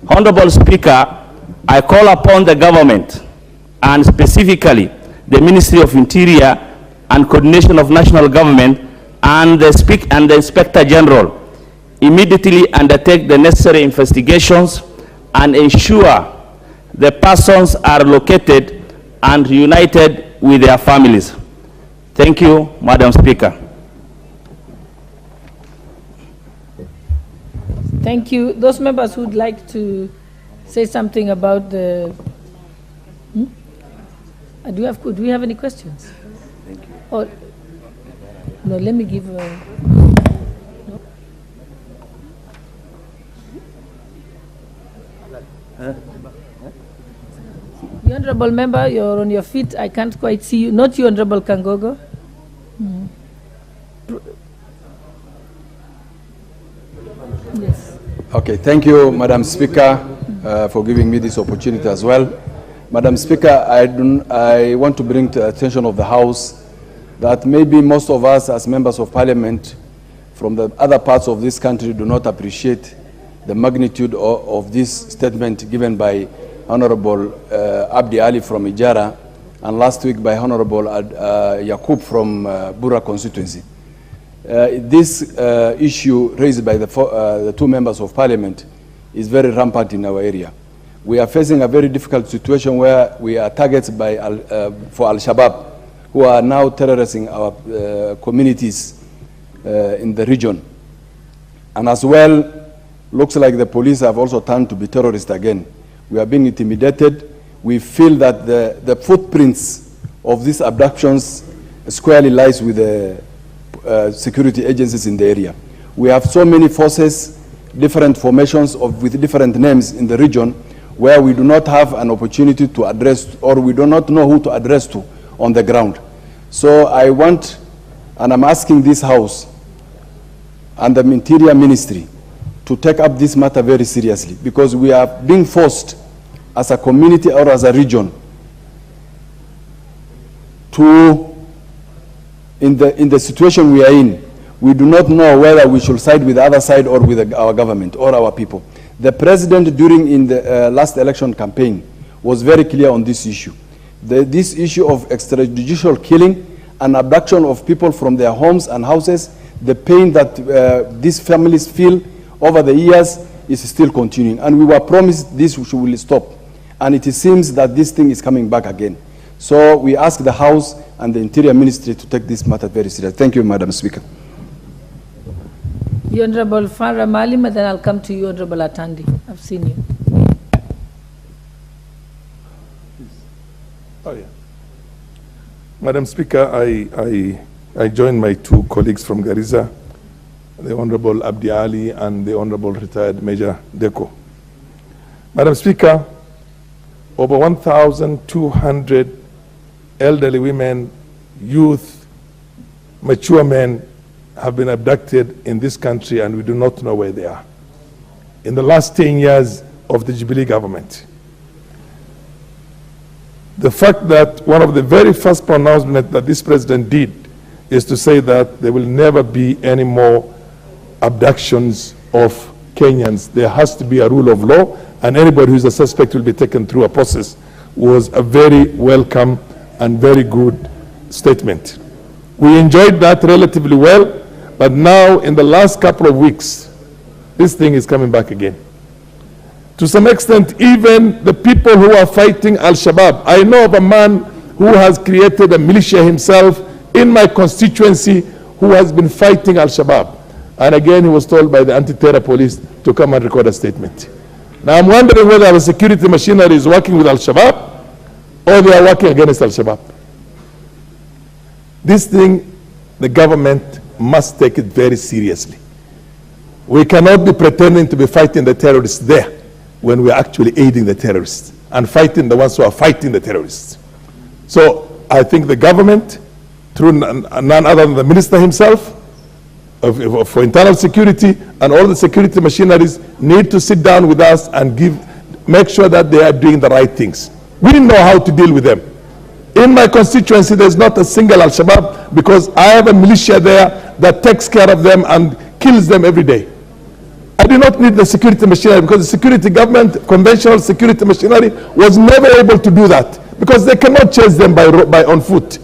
Honorable Speaker, I call upon the government and specifically the Ministry of Interior and Coordination of National Government and the Inspector General immediately undertake the necessary investigations and ensure the persons are located and reunited with their families. Thank you, Madam Speaker. Thank you. Those members who would like to say something about the... Do we have any questions? Thank you. Or, no, let me give... no. The Honorable Member, you're on your feet. I can't quite see you. Not you, Honorable Kangogo. Yes. Okay, thank you, Madam Speaker, for giving me this opportunity as well. Madam Speaker, I want to bring to the attention of the House that maybe most of us as members of Parliament from the other parts of this country do not appreciate the magnitude of this statement given by Honorable Abdi Ali from Ijara and last week by Honorable Yakub from Bura constituency. This issue raised by the two members of Parliament is very rampant in our area. We are facing a very difficult situation where we are targets by for Al-Shabaab, who are now terrorizing our communities in the region. And as well, looks like the police have also turned to be terrorists again. We are being intimidated. We feel that the footprints of these abductions squarely lies with the security agencies in the area. We have so many forces, different formations with different names in the region where we do not have an opportunity to address, or we do not know who to address to on the ground. So I want, and I'm asking this House and the Interior Ministry to take up this matter very seriously, because we are being forced as a community or as a region to, in the situation we are in, we do not know whether we should side with the other side or with our government or our people. The president during the last election campaign was very clear on this issue. This issue of extrajudicial killing and abduction of people from their homes and houses, the pain that these families feel over the years is still continuing. And we were promised this will stop. And it seems that this thing is coming back again. So we ask the House and the Interior Ministry to take this matter very seriously. Thank you, Madam Speaker. The Honorable Farah Malim, and then I'll come to you, Honorable Atandi. I've seen you. Oh, yeah. Madam Speaker, I join my two colleagues from Garissa, the Honorable Abdi Ali and the Honorable Retired Major Deko. Madam Speaker, over 1,200 elderly women, youth, mature men have been abducted in this country, and we do not know where they are. In the last 10 years of the Jubilee government, the fact that one of the very first pronouncements that this president did is to say that there will never be any more abductions of Kenyans. There has to be a rule of law, and anybody who is a suspect will be taken through a process, was a very welcome and very good statement. We enjoyed that relatively well, but now in the last couple of weeks, this thing is coming back again. To some extent, even the people who are fighting Al-Shabaab, I know of a man who has created a militia himself in my constituency who has been fighting Al-Shabaab. And again, he was told by the anti-terror police to come and record a statement. Now I'm wondering whether our security machinery is working with Al-Shabaab or they are working against Al-Shabaab. This thing, the government must take it very seriously. We cannot be pretending to be fighting the terrorists there when we are actually aiding the terrorists and fighting the ones who are fighting the terrorists. So I think the government, through none other than the minister himself for internal security and all the security machineries, need to sit down with us and make sure that they are doing the right things. We know how to deal with them. In my constituency, there's not a single Al-Shabaab because I have a militia there that takes care of them and kills them every day. I do not need the security machinery, because the security government, conventional security machinery, was never able to do that, because they cannot chase them by on foot.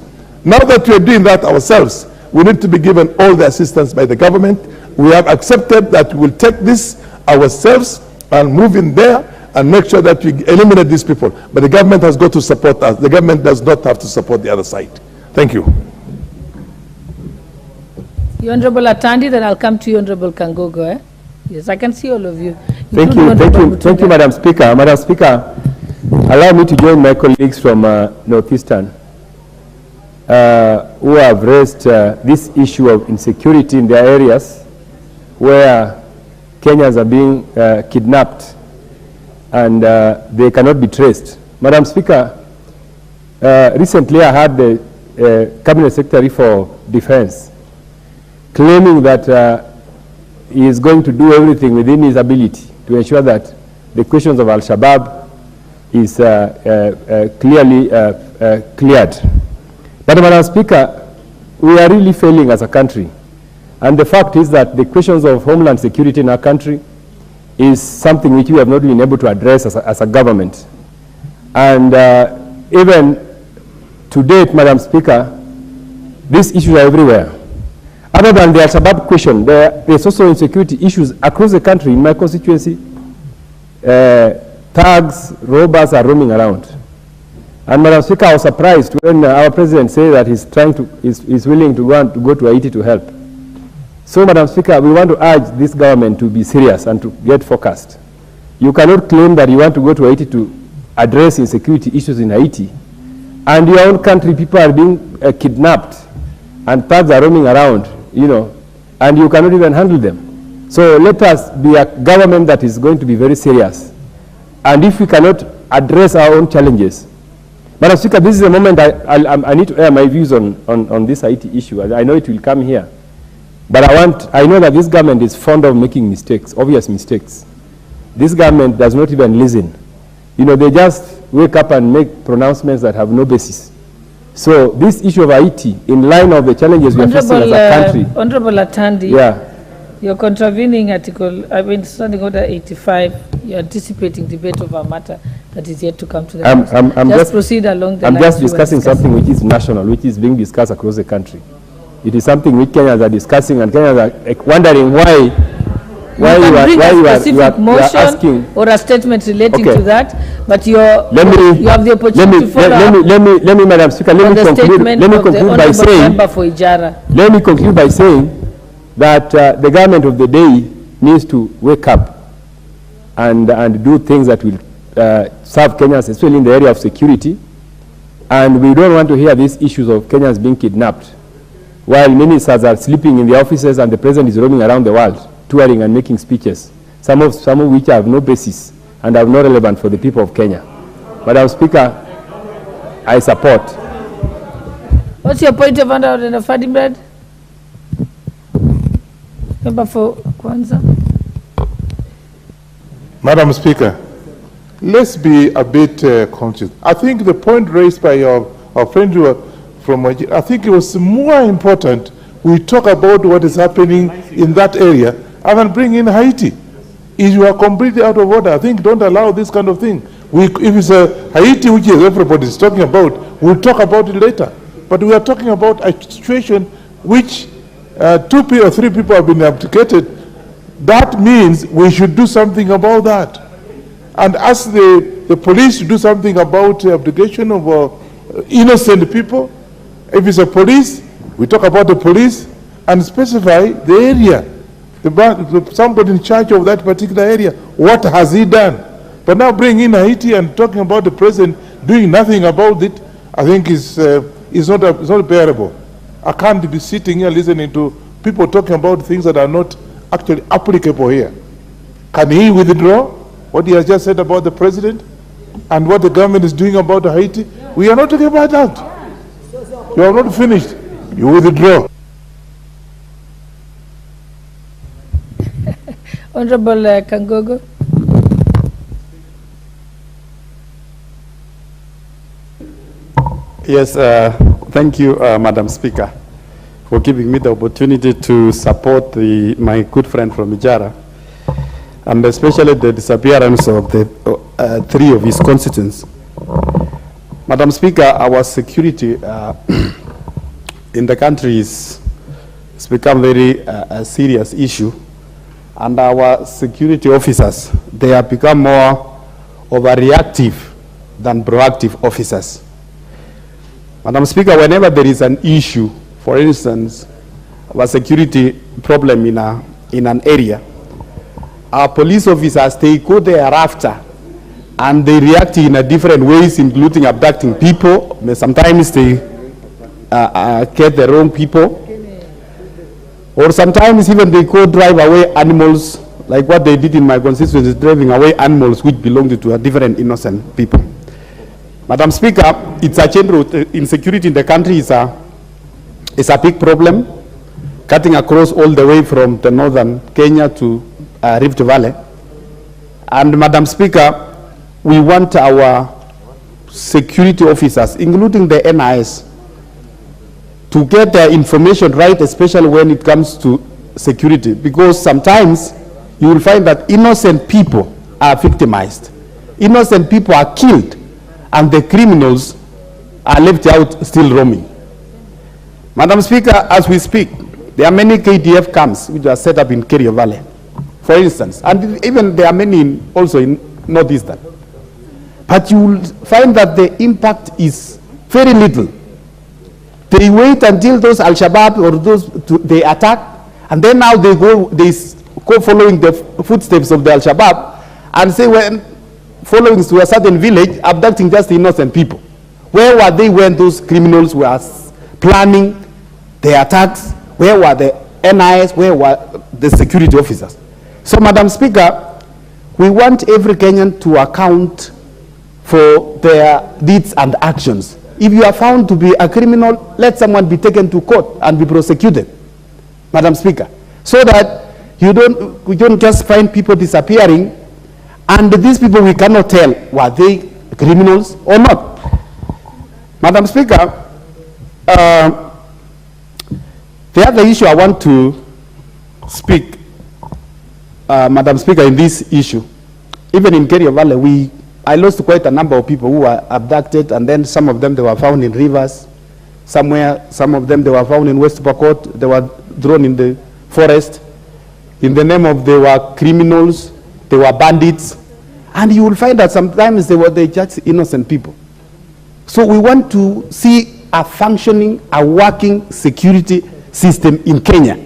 Now that we are doing that ourselves, we need to be given all the assistance by the government. We have accepted that we will take this ourselves and move in there and make sure that we eliminate these people. But the government has got to support us. The government does not have to support the other side. Thank you. The Honorable Atandi, then I'll come to you, Honorable Kangogo. Yes, I can see all of you. Thank you, Madam Speaker. Madam Speaker, allow me to join my colleagues from Northeastern who have raised this issue of insecurity in their areas where Kenyans are being kidnapped and they cannot be traced. Madam Speaker, recently I had the Cabinet Secretary for Defense claiming that he is going to do everything within his ability to ensure that the questions of Al-Shabaab is clearly cleared. But Madam Speaker, we are really failing as a country. And the fact is that the questions of homeland security in our country is something which we have not been able to address as a government. And even to date, Madam Speaker, these issues are everywhere. Other than the Al-Shabaab question, there's also insecurity issues across the country. In my constituency, thugs, robbers are roaming around. And Madam Speaker, I was surprised when our president said that he's willing to go to Haiti to help. So, Madam Speaker, we want to urge this government to be serious and to get focused. You cannot claim that you want to go to Haiti to address insecurity issues in Haiti, and your own country people are being kidnapped, and thugs are roaming around, you know, and you cannot even handle them. So let us be a government that is going to be very serious. And if we cannot address our own challenges, Madam Speaker, this is the moment I need to air my views on this Haiti issue. I know it will come here. But I know that this government is fond of making mistakes, obvious mistakes. This government does not even listen. You know, they just wake up and make pronouncements that have no basis. So this issue of Haiti, in line of the challenges we are facing as a country. Honorable Atandi, yeah. You're contravening Standing Order 85. You're anticipating debate of a matter that is yet to come to the House. Just proceed along the lines. I'm just discussing something which is national, which is being discussed across the country. It is something which Kenyans are discussing, and Kenyans are wondering why you are asking. Or a statement relating to that, but you have the opportunity to follow up. Let me, Madam Speaker, let me conclude by saying that the government of the day needs to wake up and do things that will serve Kenyans, especially in the area of security. And we don't want to hear these issues of Kenyans being kidnapped, while ministers are sleeping in the offices and the president is roaming around the world, touring and making speeches, some of which have no basis and are not relevant for the people of Kenya. Madam Speaker, I support. What's your point of order in the Fadimred? Member for Kwanza. Madam Speaker, let's be a bit conscious. I think the point raised by our friend from Nigeria, I think it was more important we talk about what is happening in that area and then bring in Haiti. If you are completely out of order, I think don't allow this kind of thing. If it's Haiti, which is everybody is talking about, we'll talk about it later. But we are talking about a situation which 2 or 3 people have been abdicated. That means we should do something about that. And ask the police to do something about the abdication of innocent people. If it's a police, we talk about the police and specify the area. Somebody in charge of that particular area. What has he done? But now bring in Haiti and talking about the president doing nothing about it, I think is not bearable. I can't be sitting here listening to people talking about things that are not actually applicable here. Can he withdraw what he has just said about the president and what the government is doing about Haiti? We are not talking about that. You are not finished. You withdraw. Honorable Kangogo. Yes, thank you, Madam Speaker, for giving me the opportunity to support my good friend from Ijara. and especially the disappearance of the 3 of his constituents. Madam Speaker, our security in the country it's become very a serious issue, and our security officers, they have become more overreactive than proactive officers. Madam Speaker, whenever there is an issue, for instance, of a security problem in an area, our police officers, they go thereafter and they react in a different ways, including abducting people. Sometimes they get the wrong people, or sometimes even they go drive away animals, like what they did in my constituency, driving away animals which belonged to a different innocent people. Madam Speaker, it's a general insecurity in the country is a big problem, cutting across all the way from the northern Kenya to Rift Valley. And Madam Speaker, we want our security officers, including the NIS, to get their information right, especially when it comes to security, because sometimes you will find that innocent people are victimized. Innocent people are killed, and the criminals are left out still roaming. Madam Speaker, as we speak, there are many KDF camps which are set up in Kerio Valley, for instance, and even there are many also in Northeastern. But you will find that the impact is very little. They wait until those Al-Shabaab or those they attack, and then now they go following the footsteps of the Al-Shabaab and say, when following to a certain village, abducting just innocent people. Where were they when those criminals were planning the attacks? Where were the NIS? Where were the security officers? So, Madam Speaker, we want every Kenyan to account for their deeds and actions. If you are found to be a criminal, let someone be taken to court and be prosecuted, Madam Speaker, so that we don't just find people disappearing, and these people we cannot tell were they criminals or not. Madam Speaker, the other issue I want to speak, Madam Speaker, in this issue, even in Kerio Valley, I lost quite a number of people who were abducted, and then some of them they were found in rivers somewhere, some of them they were found in West Pokot, they were thrown in the forest in the name of they were criminals, they were bandits, and you will find that sometimes they were just innocent people. So we want to see a functioning, a working security system in Kenya.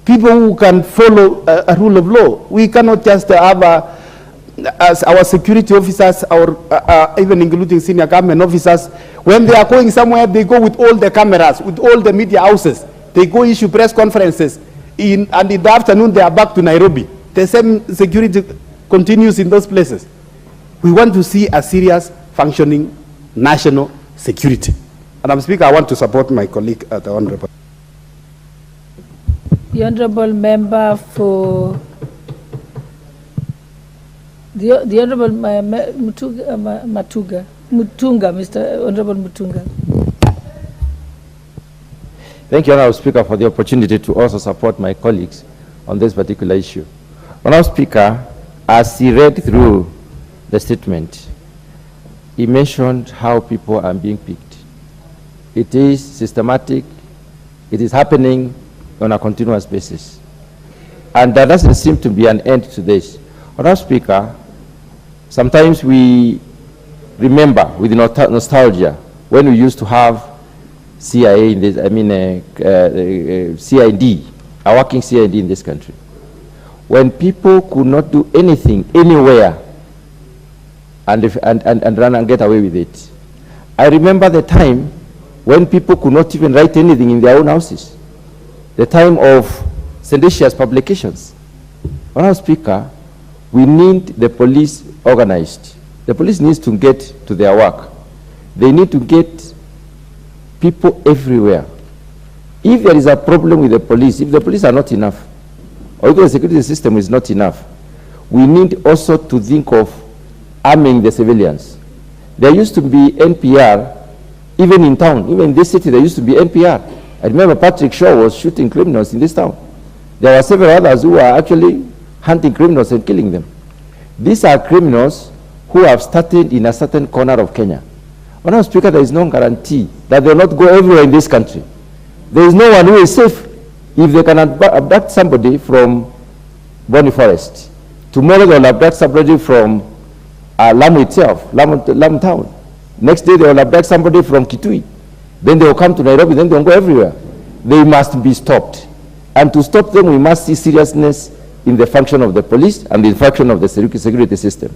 People who can follow a rule of law. We cannot just have as our security officers, or even including senior government officers, when they are going somewhere, they go with all the cameras, with all the media houses. They go issue press conferences, and in the afternoon they are back to Nairobi. The same security continues in those places. We want to see a serious, functioning national security. Madam Speaker, I want to support my colleague, the Honorable. The Honorable Member for the Honorable Mutunga, Mr. Honorable Mutunga. Thank you, Honorable Speaker, for the opportunity to also support my colleagues on this particular issue. Honorable Speaker, as he read through the statement, he mentioned how people are being picked. It is systematic, it is happening on a continuous basis. And there doesn't seem to be an end to this. Honorable Speaker, sometimes we remember with nostalgia when we used to have CIA in this, CID, a working CID in this country. When people could not do anything, anywhere, and run and get away with it. I remember the time when people could not even write anything in their own houses. The time of seditious publications. Honorable Speaker, we need the police organized. The police needs to get to their work. They need to get people everywhere. If there is a problem with the police, if the police are not enough, or if the security system is not enough, we need also to think of arming the civilians. There used to be NPR, even in town, even in this city, there used to be NPR. I remember Patrick Shaw was shooting criminals in this town. There were several others who were actually hunting criminals and killing them. These are criminals who have started in a certain corner of Kenya. Madam Speaker, there is no guarantee that they will not go everywhere in this country. There is no one who is safe if they can abduct somebody from Boni Forest. Tomorrow they will abduct somebody from Lamu itself, Lamu town. Next day they will abduct somebody from Kitui. Then they will come to Nairobi, then they will go everywhere. They must be stopped. And to stop them, we must see seriousness in the function of the police and the function of the security system.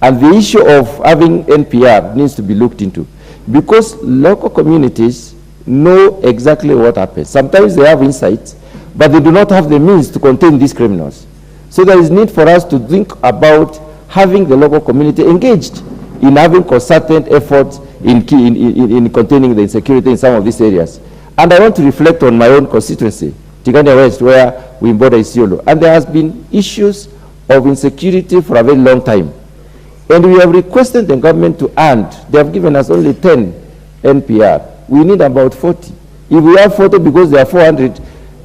And the issue of having NPR needs to be looked into, because local communities know exactly what happens. Sometimes they have insights, but they do not have the means to contain these criminals. So there is need for us to think about having the local community engaged in having concerted efforts in containing the insecurity in some of these areas. And I want to reflect on my own constituency, Tigania West, where we border Isiolo. And there has been issues of insecurity for a very long time. And we have requested the government to add. They have given us only 10 NPR. We need about 40. If we have 40 because there are 400,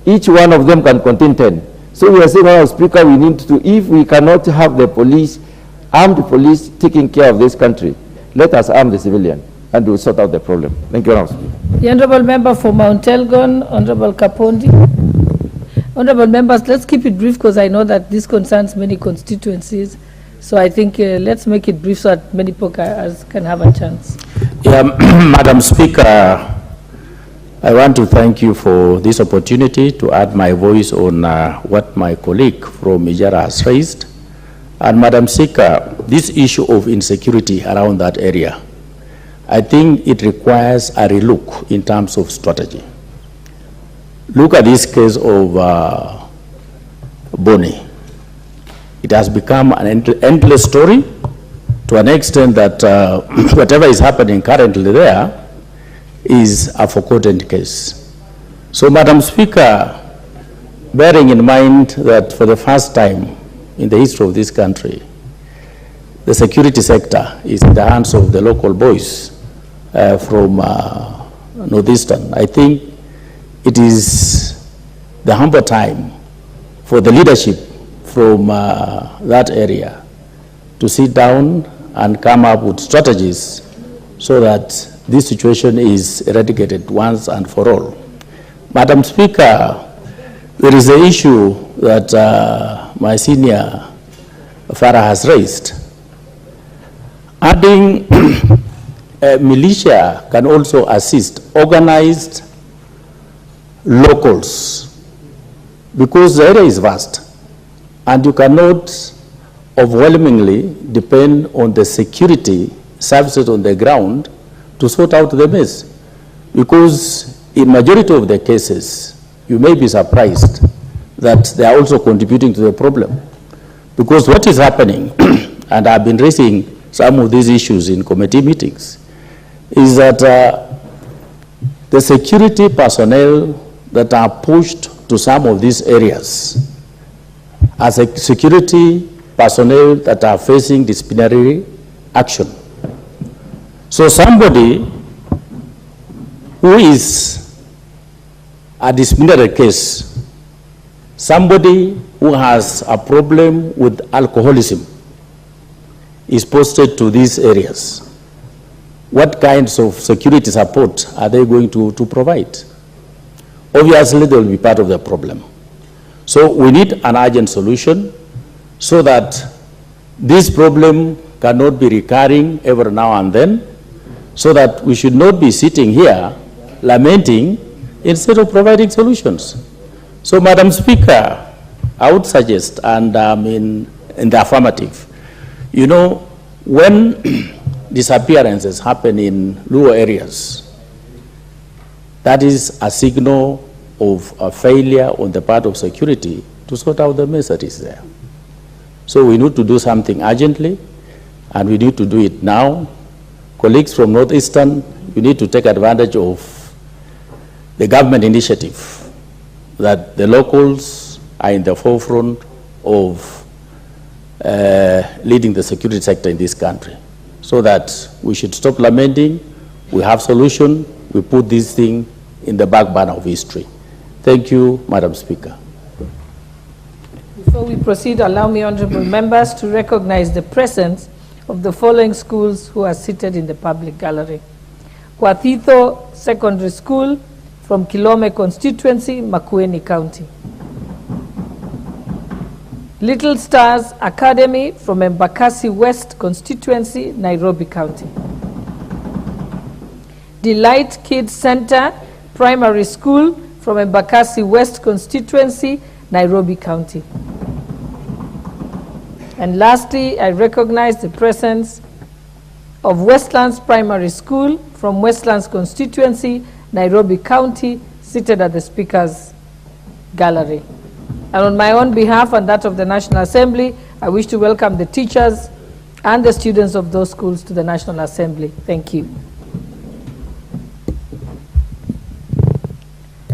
each one of them can contain 10. So we are saying, Madam Speaker, we need to, if we cannot have the police, armed police taking care of this country, let us arm the civilian and we'll sort out the problem. Thank you, Madam Speaker. The Honourable Member for Mount Elgon, Honourable Kapondi. Honourable Members, let's keep it brief because I know that this concerns many constituencies. So I think let's make it brief so that many people can have a chance. Yeah, Madam Speaker, I want to thank you for this opportunity to add my voice on what my colleague from Ijara has raised. And Madam Speaker, this issue of insecurity around that area, I think it requires a relook in terms of strategy. Look at this case of Boni. It has become an endless story to an extent that whatever is happening currently there is a forgotten case. So, Madam Speaker, bearing in mind that for the first time in the history of this country, the security sector is in the hands of the local boys from Northeastern, I think it is the humble time for the leadership from that area to sit down and come up with strategies so that this situation is eradicated once and for all. Madam Speaker, there is an issue that my senior Farah has raised. Adding militia can also assist organized locals, because the area is vast and you cannot overwhelmingly depend on the security services on the ground to sort out the mess, because in majority of the cases you may be surprised that they are also contributing to the problem. Because what is happening, and I've been raising some of these issues in committee meetings, is that the security personnel that are pushed to some of these areas as a security personnel that are facing disciplinary action. So somebody who is a disciplinary case, somebody who has a problem with alcoholism is posted to these areas. What kinds of security support are they going to provide? Obviously, they will be part of the problem. So we need an urgent solution so that this problem cannot be recurring every now and then, so that we should not be sitting here lamenting instead of providing solutions. So, Madam Speaker, I would suggest, and in the affirmative, you know, when disappearances happen in rural areas, that is a signal of a failure on the part of security to sort out the mess that is there. So we need to do something urgently, and we need to do it now. Colleagues from Northeastern, you need to take advantage of the government initiative that the locals are in the forefront of leading the security sector in this country, so that we should stop lamenting, we have solution, we put this thing in the back burner of history. Thank you, Madam Speaker. proceed, allow me, honorable members, to recognize the presence of the following schools who are seated in the public gallery. Kwatitho Secondary School from Kilome constituency, Makwiny County. Little Stars Academy from Embakasi West constituency, Nairobi County. Delight Kids Center Primary School from Embakasi West constituency, Nairobi County. And lastly, I recognize the presence of Westlands Primary School from Westlands constituency, Nairobi County, seated at the Speaker's gallery. And on my own behalf and that of the National Assembly, I wish to welcome the teachers and the students of those schools to the National Assembly. Thank you.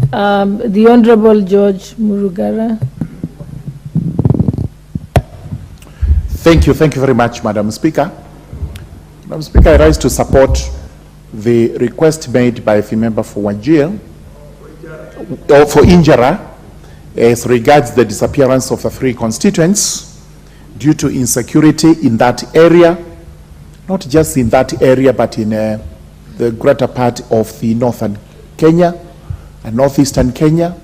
The Honorable George Murugara. Thank you very much, Madam Speaker. Madam Speaker, I rise to support the request made by the member for Wajir, or for Injara, as regards the disappearance of the 3 constituents due to insecurity in that area, not just in that area, but in the greater part of the northern Kenya and northeastern Kenya.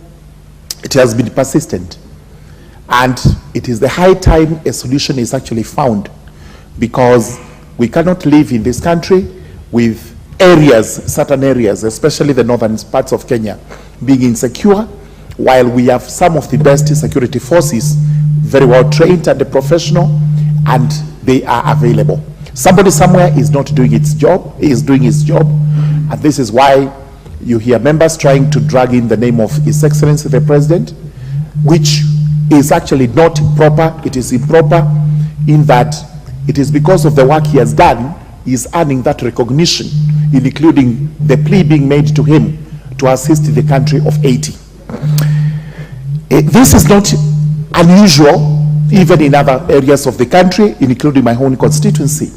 It has been persistent. And it is the high time a solution is actually found, because we cannot live in this country with areas, certain areas, especially the northern parts of Kenya, being insecure, while we have some of the best security forces, very well trained and professional, and they are available. Somebody somewhere is not doing its job, is doing his job, and this is why you hear members trying to drag in the name of His Excellency the President, which is actually not proper. It is improper in that it is because of the work he has done, he is earning that recognition, including the plea being made to him to assist the country of 80. This is not unusual even in other areas of the country, including my own constituency,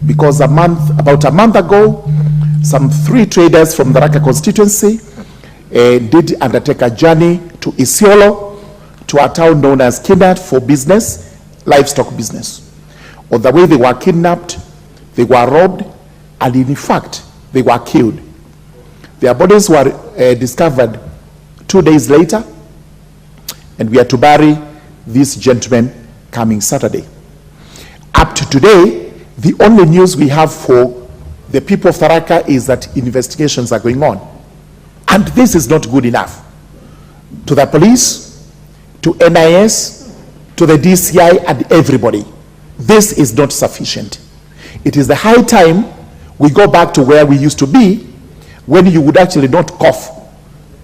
because about a month ago, some 3 traders from the Raka constituency did undertake a journey to Isiolo, to a town known as Kinat, for business, livestock business. On the way they were kidnapped, they were robbed, and in fact, they were killed. Their bodies were discovered 2 days later, and we are to bury these gentlemen coming Saturday. Up to today, the only news we have for the people of Tharaka is that investigations are going on. And this is not good enough. To the police, to NIS, to the DCI, and everybody, this is not sufficient. It is the high time we go back to where we used to be, when you would actually not cough.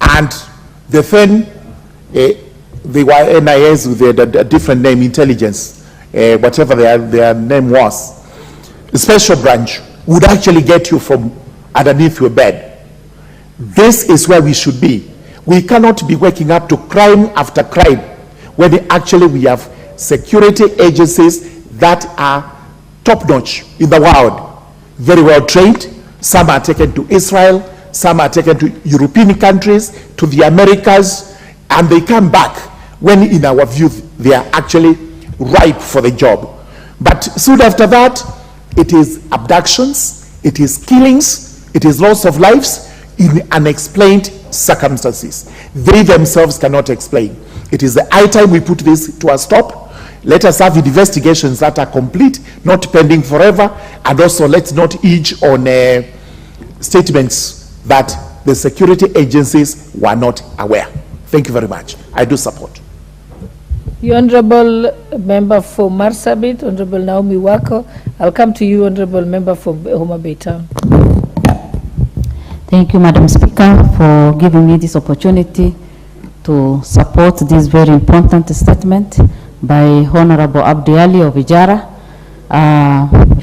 And the thing, they were NIS with a different name, intelligence, whatever their name was, the special branch would actually get you from underneath your bed. This is where we should be. We cannot be waking up to crime after crime when actually we have security agencies that are top-notch in the world, very well trained. Some are taken to Israel, some are taken to European countries, to the Americas, and they come back when, in our view, they are actually ripe for the job. But soon after that, it is abductions, it is killings, it is loss of lives in unexplained circumstances. They themselves cannot explain. It is the high time we put this to a stop. Let us have investigations that are complete, not pending forever, and also let's not edge on statements that the security agencies were not aware. Thank you very much. I do support. The Honorable Member for Marsabit, Honorable Naomi Wako. I'll come to you, Honorable Member for Homa Bay Town. Thank you, Madam Speaker, for giving me this opportunity to support this very important statement by Honorable Abdi Ali of Ijara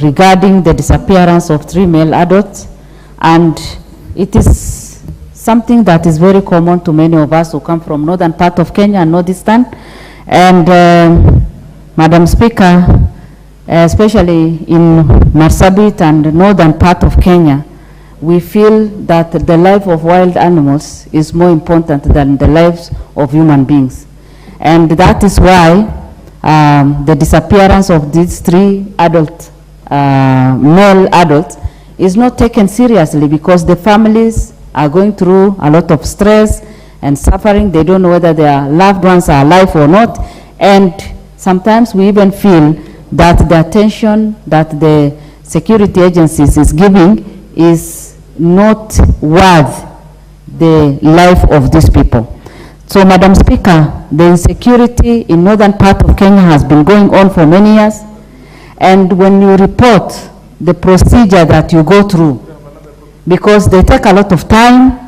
regarding the disappearance of 3 male adults. And it is something that is very common to many of us who come from northern part of Kenya and northeastern. And Madam Speaker, especially in Marsabit and northern part of Kenya, we feel that the life of wild animals is more important than the lives of human beings. And that is why the disappearance of these 3 adult, male adults is not taken seriously because the families are going through a lot of stress and suffering. They don't know whether their loved ones are alive or not. And sometimes we even feel that the attention that the security agencies is giving is not worth the life of these people. So, Madam Speaker, the insecurity in northern part of Kenya has been going on for many years. And when you report the procedure that you go through, because they take a lot of time,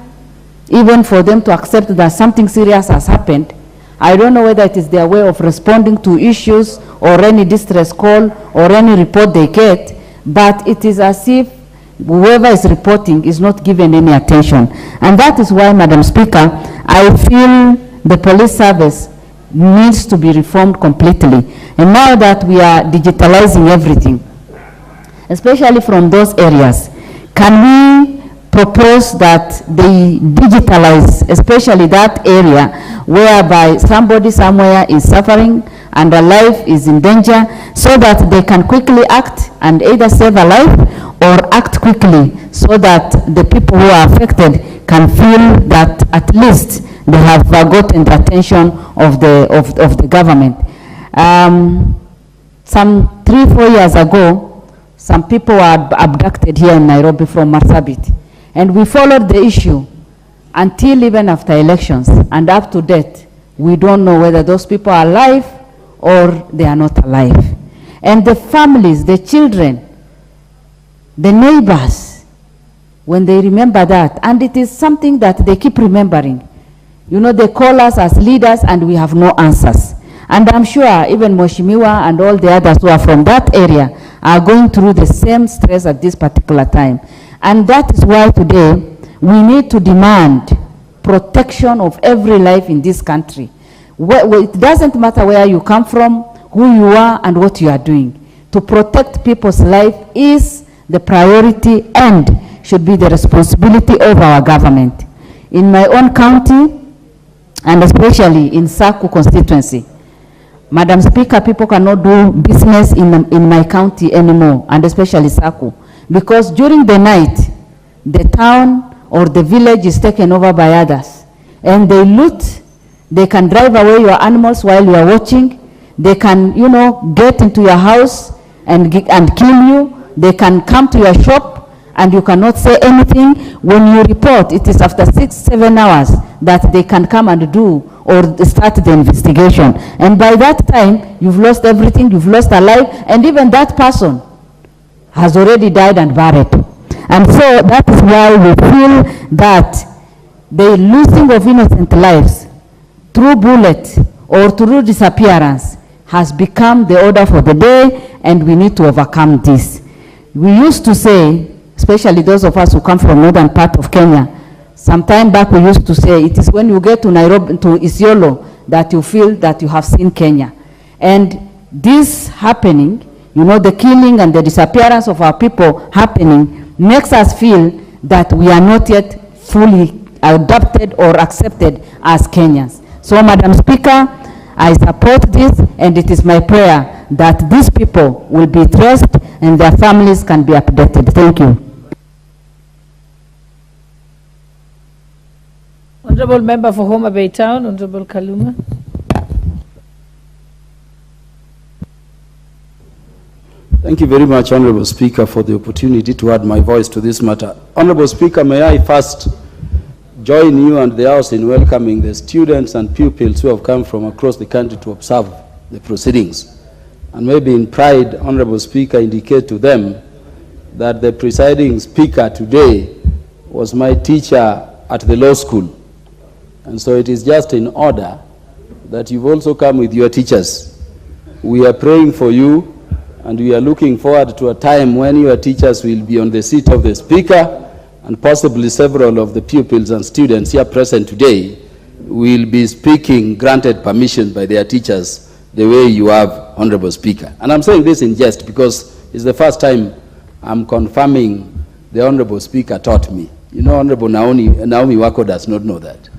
even for them to accept that something serious has happened. I don't know whether it is their way of responding to issues or any distress call or any report they get, but it is as if whoever is reporting is not given any attention. And that is why, Madam Speaker, I feel the police service needs to be reformed completely. And now that we are digitalizing everything, especially from those areas, can we propose that they digitalize, especially that area whereby somebody somewhere is suffering and a life is in danger, so that they can quickly act and either save a life or act quickly, so that the people who are affected can feel that at least they have gotten the attention of the government. Some 3-4 years ago, some people were abducted here in Nairobi from Marsabit. And we followed the issue until even after elections. And up to date, we don't know whether those people are alive or they are not alive. And the families, the children, the neighbors, when they remember that, and it is something that they keep remembering. You know, they call us as leaders and we have no answers. And I'm sure even Mheshimiwa and all the others who are from that area are going through the same stress at this particular time. And that is why today we need to demand protection of every life in this country. It doesn't matter where you come from, who you are, and what you are doing. To protect people's life is the priority and should be the responsibility of our government. In my own county, and especially in Saku constituency, Madam Speaker, people cannot do business in my county anymore, and especially Saku, because during the night, the town or the village is taken over by others, and they loot. They can drive away your animals while you are watching. They can, you know, get into your house and kill you. They can come to your shop and you cannot say anything. When you report, it is after 6-7 hours that they can come and do or start the investigation. And by that time, you've lost everything, you've lost a life, and even that person has already died and buried. And so that is why we feel that the losing of innocent lives through bullet or through disappearance has become the order for the day, and we need to overcome this. We used to say, especially those of us who come from northern part of Kenya, some time back we used to say, it is when you get to Nairobi, to Isiolo, that you feel that you have seen Kenya. And this happening, you know, the killing and the disappearance of our people happening, makes us feel that we are not yet fully adopted or accepted as Kenyans. So, Madam Speaker, I support this, and it is my prayer that these people will be traced and their families can be updated. Thank you. Honorable Member for Homa Bay Town, Honorable Kaluma. Thank you very much, Honorable Speaker, for the opportunity to add my voice to this matter. Honorable Speaker, may I first join you and the House in welcoming the students and pupils who have come from across the country to observe the proceedings. And maybe in pride, Honorable Speaker, indicate to them that the presiding speaker today was my teacher at the law school. And so it is just in order that you've also come with your teachers. We are praying for you, and we are looking forward to a time when your teachers will be on the seat of the speaker, and possibly several of the pupils and students here present today will be speaking granted permission by their teachers the way you have, Honorable Speaker. And I'm saying this in jest because it's the first time I'm confirming the Honorable Speaker taught me. You know, Honorable Naomi Wako does not know that.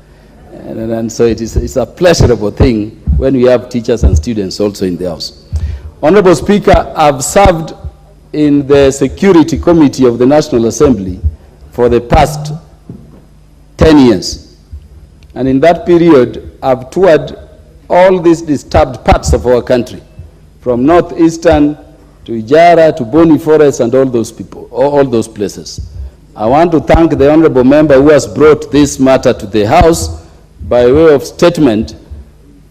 And so it's a pleasurable thing when we have teachers and students also in the House. Honorable Speaker, I've served in the Security Committee of the National Assembly for the past 10 years. And in that period, I've toured all these disturbed parts of our country, from northeastern to Ijara to Boni Forest and all those people, all those places. I want to thank the honorable member who has brought this matter to the House by way of statement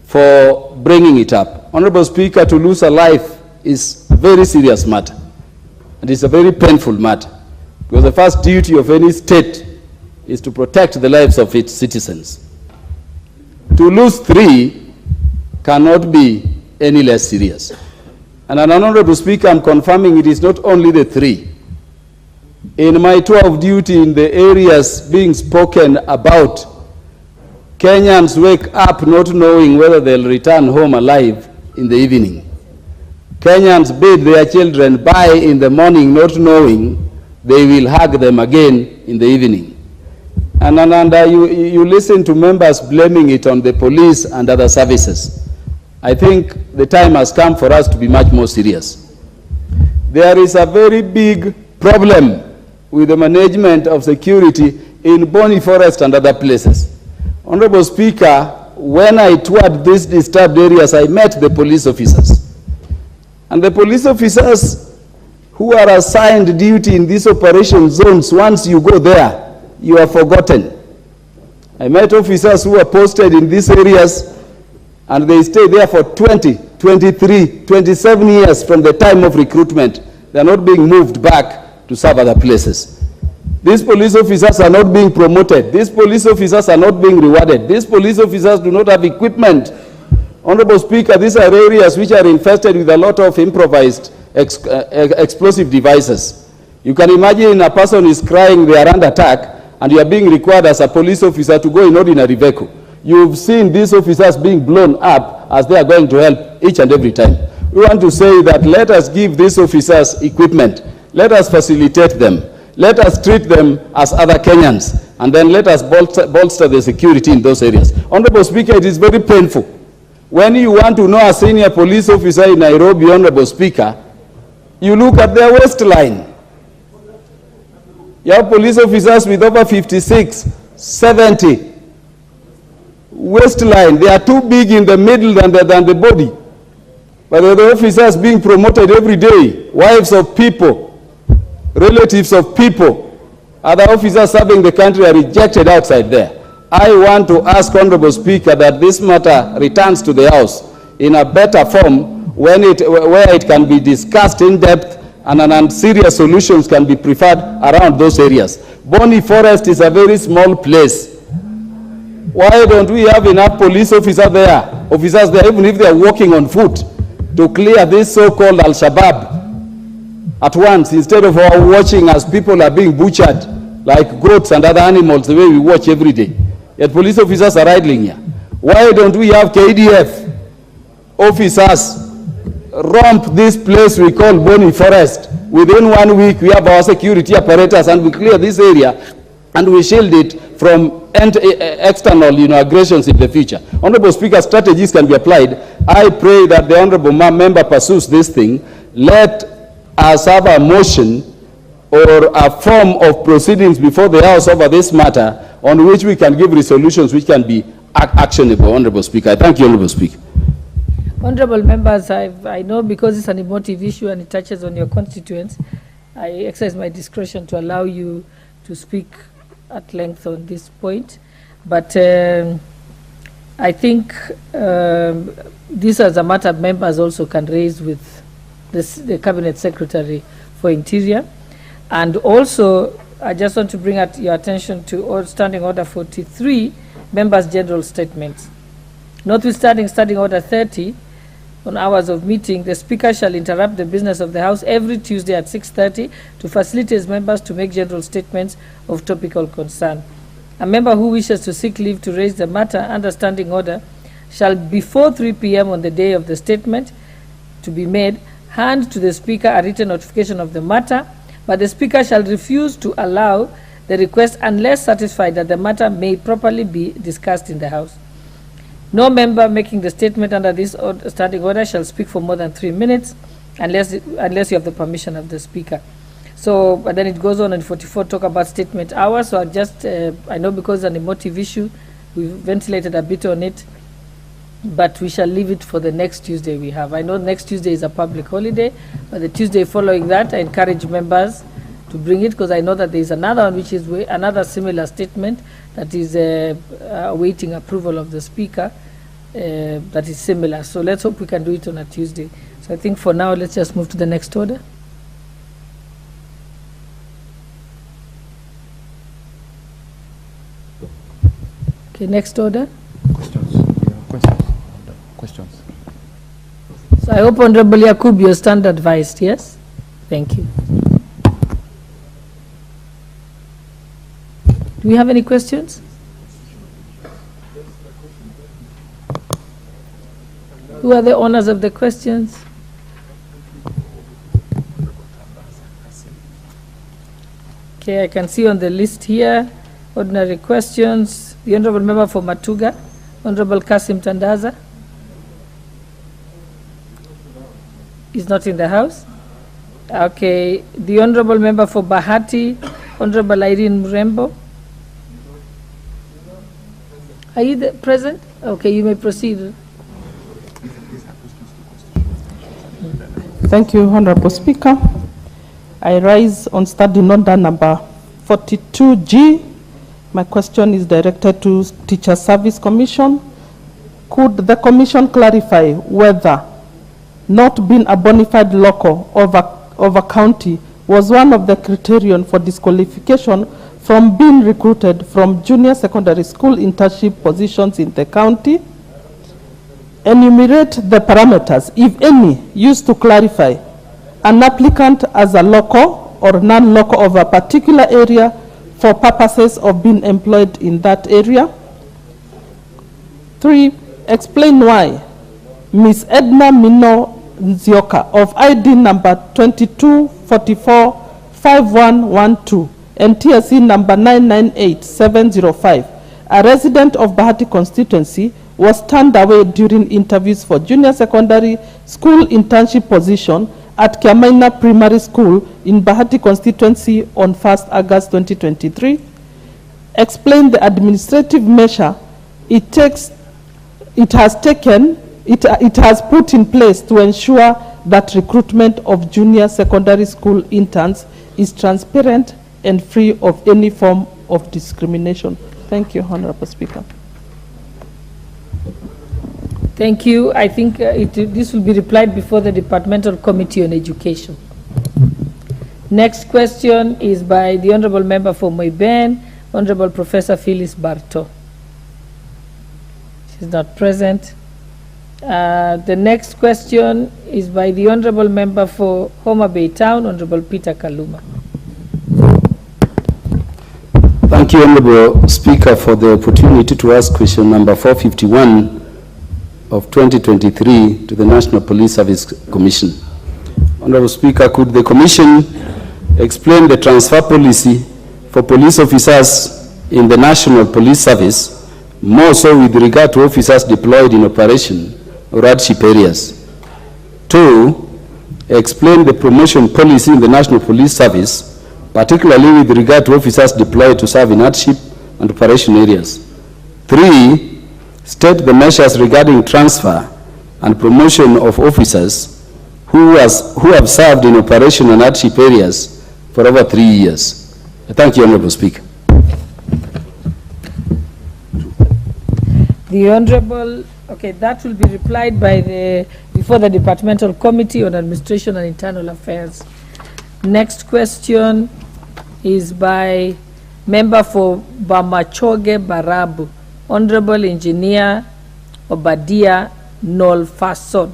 for bringing it up. Honorable Speaker, to lose a life is a very serious matter, and it's a very painful matter, because the first duty of any state is to protect the lives of its citizens. To lose 3 cannot be any less serious. And an honorable Speaker, I'm confirming it is not only the 3. In my tour of duty in the areas being spoken about, Kenyans wake up not knowing whether they'll return home alive in the evening. Kenyans bid their children bye in the morning not knowing they will hug them again in the evening. And you listen to members blaming it on the police and other services. I think the time has come for us to be much more serious. There is a very big problem with the management of security in Boni Forest and other places. Honorable Speaker, when I toured these disturbed areas, I met the police officers. And the police officers who are assigned duty in these operation zones, once you go there, you are forgotten. I met officers who are posted in these areas, and they stay there for 20, 23, 27 years from the time of recruitment. They are not being moved back to serve other places. These police officers are not being promoted. These police officers are not being rewarded. These police officers do not have equipment. Honorable Speaker, these are areas which are infested with a lot of improvised explosive devices. You can imagine a person is crying they are under attack, and you are being required as a police officer to go in ordinary vehicle. You've seen these officers being blown up as they are going to help each and every time. We want to say that let us give these officers equipment. Let us facilitate them. Let us treat them as other Kenyans. And then let us bolster the security in those areas. Honorable Speaker, it is very painful. When you want to know a senior police officer in Nairobi, Honorable Speaker, you look at their waistline. You have police officers with over 56, 70 waistline. They are too big in the middle than the body. But the officers being promoted every day, wives of people, relatives of people, other officers serving the country are rejected outside there. I want to ask Honorable Speaker that this matter returns to the House in a better form where it can be discussed in depth and serious solutions can be preferred around those areas. Boni Forest is a very small place. Why don't we have enough police officers there, even if they are walking on foot, to clear this so-called Al-Shabaab at once, instead of our watching as people are being butchered like goats and other animals the way we watch every day. Yet police officers are idling here. Why don't we have KDF officers romp this place we call Boni Forest? Within 1 week, we have our security apparatus and we clear this area and we shield it from external aggressions in the future. Honorable Speaker, strategies can be applied. I pray that the honorable member pursues this thing. Let us have a motion or a form of proceedings before the House over this matter on which we can give resolutions which can be actionable, Honorable Speaker. I thank you, Honorable Speaker. Honorable members, I know because it's an emotive issue and it touches on your constituents, I exercise my discretion to allow you to speak at length on this point. But I think this is a matter members also can raise with the Cabinet Secretary for Interior. And also, I just want to bring your attention to Standing Order 43, Members' General Statements. Notwithstanding Standing Order 30, on hours of meeting, the Speaker shall interrupt the business of the House every Tuesday at 6:30 to facilitate members to make general statements of topical concern. A member who wishes to seek leave to raise the matter under Standing Order shall, before 3 p.m. on the day of the statement to be made, hand to the Speaker a written notification of the matter, but the Speaker shall refuse to allow the request unless satisfied that the matter may properly be discussed in the House. No member making the statement under this standing order shall speak for more than 3 minutes unless you have the permission of the speaker. So, but then it goes on in 44, talk about statement hours. So I know because it's an emotive issue, we ventilated a bit on it, but we shall leave it for the next Tuesday we have. I know next Tuesday is a public holiday, but the Tuesday following that, I encourage members to bring it, because I know that there is another one, which is another similar statement that is awaiting approval of the speaker that is similar. So let's hope we can do it on a Tuesday. So I think for now, let's just move to the next order. Okay, next order. Questions. So I hope Honorable Yakub, you stand advised, yes? Thank you. Do we have any questions? Who are the owners of the questions? Okay, I can see on the list here, ordinary questions. The Honorable Member for Matuga, Honorable Kasim Tandaza. Is not in the house. Okay, the Honorable Member for Bahati, Honorable Irene Mrembo. Are you present? Okay, you may proceed. Thank you, Honorable Speaker. I rise on standing order number 42G. My question is directed to Teacher Service Commission. Could the Commission clarify whether not being a bona fide local of a county was one of the criterion for disqualification from being recruited from junior secondary school internship positions in the county? Enumerate the parameters, if any, used to clarify an applicant as a local or non-local of a particular area for purposes of being employed in that area. 3, explain why Ms. Edna Mino Nzioka of ID number 22445112 and TSC number 998705, a resident of Bahati constituency, was turned away during interviews for junior secondary school internship position at Kiamaina Primary School in Bahati constituency on 1st August 2023. Explain the administrative measure it has put in place to ensure that recruitment of junior secondary school interns is transparent and free of any form of discrimination. Thank you, Honorable Speaker. Thank you. I think this will be replied before the Departmental Committee on Education. Next question is by the Honorable Member for Moiben, Honorable Professor Phyllis Barto. She's not present. The next question is by the Honorable Member for Homa Bay Town, Honorable Peter Kaluma. Thank you, Honorable Speaker, for the opportunity to ask question number 451 of 2023 to the National Police Service Commission. Honorable Speaker, could the Commission explain the transfer policy for police officers in the National Police Service, more so with regard to officers deployed in operation or hardship areas? 2, explain the promotion policy in the National Police Service, particularly with regard to officers deployed to serve in hardship and operation areas. 3, state the measures regarding transfer and promotion of officers who have served in operation and hardship areas for over 3 years. Thank you, Honorable Speaker. The Honorable, okay, that will be replied by before the Departmental Committee on Administration and Internal Affairs. Next question is by Member for Bamachoge Barabu, Honorable Engineer Obadia Nolfason.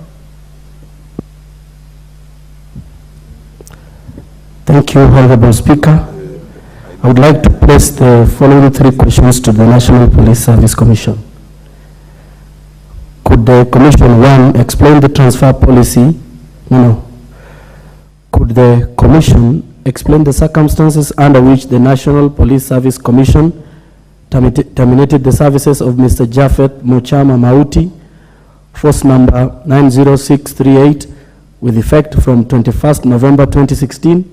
Thank you, Honorable Speaker. I would like to place the following 3 questions to the National Police Service Commission. Could the Commission, 1, explain the transfer policy? Could the Commission explain the circumstances under which the National Police Service Commission terminated the services of Mr. Japhet Mochama Mauti, force number 90638, with effect from 21st November 2016.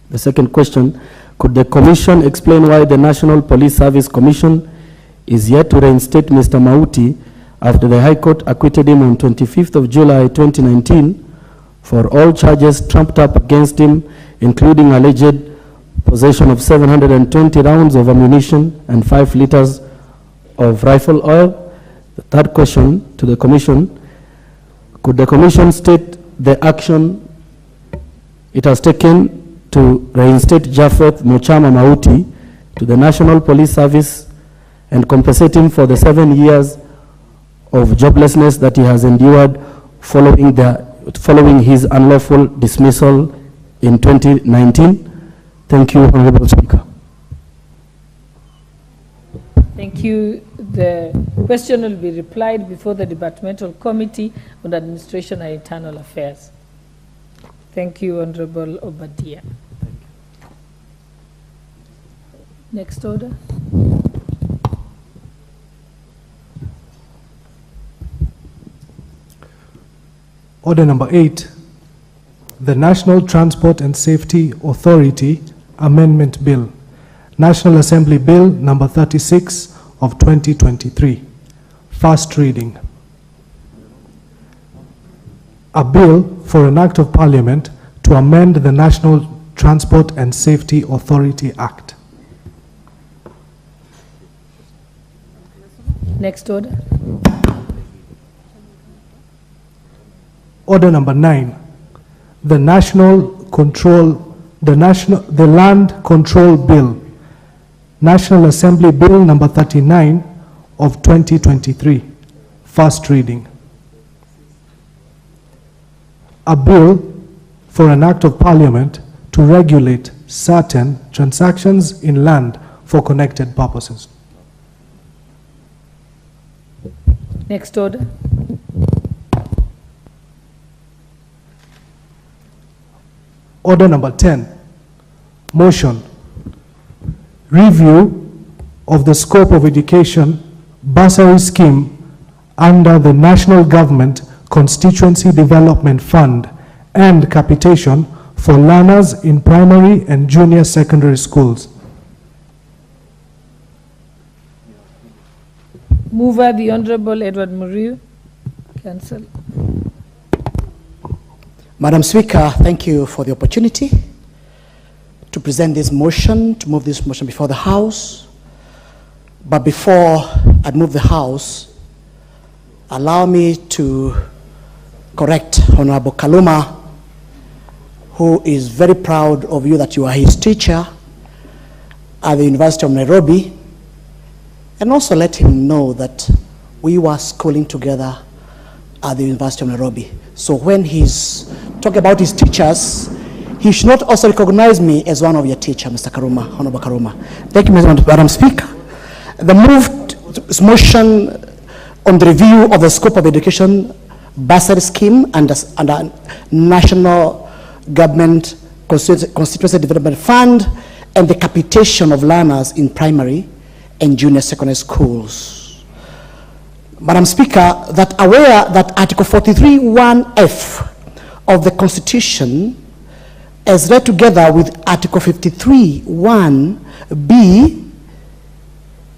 The second question, could the Commission explain why the National Police Service Commission is yet to reinstate Mr. Mauti after the High Court acquitted him on 25th of July 2019 for all charges trumped up against him, including alleged possession of 720 rounds of ammunition and 5 liters of rifle oil? The third question to the Commission, could the Commission state the action it has taken to reinstate Japhet Mochama Mauti to the National Police Service and compensate him for the 7 years of joblessness that he has endured following his unlawful dismissal in 2019? Thank you, Honorable Speaker. Thank you. The question will be replied before the Departmental Committee on Administration and Internal Affairs. Thank you, Honorable Obadia. Next order. Order number 8, the National Transport and Safety Authority Amendment Bill, National Assembly Bill number 36 of 2023. First reading. A bill for an act of Parliament to amend the National Transport and Safety Authority Act. Next order. Order number 9, the Land Control Bill, National Assembly Bill number 39 of 2023. First reading. A bill for an act of Parliament to regulate certain transactions in land for connected purposes. Next order. Order number 10, motion, review of the scope of education bursary scheme under the National Government Constituency Development Fund and capitation for learners in primary and junior secondary schools. Mover, the Honorable Edward Muriu. Council. Madam Speaker, thank you for the opportunity to present this motion, to move this motion before the House. But before I move the House, allow me to correct Honorable Kaluma, who is very proud of you that you are his teacher at the University of Nairobi, and also let him know that we were schooling together at the University of Nairobi. So when he's talking about his teachers, he should not also recognize me as one of your teachers, Mr. Karuma, Honorable Karuma. Thank you, Madam Speaker. The motion on the review of the scope of education bursary scheme under National Government Constituency Development Fund and the capitation of learners in primary and junior secondary schools. Madam Speaker, that aware that Article 43(1)(f) of the Constitution, as read together with Article 53(1)(b)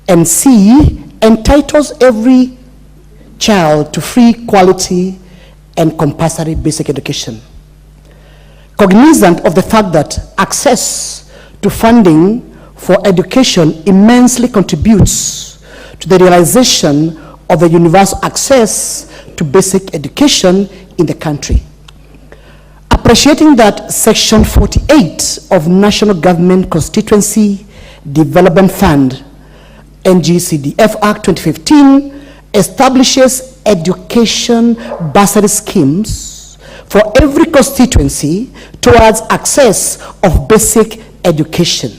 and (c), entitles every child to free, quality, and compulsory basic education. Cognizant of the fact that access to funding for education immensely contributes to the realization of the universal access to basic education in the country. Appreciating that Section 48 of National Government Constituency Development Fund, NGCDF Act 2015, establishes education bursary schemes for every constituency towards access of basic education.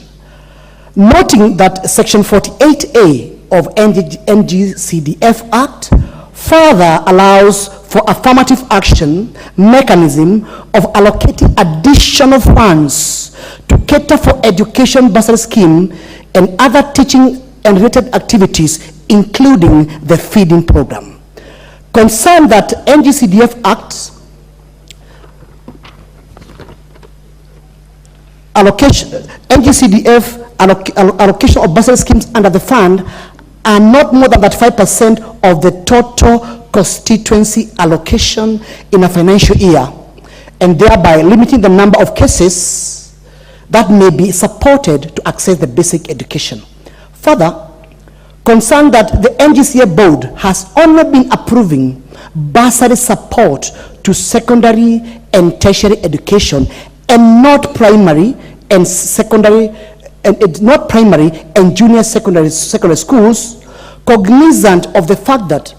Noting that Section 48A of NGCDF Act further allows for affirmative action mechanism of allocating additional funds to cater for education bursary scheme and other teaching and related activities, including the feeding program. Concerned that NGCDF Act allocation of bursary schemes under the fund are not more than 5% of the total constituency allocation in a financial year, and thereby limiting the number of cases that may be supported to access the basic education. Further, concerned that the NGCA board has only been approving bursary support to secondary and tertiary education and not primary and secondary, and not primary and junior secondary schools, cognizant of the fact that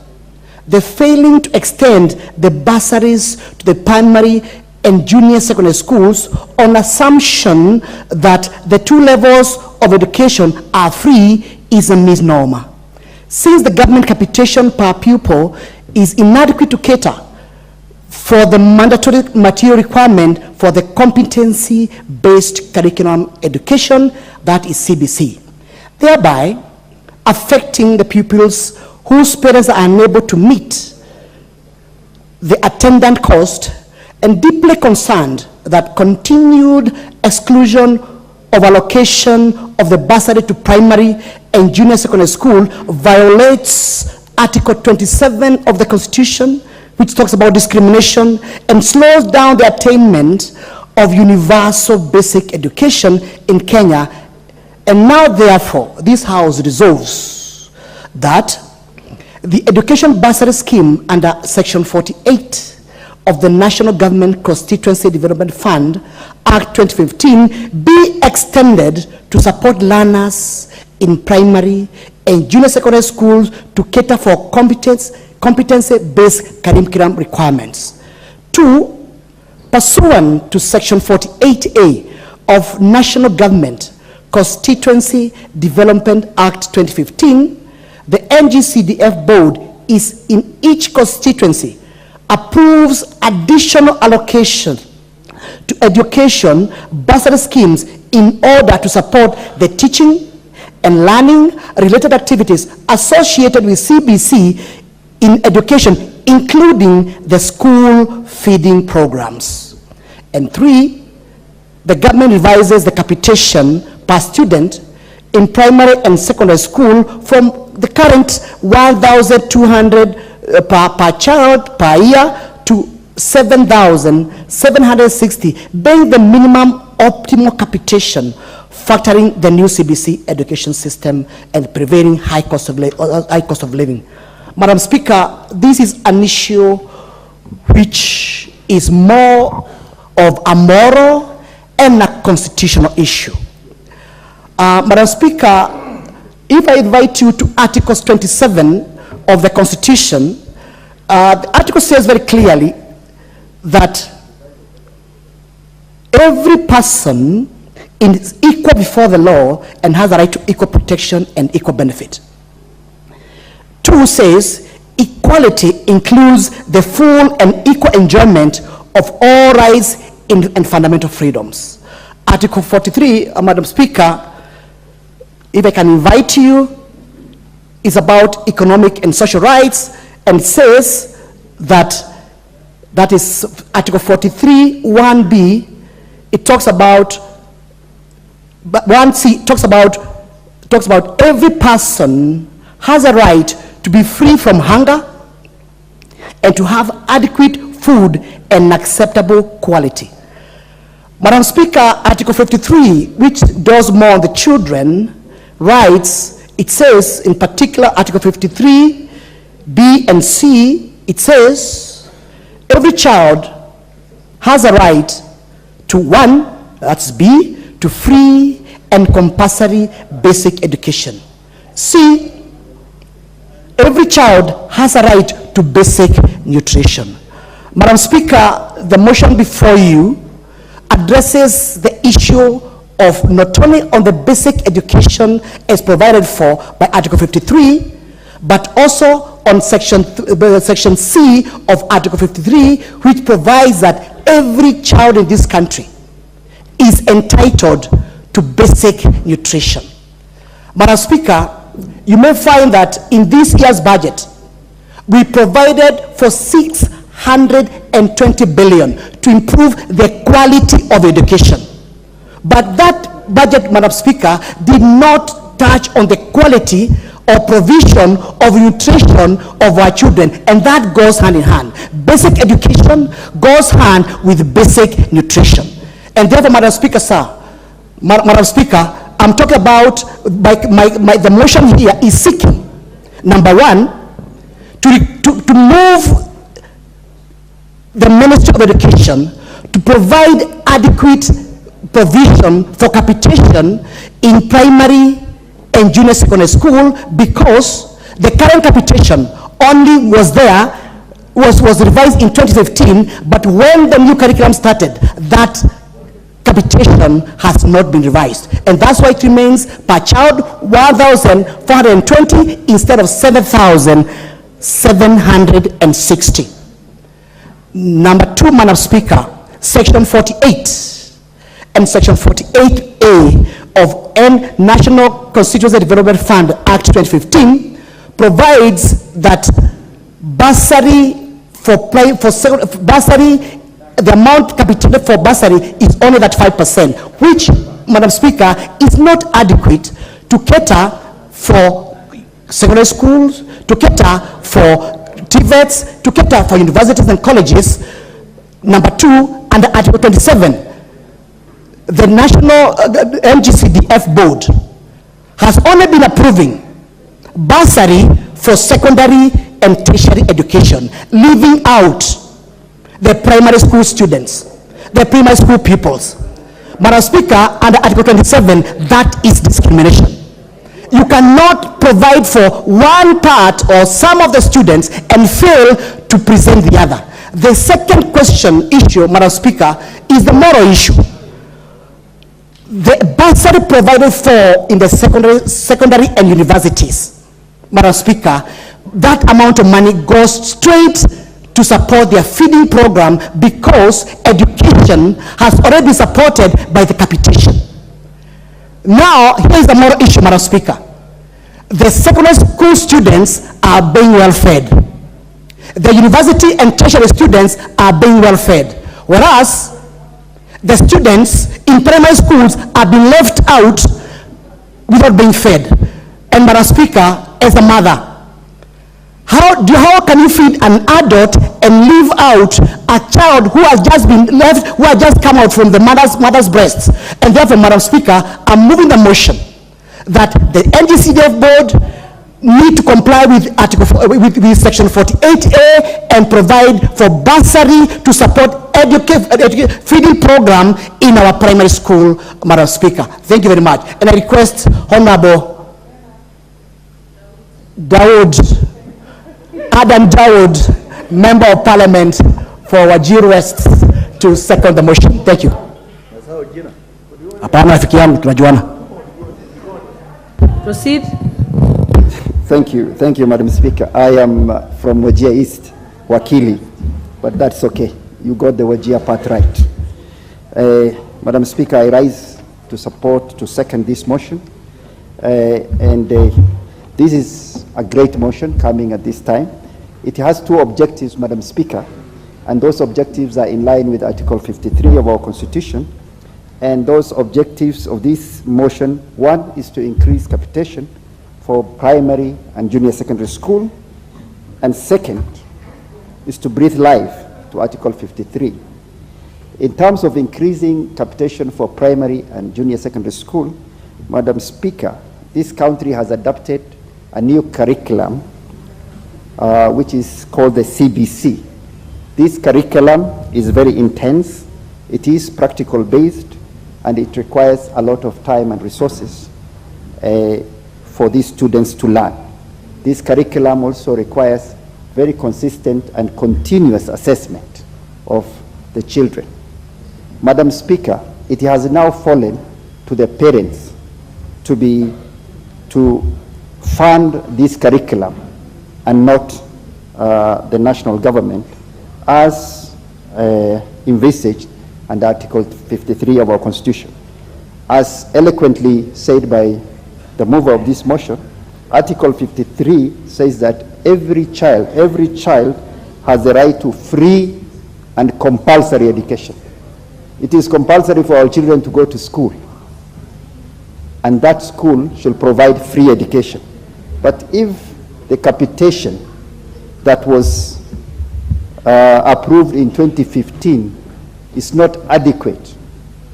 the failing to extend the bursaries to the primary and junior secondary schools on assumption that the two levels of education are free is a misnomer. Since the government capitation per pupil is inadequate to cater for the mandatory material requirement for the competency-based curriculum education, that is CBC, thereby affecting the pupils whose parents are unable to meet the attendant cost, and deeply concerned that continued exclusion of allocation of the bursary to primary and junior secondary school violates Article 27 of the Constitution, which talks about discrimination and slows down the attainment of universal basic education in Kenya. And now, therefore, this House resolves that the education bursary scheme under Section 48 of the National Government Constituency Development Fund, Act 2015, be extended to support learners in primary and junior secondary schools to cater for competency-based curriculum requirements. 2, pursuant to Section 48A of National Government Constituency Development Act 2015, the NGCDF board is in each constituency approves additional allocation to education bursary schemes in order to support the teaching and learning related activities associated with CBC in education, including the school feeding programs. And 3, the government revises the capitation per student in primary and secondary school from the current 1,200 per child per year to 7,760, being the minimum optimal capitation, factoring the new CBC education system and prevailing high cost of living. Madam Speaker, this is an issue which is more of a moral and a constitutional issue. Madam Speaker, if I invite you to Article 27 of the Constitution, the article says very clearly that every person is equal before the law and has a right to equal protection and equal benefit. 2 says equality includes the full and equal enjoyment of all rights and fundamental freedoms. Article 43, Madam Speaker, if I can invite you, is about economic and social rights, and says that is Article 43, 1B. It talks about 1C talks about every person has a right to be free from hunger and to have adequate food and acceptable quality. Madam Speaker, Article 53, which does more on the children rights, it says in particular Article 53, B and C, it says every child has a right to 1, that's B, to free and compulsory basic education. C, every child has a right to basic nutrition. Madam Speaker, the motion before you addresses the issue of not only on the basic education as provided for by Article 53, but also on Section C of Article 53, which provides that every child in this country is entitled to basic nutrition. Madam Speaker, you may find that in this year's budget, we provided for 620 billion to improve the quality of education. But that budget, Madam Speaker, did not touch on the quality or provision of nutrition of our children, and that goes hand in hand. Basic education goes hand with basic nutrition. And therefore, Madam Speaker, Madam Speaker, I'm talking about, the motion here is seeking, number one, to move the Ministry of Education to provide adequate provision for capitation in primary and junior secondary school, because the current capitation only was revised in 2015, but when the new curriculum started, that capitation has not been revised. And that's why it remains per child 1,420 instead of 7,760. Number two, Madam Speaker, Section 48 and Section 48A of National Constituency Development Fund Act 2015 provides that the amount capitated for bursary is only that 5%, which, Madam Speaker, is not adequate to cater for secondary schools, to cater for TVETs, to cater for universities and colleges. Number two, under Article 27, the National NGCDF Board has only been approving bursary for secondary and tertiary education, leaving out the primary school students, the primary school pupils. Madam Speaker, under Article 27, that is discrimination. You cannot provide for one part or some of the students and fail to present the other. The second issue, Madam Speaker, is the moral issue. The bursary provided for in the secondary and universities, Madam Speaker, that amount of money goes straight to support their feeding program, because education has already been supported by the capitation. Now, here is the moral issue, Madam Speaker. The secondary school students are being well fed. The university and tertiary students are being well fed. Whereas the students in primary schools are being left out without being fed. And Madam Speaker, as a mother, how can you feed an adult and leave out a child who has just been left, who has just come out from the mother's breasts? And therefore, Madam Speaker, I'm moving the motion that the NGCDF board need to comply with with Section 48A and provide for bursary to support feeding program in our primary school, Madam Speaker. Thank you very much. And I request Honorable Adam Dawood, Member of Parliament for Wajir West, to second the motion. Thank you. Proceed. Thank you, Madam Speaker. I am from Wajir East, Wakili, but that's okay. You got the Wajir part right. Madam Speaker, I rise to second this motion. This is a great motion coming at this time. It has two objectives, Madam Speaker, and those objectives are in line with Article 53 of our Constitution. And those objectives of this motion, one is to increase capitation for primary and junior secondary school, and second is to breathe life to Article 53. In terms of increasing capitation for primary and junior secondary school, Madam Speaker, this country has adopted a new curriculum which is called the CBC. This curriculum is very intense, it is practical based, and it requires a lot of time and resources for these students to learn. This curriculum also requires very consistent and continuous assessment of the children. Madam Speaker, it has now fallen to the parents to fund this curriculum and not the national government, as envisaged under Article 53 of our Constitution. As eloquently said by the mover of this motion, Article 53 says that every child has the right to free and compulsory education. It is compulsory for our children to go to school, and that school should provide free education. But if the capitation that was approved in 2015 is not adequate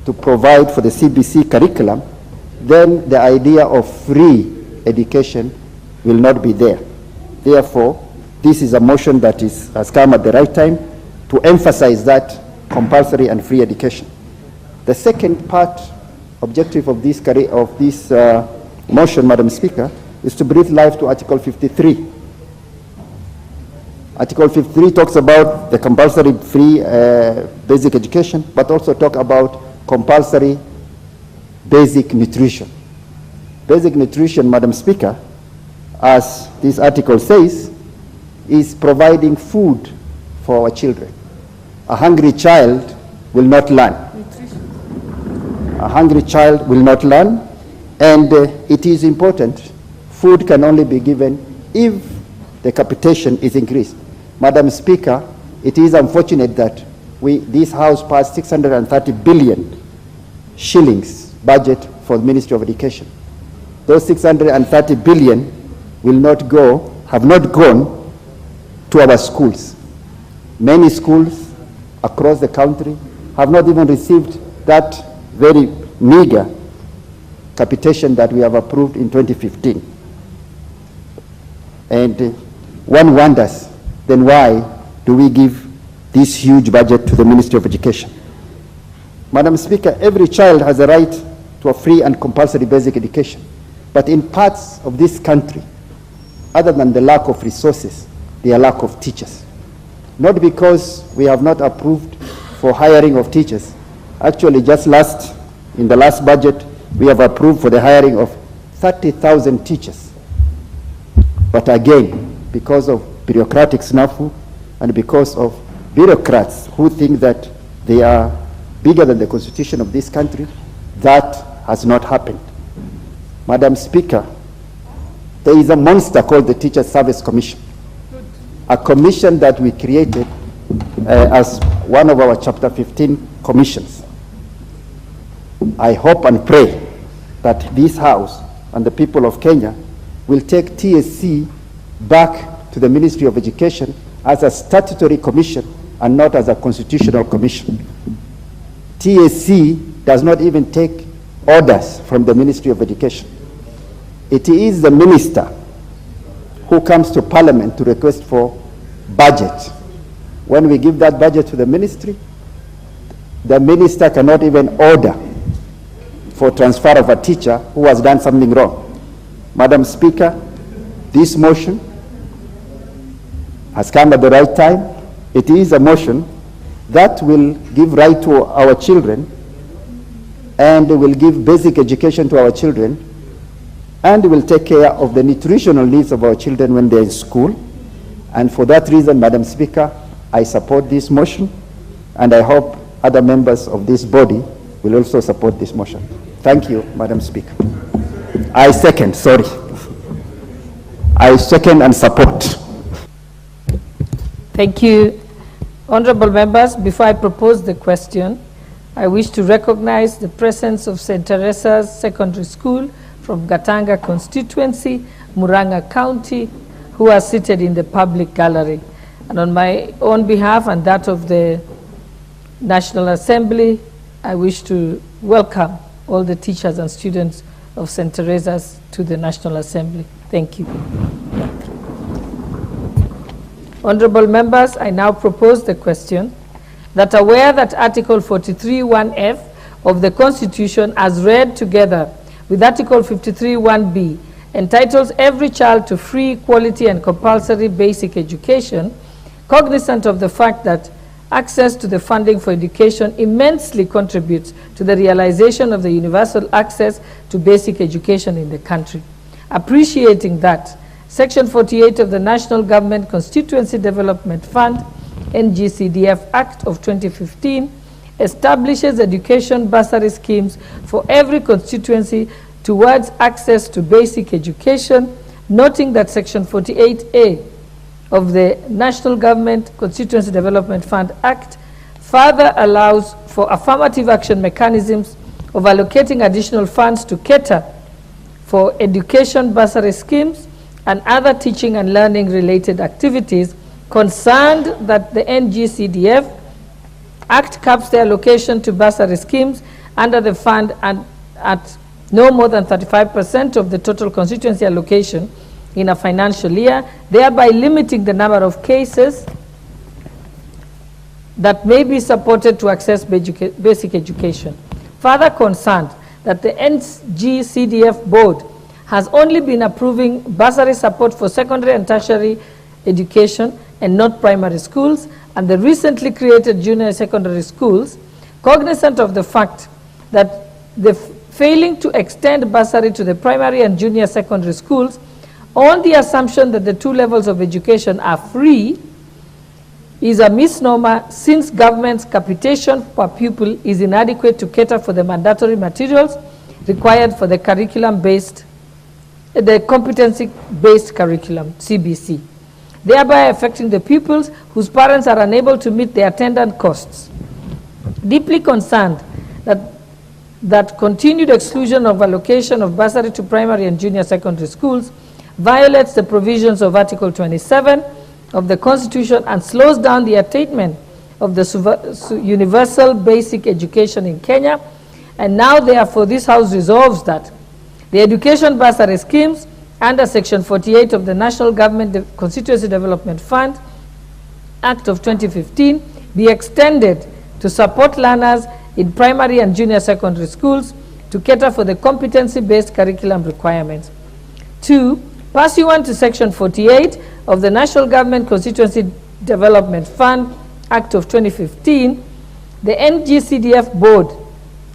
to provide for the CBC curriculum, then the idea of free education will not be there. Therefore, this is a motion that has come at the right time to emphasize that compulsory and free education. The second part, objective of this motion, Madam Speaker, is to breathe life to Article 53. Article 53 talks about the compulsory free basic education, but also talk about compulsory basic nutrition. Basic nutrition, Madam Speaker, as this article says, is providing food for our children. A hungry child will not learn. A hungry child will not learn, and it is important. Food can only be given if the capitation is increased. Madam Speaker, it is unfortunate that this House passed 630 billion shillings budget for the Ministry of Education. Those 630 billion will not go, have not gone to our schools. Many schools across the country have not even received that very meager capitation that we have approved in 2015. And one wonders, then why do we give this huge budget to the Ministry of Education? Madam Speaker, every child has a right to a free and compulsory basic education. But in parts of this country, other than the lack of resources, there are lack of teachers. Not because we have not approved for hiring of teachers. Actually, in the last budget, we have approved for the hiring of 30,000 teachers. But again, because of bureaucratic snafu and because of bureaucrats who think that they are bigger than the constitution of this country, that has not happened. Madam Speaker, there is a monster called the Teacher Service Commission, a commission that we created as one of our Chapter 15 commissions. I hope and pray that this House and the people of Kenya will take TSC back to the Ministry of Education as a statutory commission and not as a constitutional commission. TSC does not even take orders from the Ministry of Education. It is the minister who comes to Parliament to request for budget. When we give that budget to the ministry, the minister cannot even order for transfer of a teacher who has done something wrong. Madam Speaker, this motion has come at the right time. It is a motion that will give right to our children and will give basic education to our children and will take care of the nutritional needs of our children when they're in school. And for that reason, Madam Speaker, I support this motion, and I hope other members of this body will also support this motion. Thank you, Madam Speaker. I second and support. Thank you. Honorable members, before I propose the question, I wish to recognize the presence of St. Teresa's Secondary School from Gatanga constituency, Murang'a County, who are seated in the public gallery. And on my own behalf and that of the National Assembly, I wish to welcome all the teachers and students of St. Teresa's to the National Assembly. Thank you. Honorable members, I now propose the question that aware that Article 43(1)(f) of the Constitution as read together with Article 53(1)(b) entitles every child to free, quality, and compulsory basic education, cognizant of the fact that access to the funding for education immensely contributes to the realization of the universal access to basic education in the country. Appreciating that, Section 48 of the National Government Constituency Development Fund, NGCDF Act of 2015, establishes education bursary schemes for every constituency towards access to basic education noting that Section 48A of the National Government Constituency Development Fund Act further allows for affirmative action mechanisms of allocating additional funds to cater for education bursary schemes and other teaching and learning related activities, concerned that the NGCDF Act caps the allocation to bursary schemes under the fund and at no more than 35% of the total constituency allocation in a financial year, thereby limiting the number of cases that may be supported to access basic education. Further concerned that the NGCDF board has only been approving bursary support for secondary and tertiary education and not primary schools, and the recently created junior secondary schools, cognizant of the fact that the failing to extend bursary to the primary and junior secondary schools on the assumption that the two levels of education are free is a misnomer, since government's capitation per pupil is inadequate to cater for the mandatory materials required for the competency-based curriculum, CBC, thereby affecting the pupils whose parents are unable to meet their attendant costs. Deeply concerned that continued exclusion of allocation of bursary to primary and junior secondary schools violates the provisions of Article 27 of the Constitution and slows down the attainment of the universal basic education in Kenya. And now, therefore, this House resolves that the education bursary schemes under Section 48 of the National Government Constituency Development Fund Act of 2015 be extended to support learners in primary and junior secondary schools to cater for the competency-based curriculum requirements. 2, pursuant to Section 48 of the National Government Constituency Development Fund Act of 2015, the NGCDF board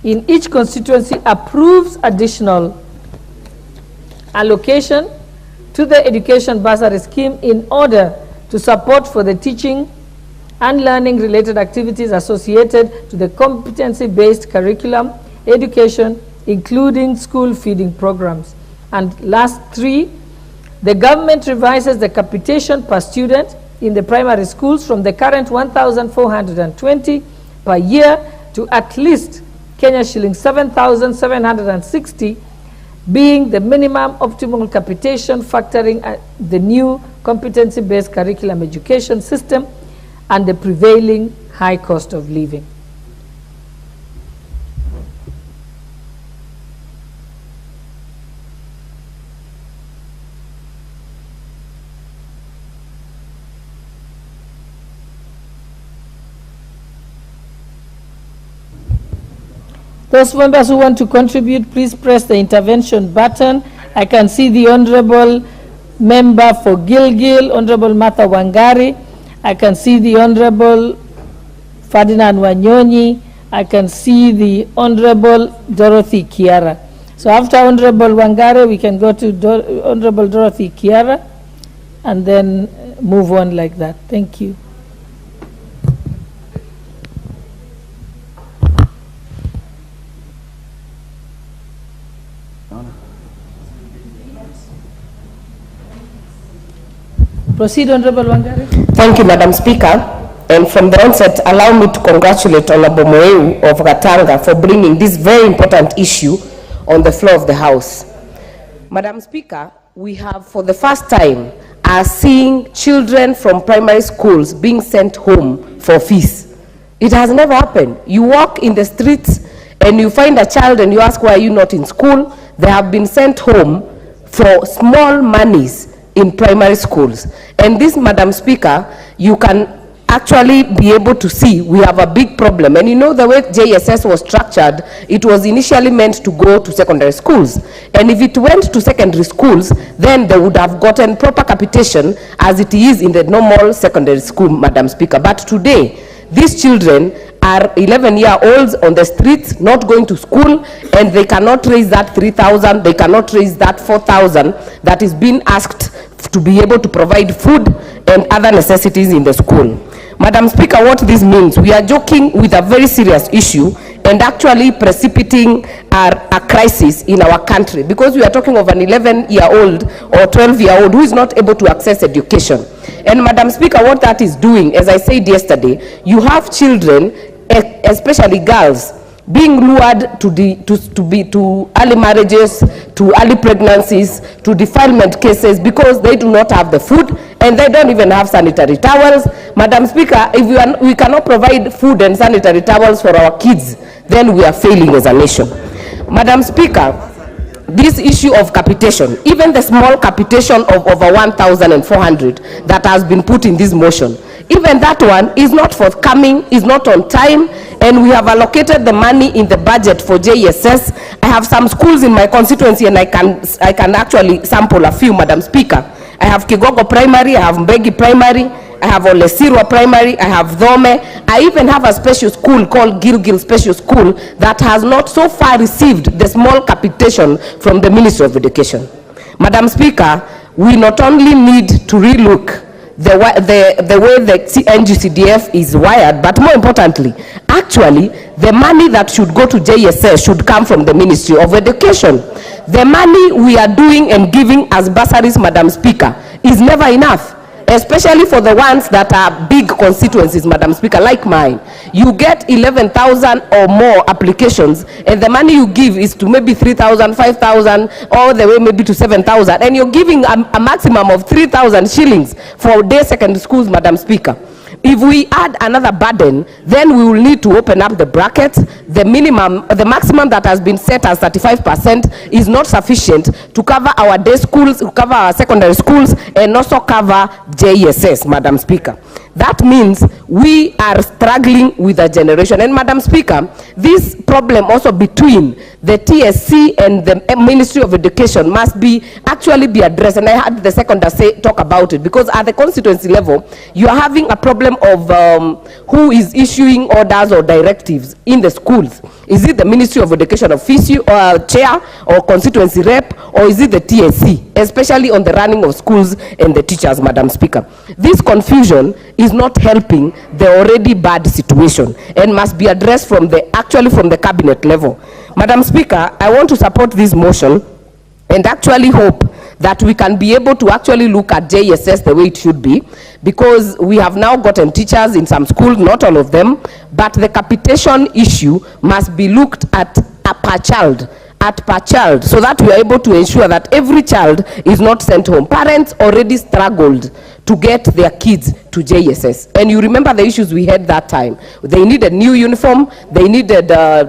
in each constituency approves additional allocation to the education bursary scheme in order to support for the teaching and learning related activities associated to the competency-based curriculum education, including school feeding programs. And last 3, the government revises the capitation per student in the primary schools from the current 1,420 per year to at least Kenya shillings 7,760, being the minimum optimal capitation, factoring the new competency-based curriculum education system and the prevailing high cost of living. Those members who want to contribute, please press the intervention button. I can see the Honorable Member for Gilgil, Honorable Martha Wangari. I can see the Honorable Ferdinand Wanyonyi. I can see the Honorable Dorothy Kiara. So after Honorable Wangari, we can go to Honorable Dorothy Kiara and then move on like that. Thank you. Proceed, Honorable Wangari. Thank you, Madam Speaker. And from the onset, allow me to congratulate Honorable Moeu of Gatanga for bringing this very important issue on the floor of the House. Madam Speaker, we have for the first time are seeing children from primary schools being sent home for fees. It has never happened. You walk in the streets and you find a child and you ask, why are you not in school? They have been sent home for small monies in primary schools. And this, Madam Speaker, you can actually be able to see we have a big problem. And you know the way JSS was structured, it was initially meant to go to secondary schools. And if it went to secondary schools, then they would have gotten proper capitation as it is in the normal secondary school, Madam Speaker. But today, these children are 11-year-olds on the streets, not going to school, and they cannot raise that 3,000, they cannot raise that 4,000 that is being asked to be able to provide food and other necessities in the school. Madam Speaker, what this means, we are joking with a very serious issue, and actually precipitating a crisis in our country, because we are talking of an 11-year-old or 12-year-old who is not able to access education. And Madam Speaker, what that is doing, as I said yesterday, you have children, especially girls, being lured to early marriages, to early pregnancies, to defilement cases, because they do not have the food and they don't even have sanitary towels. Madam Speaker, if we cannot provide food and sanitary towels for our kids, then we are failing as a nation. Madam Speaker, this issue of capitation, even the small capitation of over 1,400 that has been put in this motion, even that one is not forthcoming, is not on time, and we have allocated the money in the budget for JSS. I have some schools in my constituency, and I can actually sample a few, Madam Speaker. I have Kigogo Primary, I have Mbegi Primary, I have Olesirwa Primary, I have Dhome. I even have a special school called Gilgil Special School that has not so far received the small capitation from the Ministry of Education. Madam Speaker, we not only need to relook the way the NGCDF is wired, but more importantly, actually, the money that should go to JSS should come from the Ministry of Education. The money we are doing and giving as bursaries, Madam Speaker, is never enough, especially for the ones that are big constituencies, Madam Speaker, like mine. You get 11,000 or more applications, and the money you give is to maybe 3,000, 5,000, all the way maybe to 7,000, and you're giving a maximum of 3,000 shillings for day secondary schools, Madam Speaker. If we add another burden, then we will need to open up the brackets. The maximum that has been set as 35% is not sufficient to cover our day schools, to cover our secondary schools, and also cover JSS, Madam Speaker. That means we are struggling with a generation. And Madam Speaker, this problem also between the TSC and the Ministry of Education must actually be addressed. And I had the seconder talk about it, because at the constituency level, you are having a problem of who is issuing orders or directives in the schools. Is it the Ministry of Education official or chair or constituency rep, or is it the TSC, especially on the running of schools and the teachers, Madam Speaker? This confusion is not helping the already bad situation and must be addressed from the cabinet level. Madam Speaker, I want to support this motion and actually hope that we can be able to actually look at JSS the way it should be, because we have now gotten teachers in some schools, not all of them, but the capitation issue must be looked at per child, so that we are able to ensure that every child is not sent home. Parents already struggled to get their kids to JSS. And you remember the issues we had that time. They needed new uniform, they needed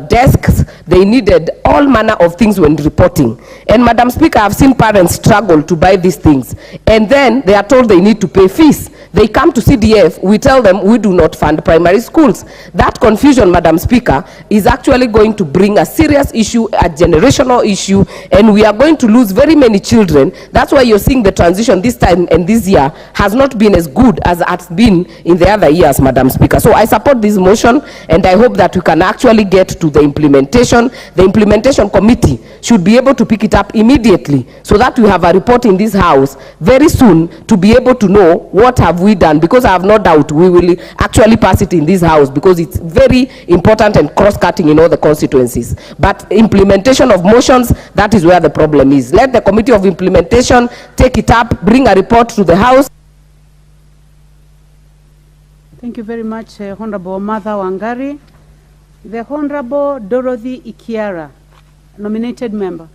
desks, they needed all manner of things when reporting. And Madam Speaker, I've seen parents struggle to buy these things. And then they are told they need to pay fees. They come to CDF, we tell them we do not fund primary schools. That confusion, Madam Speaker, is actually going to bring a serious issue, a generational issue, and we are going to lose very many children. That's why you're seeing the transition this time and this year has not been as good as it's been in the other years, Madam Speaker. So I support this motion, and I hope that we can actually get to the implementation. The implementation committee should be able to pick it up immediately, so that we have a report in this house very soon to be able to know what have we done, because I have no doubt we will actually pass it in this house, because it's very important and cross-cutting in all the constituencies. But implementation of motions, that is where the problem is. Let the committee of implementation take it up, bring a report to the house. Thank you very much, Honorable Martha Wangari. The Honorable Dorothy Ikiara, nominated member.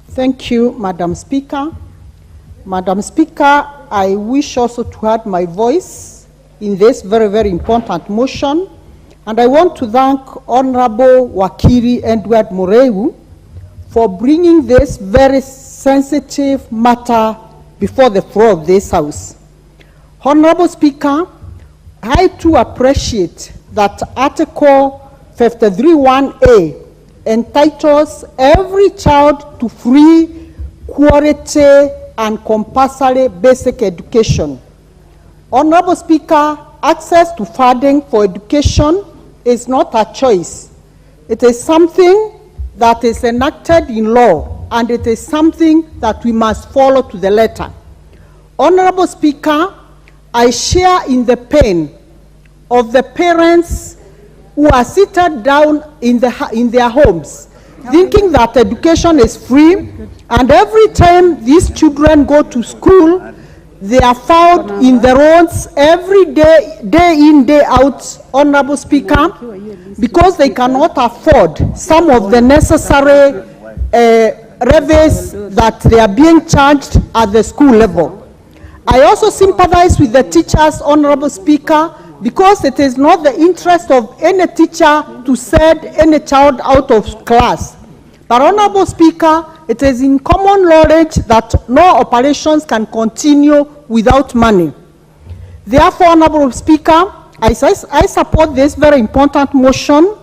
Thank you, Madam Speaker. Madam Speaker, I wish also to add my voice in this very, very important motion. And I want to thank Honorable Wakiri Edward Mureu for bringing this very sensitive matter before the floor of this House. Honorable Speaker, I too appreciate that Article 53(1)(a) entitles every child to free, quality, and compulsory basic education. Honorable Speaker, access to funding for education is not a choice. It is something that is enacted in law, and it is something that we must follow to the letter. Honorable Speaker, I share in the pain of the parents who are seated down in their homes, thinking that education is free, and every time these children go to school, they are found in the roads every day, day in, day out, Honorable Speaker, because they cannot afford some of the necessary revenues that they are being charged at the school level. I also sympathize with the teachers, Honorable Speaker, because it is not the interest of any teacher to send any child out of class. But Honorable Speaker, it is in common knowledge that no operations can continue without money. Therefore, Honorable Speaker, I support this very important motion.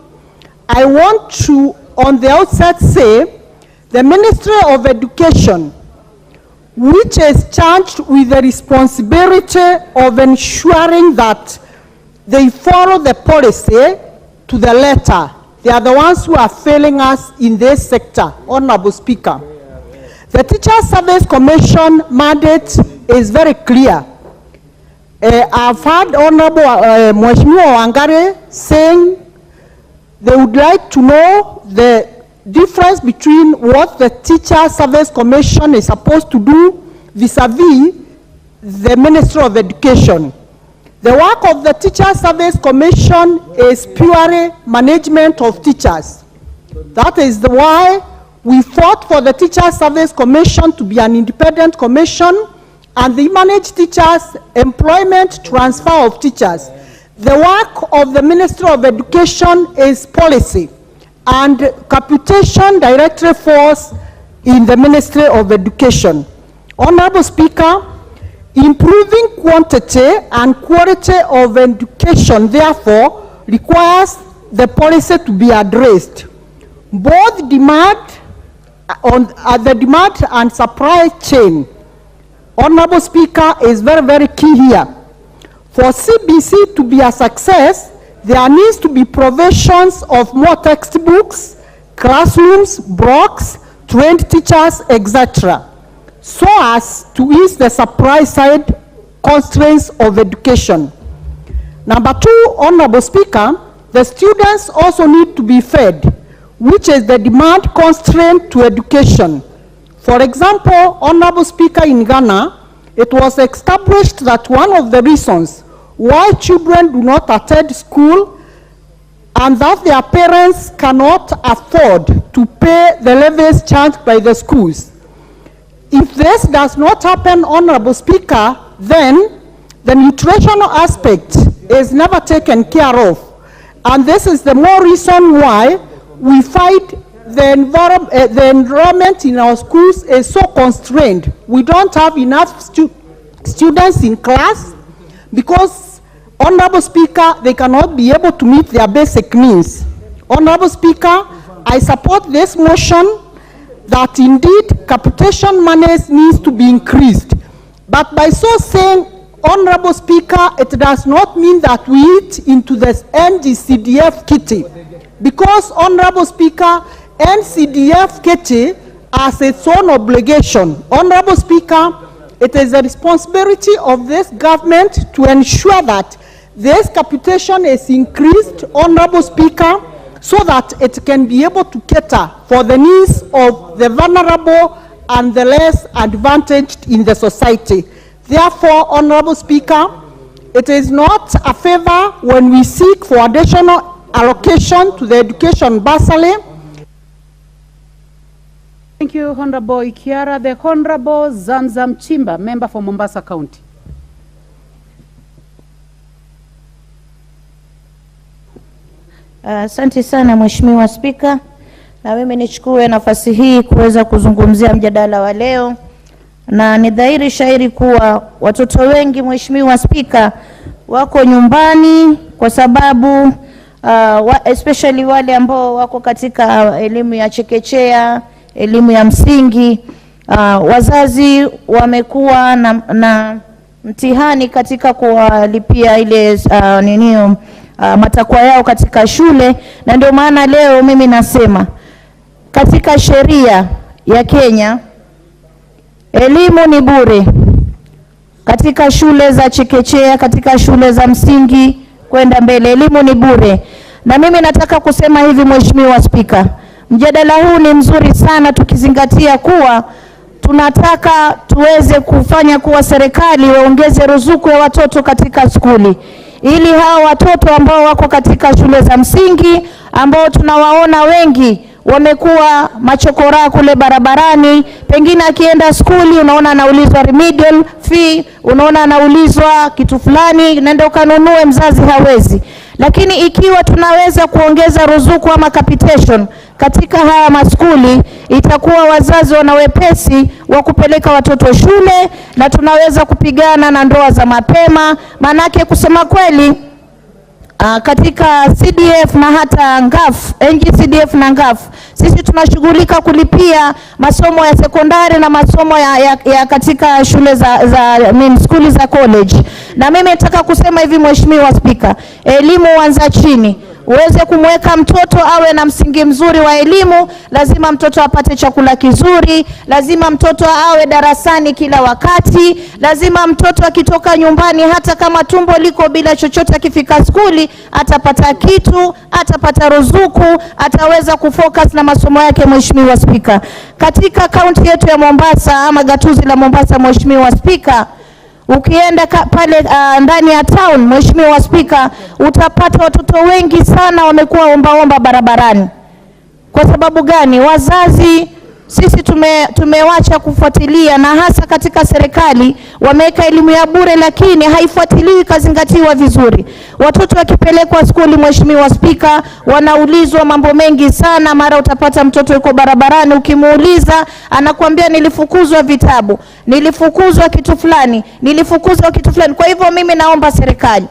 I want to, on the outset, say the Ministry of Education, which is charged with the responsibility of ensuring that they follow the policy to the letter. They are the ones who are failing us in this sector, Honorable Speaker. The Teacher Service Commission mandate is very clear. I've heard Honorable Mheshimiwa Wangari saying they would like to know the difference between what the Teacher Service Commission is supposed to do vis-a-vis the Ministry of Education. The work of the Teacher Service Commission is purely management of teachers. That is why we fought for the Teacher Service Commission to be an independent commission, and they manage teachers, employment, transfer of teachers. The work of the Ministry of Education is policy, and capitation directly falls in the Ministry of Education. Honorable Speaker, improving quantity and quality of education, therefore, requires the policy to be addressed. Both demand the demand and supply chain, Honorable Speaker, is very, very key here. For CBC to be a success, there needs to be provisions of more textbooks, classrooms, blocks, trained teachers, etc., so as to ease the supply side constraints of education. Number two, Honorable Speaker, the students also need to be fed, which is the demand constraint to education. For example, Honorable Speaker, in Ghana, it was established that one of the reasons why children do not attend school and that their parents cannot afford to pay the levies charged by the schools. If this does not happen, Honorable Speaker, then the nutritional aspect is never taken care of. And this is the more reason why we find the enrollment in our schools is so constrained. We don't have enough students in class because, Honorable Speaker, they cannot be able to meet their basic needs. Honorable Speaker, I support this motion that indeed capitation monies needs to be increased. But by so saying, Honorable Speaker, it does not mean that we eat into the NGCDF kitty. Because, Honorable Speaker, NCDF kitty has its own obligation. Honorable Speaker, it is the responsibility of this government to ensure that this capitation is increased, Honorable Speaker, so that it can be able to cater for the needs of the vulnerable and the less advantaged in the society. Therefore, Honorable Speaker, it is not a favor when we seek for additional allocation to the education bursary. Thank you, Honorable Ikiara. The Honorable Zamzam Chimba, member for Mombasa County. Asante sana Mheshimiwa Spika, na mimi nichukue nafasi hii kuweza kuzungumzia mjadala wa leo, na ni dhahiri shairi kuwa watoto wengi Mheshimiwa Spika wako nyumbani kwa sababu especially wale ambao wako katika elimu ya chekechea, elimu ya msingi, wazazi wamekuwa na mtihani katika kuwalipia ile matakwa yao katika shule, na ndio maana leo mimi nasema katika sheria ya Kenya elimu ni bure katika shule za chekechea, katika shule za msingi, kwenda mbele. Elimu ni bure. Na mimi nataka kusema hivi, Mheshimiwa Spika, mjadala huu ni mzuri sana tukizingatia kuwa tunataka tuweze kufanya kuwa serikali waongeze ruzuku ya watoto katika skuli, ili hao watoto ambao wako katika shule za msingi ambao tunawaona wengi wamekuwa machokora kule barabarani, pengine akienda skuli unaona anaulizwa remedial fee, unaona anaulizwa kitu fulani, nenda ukanunue, mzazi hawezi. Lakini ikiwa tunaweza kuongeza ruzuku ama capitation katika haya maskuli, itakuwa wazazi wana wepesi wa kupeleka watoto shule, na tunaweza kupigana na ndoa za mapema. Manake kusema kweli, katika CDF na hata NGAF, NGCDF na NGAF, sisi tunashughulika kulipia masomo ya sekondari na masomo ya katika shule skuli za college. Na mimi nataka kusema hivi, Mheshimiwa Spika, elimu huanza chini. Uweze kumweka mtoto awe na msingi mzuri wa elimu, lazima mtoto apate chakula kizuri, lazima mtoto awe darasani kila wakati, lazima mtoto akitoka nyumbani hata kama tumbo liko bila chochote, akifika skuli atapata kitu, atapata ruzuku, ataweza kufocus na masomo yake. Mheshimiwa Spika, katika kaunti yetu ya Mombasa ama gatuzi la Mombasa, Mheshimiwa Spika, ukienda pale ndani ya town, Mheshimiwa Spika, utapata watoto wengi sana wamekuwa omba barabarani. Kwa sababu gani? Wazazi sisi tumewacha kufuatilia, na hasa katika serikali wameweka elimu ya bure, lakini haifuatiliwi kazingatiwa vizuri. Watoto wakipelekwa skuli, Mheshimiwa Spika, wanaulizwa mambo mengi sana. Mara utapata mtoto yuko barabarani, ukimuuliza anakuambia nilifukuzwa vitabu, nilifukuzwa kitu fulani, nilifukuzwa kitu fulani. Kwa hivyo mimi naomba serikali,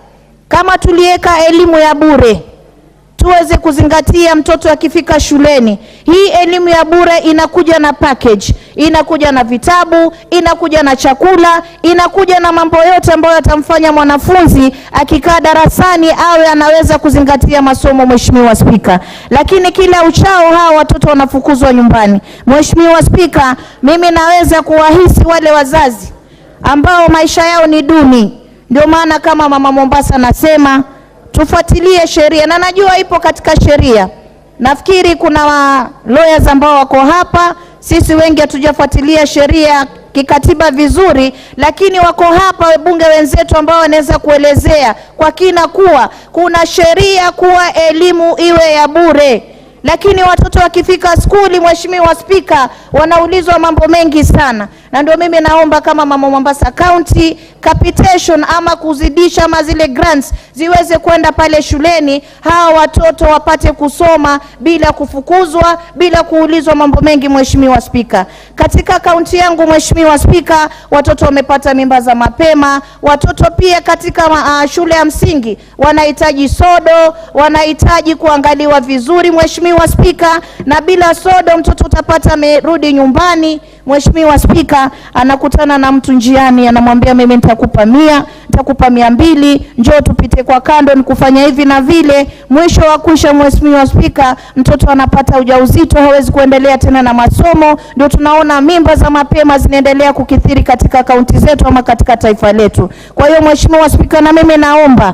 kama tuliweka elimu ya bure, tuweze kuzingatia mtoto akifika shuleni. Hii elimu ya bure inakuja na package, inakuja na vitabu, inakuja na chakula, inakuja na mambo yote ambayo yatamfanya mwanafunzi akikaa darasani awe anaweza kuzingatia masomo, Mheshimiwa Spika. Lakini kila uchao hao watoto wanafukuzwa nyumbani. Mheshimiwa Spika, mimi naweza kuwahisi wale wazazi ambao maisha yao ni duni. Ndio maana kama Mama Mombasa nasema tufuatilie sheria, na najua ipo katika sheria. Nafikiri kuna lawyers ambao wako hapa, sisi wengi hatujafuatilia sheria kikatiba vizuri, lakini wako hapa wabunge wenzetu ambao wanaweza kuelezea kwa kina kuwa kuna sheria kuwa elimu iwe ya bure. Lakini watoto wakifika skuli, Mheshimiwa Spika, wanaulizwa mambo mengi sana. Na ndio mimi naomba kama Mama Mombasa County, capitation ama kuzidisha ama zile grants ziweze kwenda pale shuleni, hawa watoto wapate kusoma bila kufukuzwa, bila kuulizwa mambo mengi. Mheshimiwa Spika, katika kaunti yangu, Mheshimiwa Spika, watoto wamepata mimba za mapema. Watoto pia katika shule ya msingi wanahitaji sodo, wanahitaji kuangaliwa vizuri, Mheshimiwa Spika. Na bila sodo mtoto utapata amerudi nyumbani, Mheshimiwa Spika, anakutana na mtu njiani, anamwambia mimi nitakupa 100, nitakupa 200, njoo tupite kwa kando nikufanya hivi na vile. Mwisho wa kuisha, Mheshimiwa Spika, mtoto anapata ujauzito, hawezi kuendelea tena na masomo. Ndio tunaona mimba za mapema zinaendelea kukithiri katika kaunti zetu ama katika taifa letu. Kwa hiyo Mheshimiwa Spika, na mimi naomba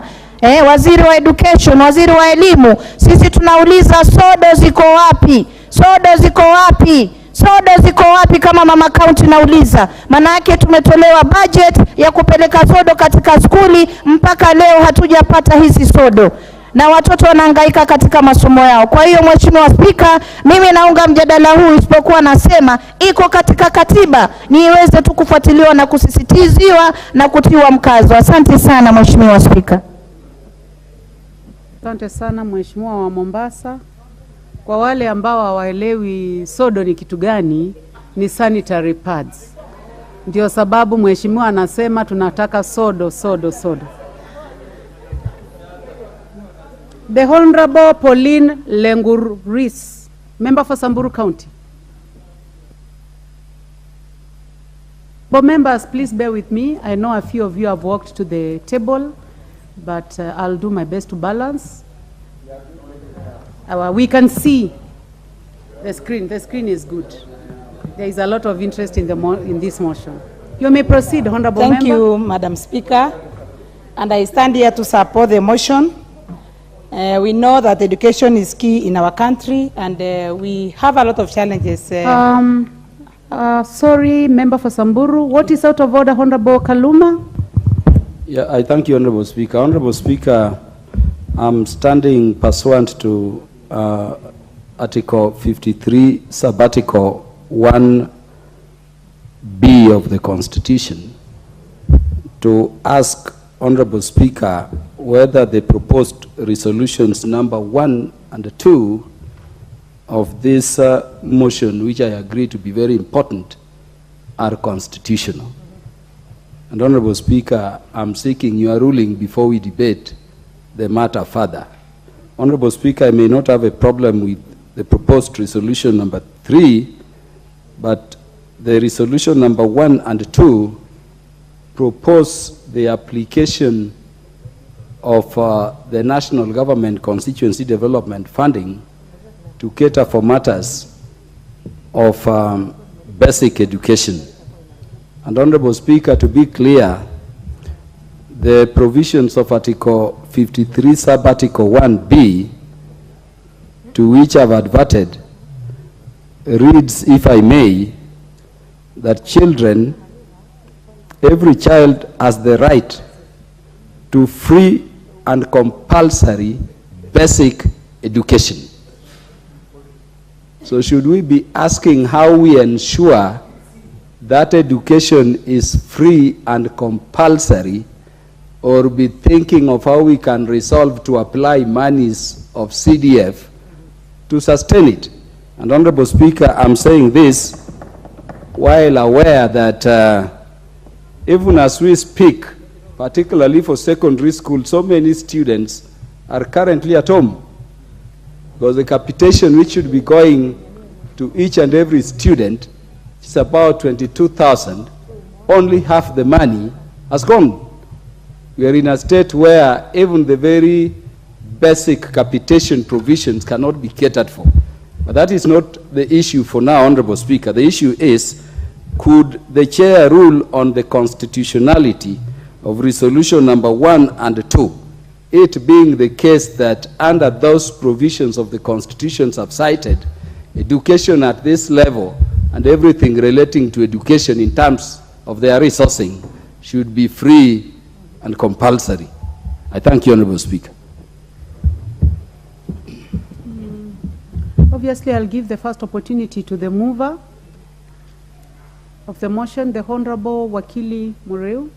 waziri wa education, waziri wa elimu, sisi tunauliza sodo ziko wapi? Sodo ziko wapi? Sodo ziko wapi? Kama Mama County nauliza. Maana yake tumetolewa budget ya kupeleka sodo katika skuli, mpaka leo hatujapata hizi sodo, na watoto wanahangaika katika masomo yao. Kwa hiyo Mheshimiwa Spika, mimi naunga mjadala huu, isipokuwa nasema iko katika katiba, ni iweze tu kufuatiliwa na kusisitiziwa na kutiwa mkazo. Asante sana Mheshimiwa Spika. Asante sana Mheshimiwa wa Mombasa. Kwa wale ambao hawaelewi sodo ni kitu gani, ni sanitary pads. Ndio sababu Mheshimiwa anasema tunataka sodo. The Honorable Pauline Lenguris, member for Samburu County. But members, please bear with me. I know a few of you have walked to the table, but I'll do my best to balance. We can see the screen. The screen is good. There is a lot of interest in this motion. You may proceed, Honorable Member. Thank you, Madam Speaker. And I stand here to support the motion We know that education is key in our country, and we have a lot of challenges. Sorry, member for Samburu. What is out of order, Honorable Kaluma? Yeah, I thank you, Honorable Speaker. Honorable Speaker, I'm standing pursuant to Article 53, Subarticle 1B of the Constitution, to ask Honorable Speaker whether the proposed resolutions number 1 and 2 of this motion, which I agree to be very important, are constitutional. And Honorable Speaker, I'm seeking your ruling before we debate the matter further. Honorable Speaker, I may not have a problem with the proposed resolution number 3, but the resolution number 1 and 2 propose the application of the national government constituency development funding to cater for matters of basic education. And Honorable Speaker, to be clear, the provisions of Article 53 Subarticle 1B, to which I've adverted, reads, if I may, that children, every child has the right to free and compulsory basic education. So should we be asking how we ensure that education is free and compulsory, or be thinking of how we can resolve to apply monies of CDF to sustain it? And Honorable Speaker, I'm saying this while aware that even as we speak, particularly for secondary school, so many students are currently at home, because the capitation which should be going to each and every student is about 22,000. Only half the money has gone. We are in a state where even the very basic capitation provisions cannot be catered for. But that is not the issue for now, Honorable Speaker. The issue is, could the chair rule on the constitutionality of resolution number 1 and 2, it being the case that under those provisions of the constitutions I've cited, education at this level and everything relating to education in terms of their resourcing should be free and compulsory. I thank you, Honorable Speaker. Obviously, I'll give the first opportunity to the mover of the motion, the Honorable Wakili Mureu.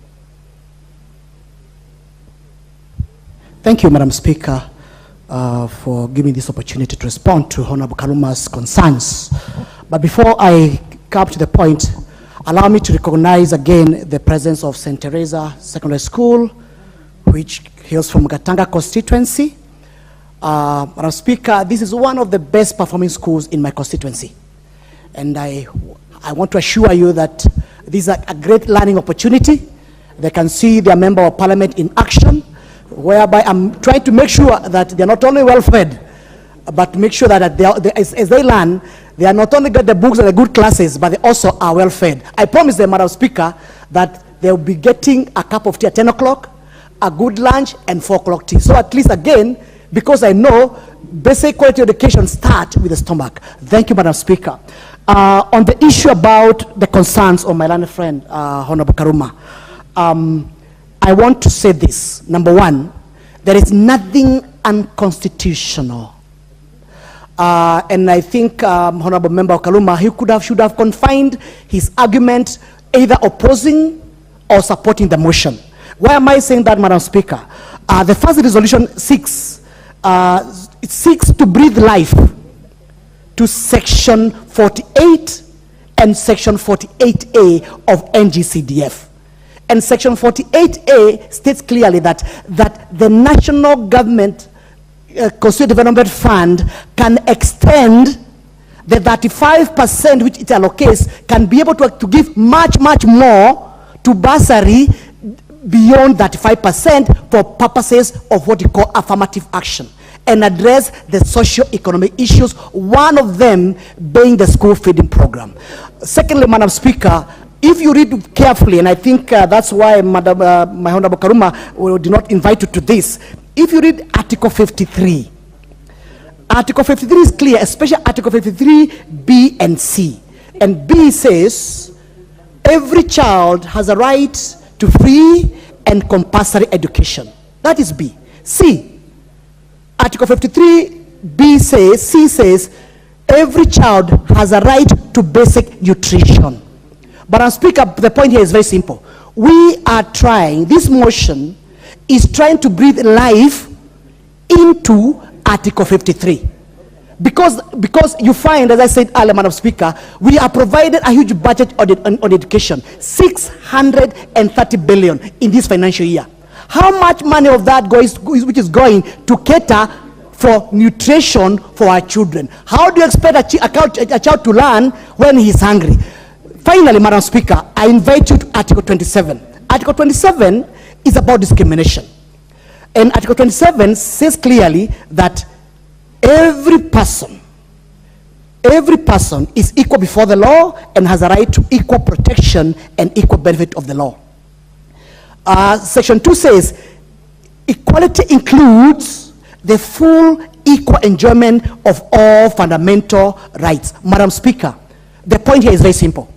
Thank you, Madam Speaker, for giving this opportunity to respond to Honorable Kaluma's concerns. But before I come to the point, allow me to recognize again the presence of St. Teresa Secondary School, which hails from Gatanga constituency. Madam Speaker, this is one of the best performing schools in my constituency. And I want to assure you that this is a great learning opportunity. They can see their member of parliament in action, whereby I'm trying to make sure that they're not only well-fed, but make sure that as they learn, they are not only get the books and the good classes, but they also are well-fed. I promise them, Madam Speaker, that they'll be getting a cup of tea at 10 o'clock, a good lunch, and 4 o'clock tea. So at least, again, because I know basic quality education starts with the stomach. Thank you, Madam Speaker. On the issue about the concerns of my learned friend, Honorable Karuma, I want to say this. Number one, there is nothing unconstitutional. And I think Honorable Member Kaluma, he should have confined his argument either opposing or supporting the motion. Why am I saying that, Madam Speaker? The first resolution seeks to breathe life to section 48 and section 48A of NGCDF. And section 48A states clearly that the national government Constituency Development Fund can extend the 35% which it allocates, can be able to give much more to bursary beyond 35% for purposes of what you call affirmative action, and address the socio-economic issues, one of them being the school feeding program. Secondly, Madam Speaker, if you read carefully, and I think that's why my Honorable Karuma did not invite you to this, If you read Article 53, Article 53 is clear, especially Article 53, B and C. And B says, every child has a right to free and compulsory education. That is B. C, Article 53, B says, C says, every child has a right to basic nutrition. But Speaker, the point here is very simple. We are trying, this motion is trying to breathe life into Article 53. Because you find, as I said earlier, Madam Speaker, we are provided a huge budget on education, 630 billion in this financial year. How much money of that which is going to cater for nutrition for our children? How do you expect a child to learn when he is hungry? Finally, Madam Speaker, I invite you to Article 27. Article 27 is about discrimination. And Article 27 says clearly that every person is equal before the law and has a right to equal protection and equal benefit of the law. Section 2 says, equality includes the full equal enjoyment of all fundamental rights. Madam Speaker, the point here is very simple.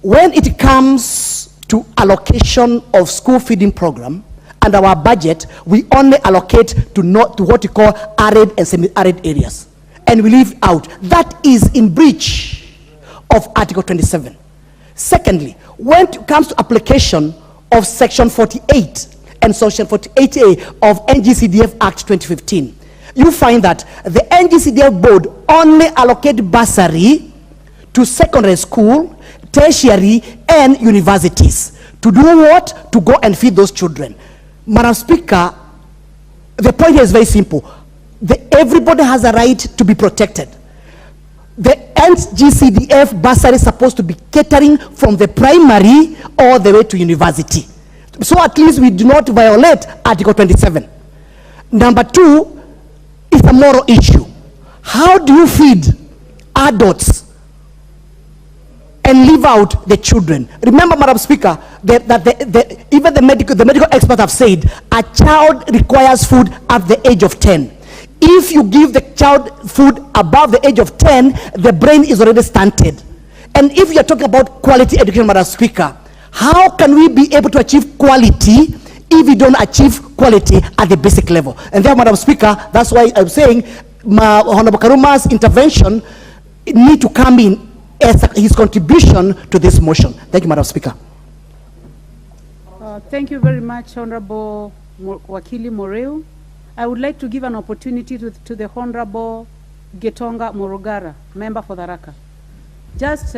When it comes to allocation of school feeding program, and our budget, we only allocate to what we call arid and semi-arid areas. And we leave out. That is in breach of Article 27. Secondly, when it comes to application of Section 48 and Section 48A of NGCDF Act 2015, you find that the NGCDF board only allocate bursary to secondary school, tertiary, and universities. To do what? To go and feed those children. Madam Speaker, the point here is very simple. Everybody has a right to be protected. The NGCDF bursary is supposed to be catering from the primary all the way to university. So at least we do not violate Article 27. Number 2 is a moral issue. How do you feed adults and leave out the children? Remember, Madam Speaker, that even the medical experts have said a child requires food at the age of 10. If you give the child food above the age of 10, the brain is already stunted. And if you're talking about quality education, Madam Speaker, how can we be able to achieve quality if we don't achieve quality at the basic level? And there, Madam Speaker, that's why I'm saying Honorable Karuma's intervention need to come in as his contribution to this motion. Thank you, Madam Speaker. Thank you very much, Honorable Wakili Moreu. I would like to give an opportunity to the Honorable Getonga Morogara, member for Tharaka. Just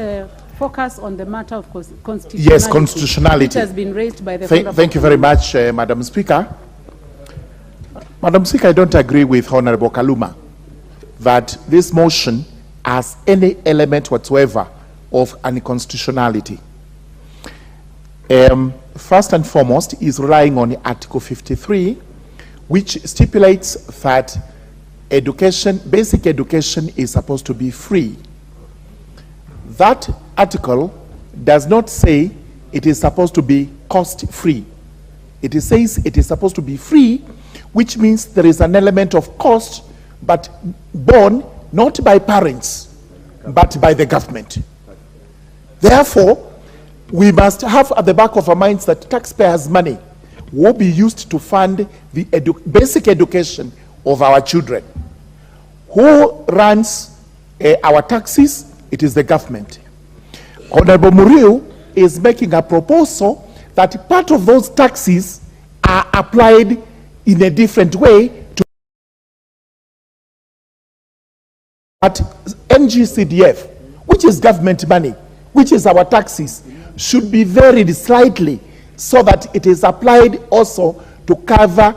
focus on the matter of constitutionality. Yes, constitutionality. Which has been raised by the Thank you very much, Madam Speaker. Madam Speaker, I don't agree with Honorable Kaluma that this motion has any element whatsoever of unconstitutionality. First and foremost is relying on Article 53, which stipulates that education, basic education, is supposed to be free. That article does not say it is supposed to be cost-free. It says it is supposed to be free, which means there is an element of cost, but borne not by parents, but by the government. Therefore, we must have at the back of our minds that taxpayers' money will be used to fund the basic education of our children. Who runs our taxes? It is the government. Honorable Muriu is making a proposal that part of those taxes are applied in a different way to at NGCDF, which is government money, which is our taxes, should be varied slightly so that it is applied also to cover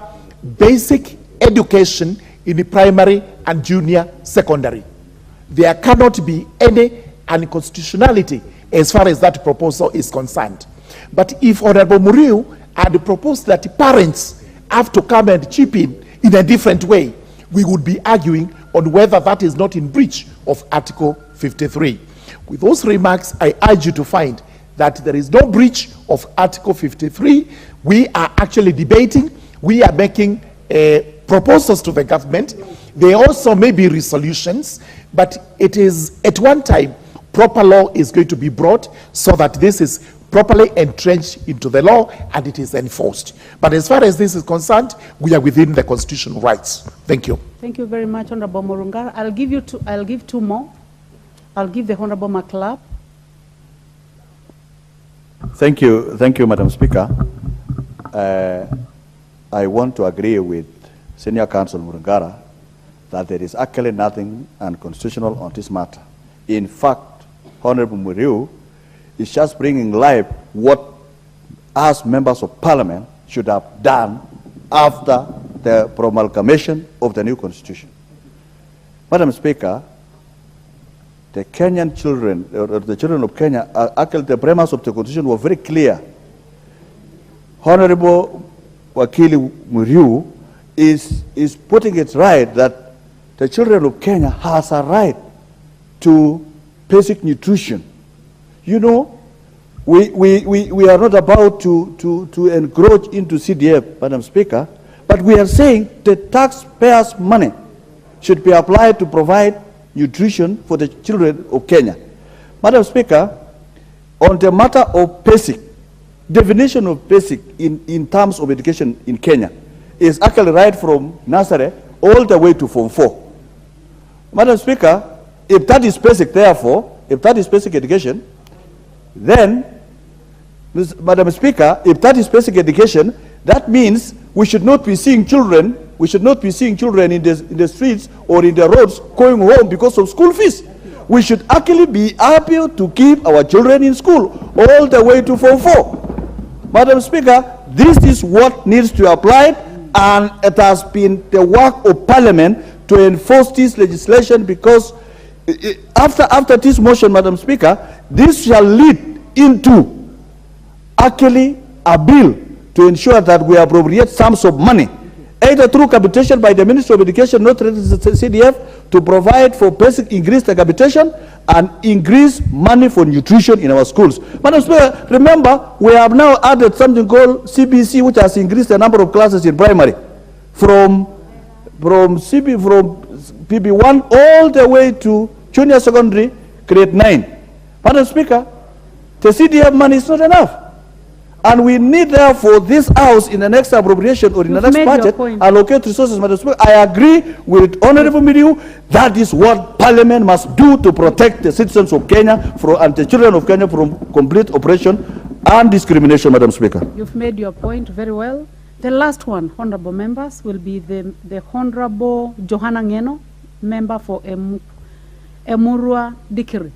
basic education in the primary and junior secondary. There cannot be any unconstitutionality as far as that proposal is concerned. But if Honorable Muriu had proposed that parents have to come and chip in a different way, we would be arguing on whether that is not in breach of Article 53. With those remarks, I urge you to find that there is no breach of Article 53. We are actually debating We are making proposals to the government. There also may be resolutions, but it is at one time proper law is going to be brought so that this is properly entrenched into the law and it is enforced. But as far as this is concerned, we are within the constitutional rights. Thank you. Thank you very much, Honorable Murungar. I'll give two more. I'll give the Honorable McLeod. Thank you, Madam Speaker. I want to agree with Senior Counsel Murungara that there is actually nothing unconstitutional on this matter. In fact, Honorable Muriu is just bringing life what us members of parliament should have done after the promulgation of the new constitution. Madam Speaker, the Kenyan children, or the children of Kenya, actually the premise of the constitution were very clear. Honorable Wakili Muriu is putting it right that the children of Kenya has a right to basic nutrition. You know, we are not about to encroach into CDF, Madam Speaker, but we are saying the taxpayers' money should be applied to provide nutrition for the children of Kenya. Madam Speaker, on the matter of basic, definition of basic in terms of education in Kenya is actually right from nursery all the way to Form 4. Madam Speaker, if that is basic, therefore, if that is basic education, then, Madam Speaker, if that is basic education, that means we should not be seeing children, in the streets or in the roads going home because of school fees. We should actually be able to keep our children in school all the way to Form 4. Madam Speaker, this is what needs to apply, and it has been the work of Parliament to enforce this legislation, because after this motion, Madam Speaker, this shall lead into actually a bill to ensure that we appropriate sums of money, either through capitation by the Ministry of Education, not through the CDF, to provide for basic increased capitation and increase money for nutrition in our schools. Madam Speaker, remember, we have now added something called CBC, which has increased the number of classes in primary from PB1 all the way to junior secondary, grade 9. Madam Speaker, the CDF money is not enough. And we need, therefore, this house in the next appropriation or in the next budget, allocate resources. Madam Speaker, I agree with Honorable Miriu. That is what Parliament must do to protect the citizens of Kenya and the children of Kenya from complete oppression and discrimination, Madam Speaker. You've made your point very well. The last one, honorable members, will be the Honorable Johanna Ngeno, member for Emurua Dikiri.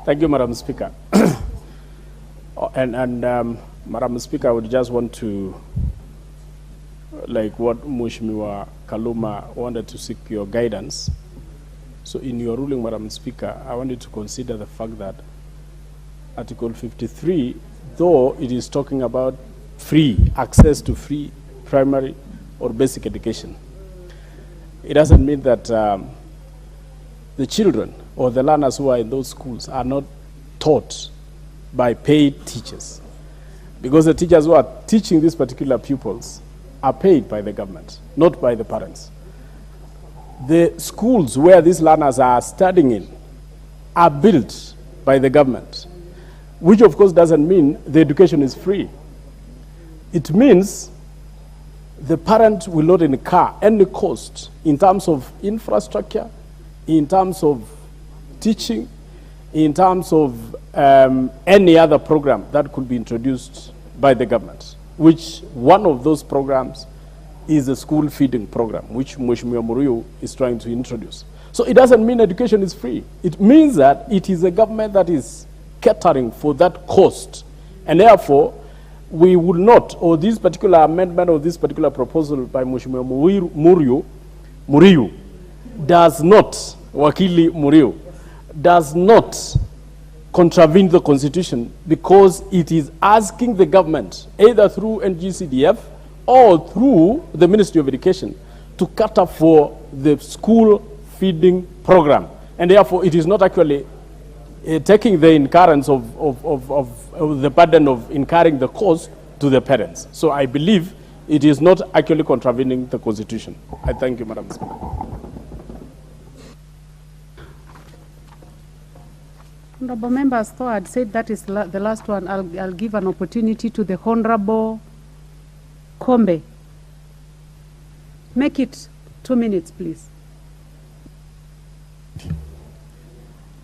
Thank you, Madam Speaker. Madam Speaker, I would just want to, like what Mheshimiwa Kaluma wanted to seek your guidance. So in your ruling, Madam Speaker, I want you to consider the fact that Article 53, though it is talking about free access to free primary or basic education, it doesn't mean that the children or the learners who are in those schools are not taught by paid teachers, because the teachers who are teaching these particular pupils are paid by the government, not by the parents. The schools where these learners are studying in are built by the government, which of course doesn't mean the education is free. It means the parent will not incur any cost in terms of infrastructure, in terms of teaching, in terms of any other program that could be introduced by the government, which one of those programs is the school feeding program, which Mheshimiwa Muriu is trying to introduce. So it doesn't mean education is free. It means that it is a government that is catering for that cost, and therefore we would not, or this particular amendment or this particular proposal by Mheshimiwa Muriu does not, Wakili Muriu, does not contravene the Constitution, because it is asking the government, either through NGCDF or through the Ministry of Education, to cater for the school feeding program. And therefore, it is not actually taking the incurrence of the burden of incurring the cost to the parents. So I believe it is not actually contravening the Constitution. I thank you, Madam Speaker. Honorable members, though I'd said that is the last one, I'll give an opportunity to the Honorable Kombe. Make it 2 minutes, please.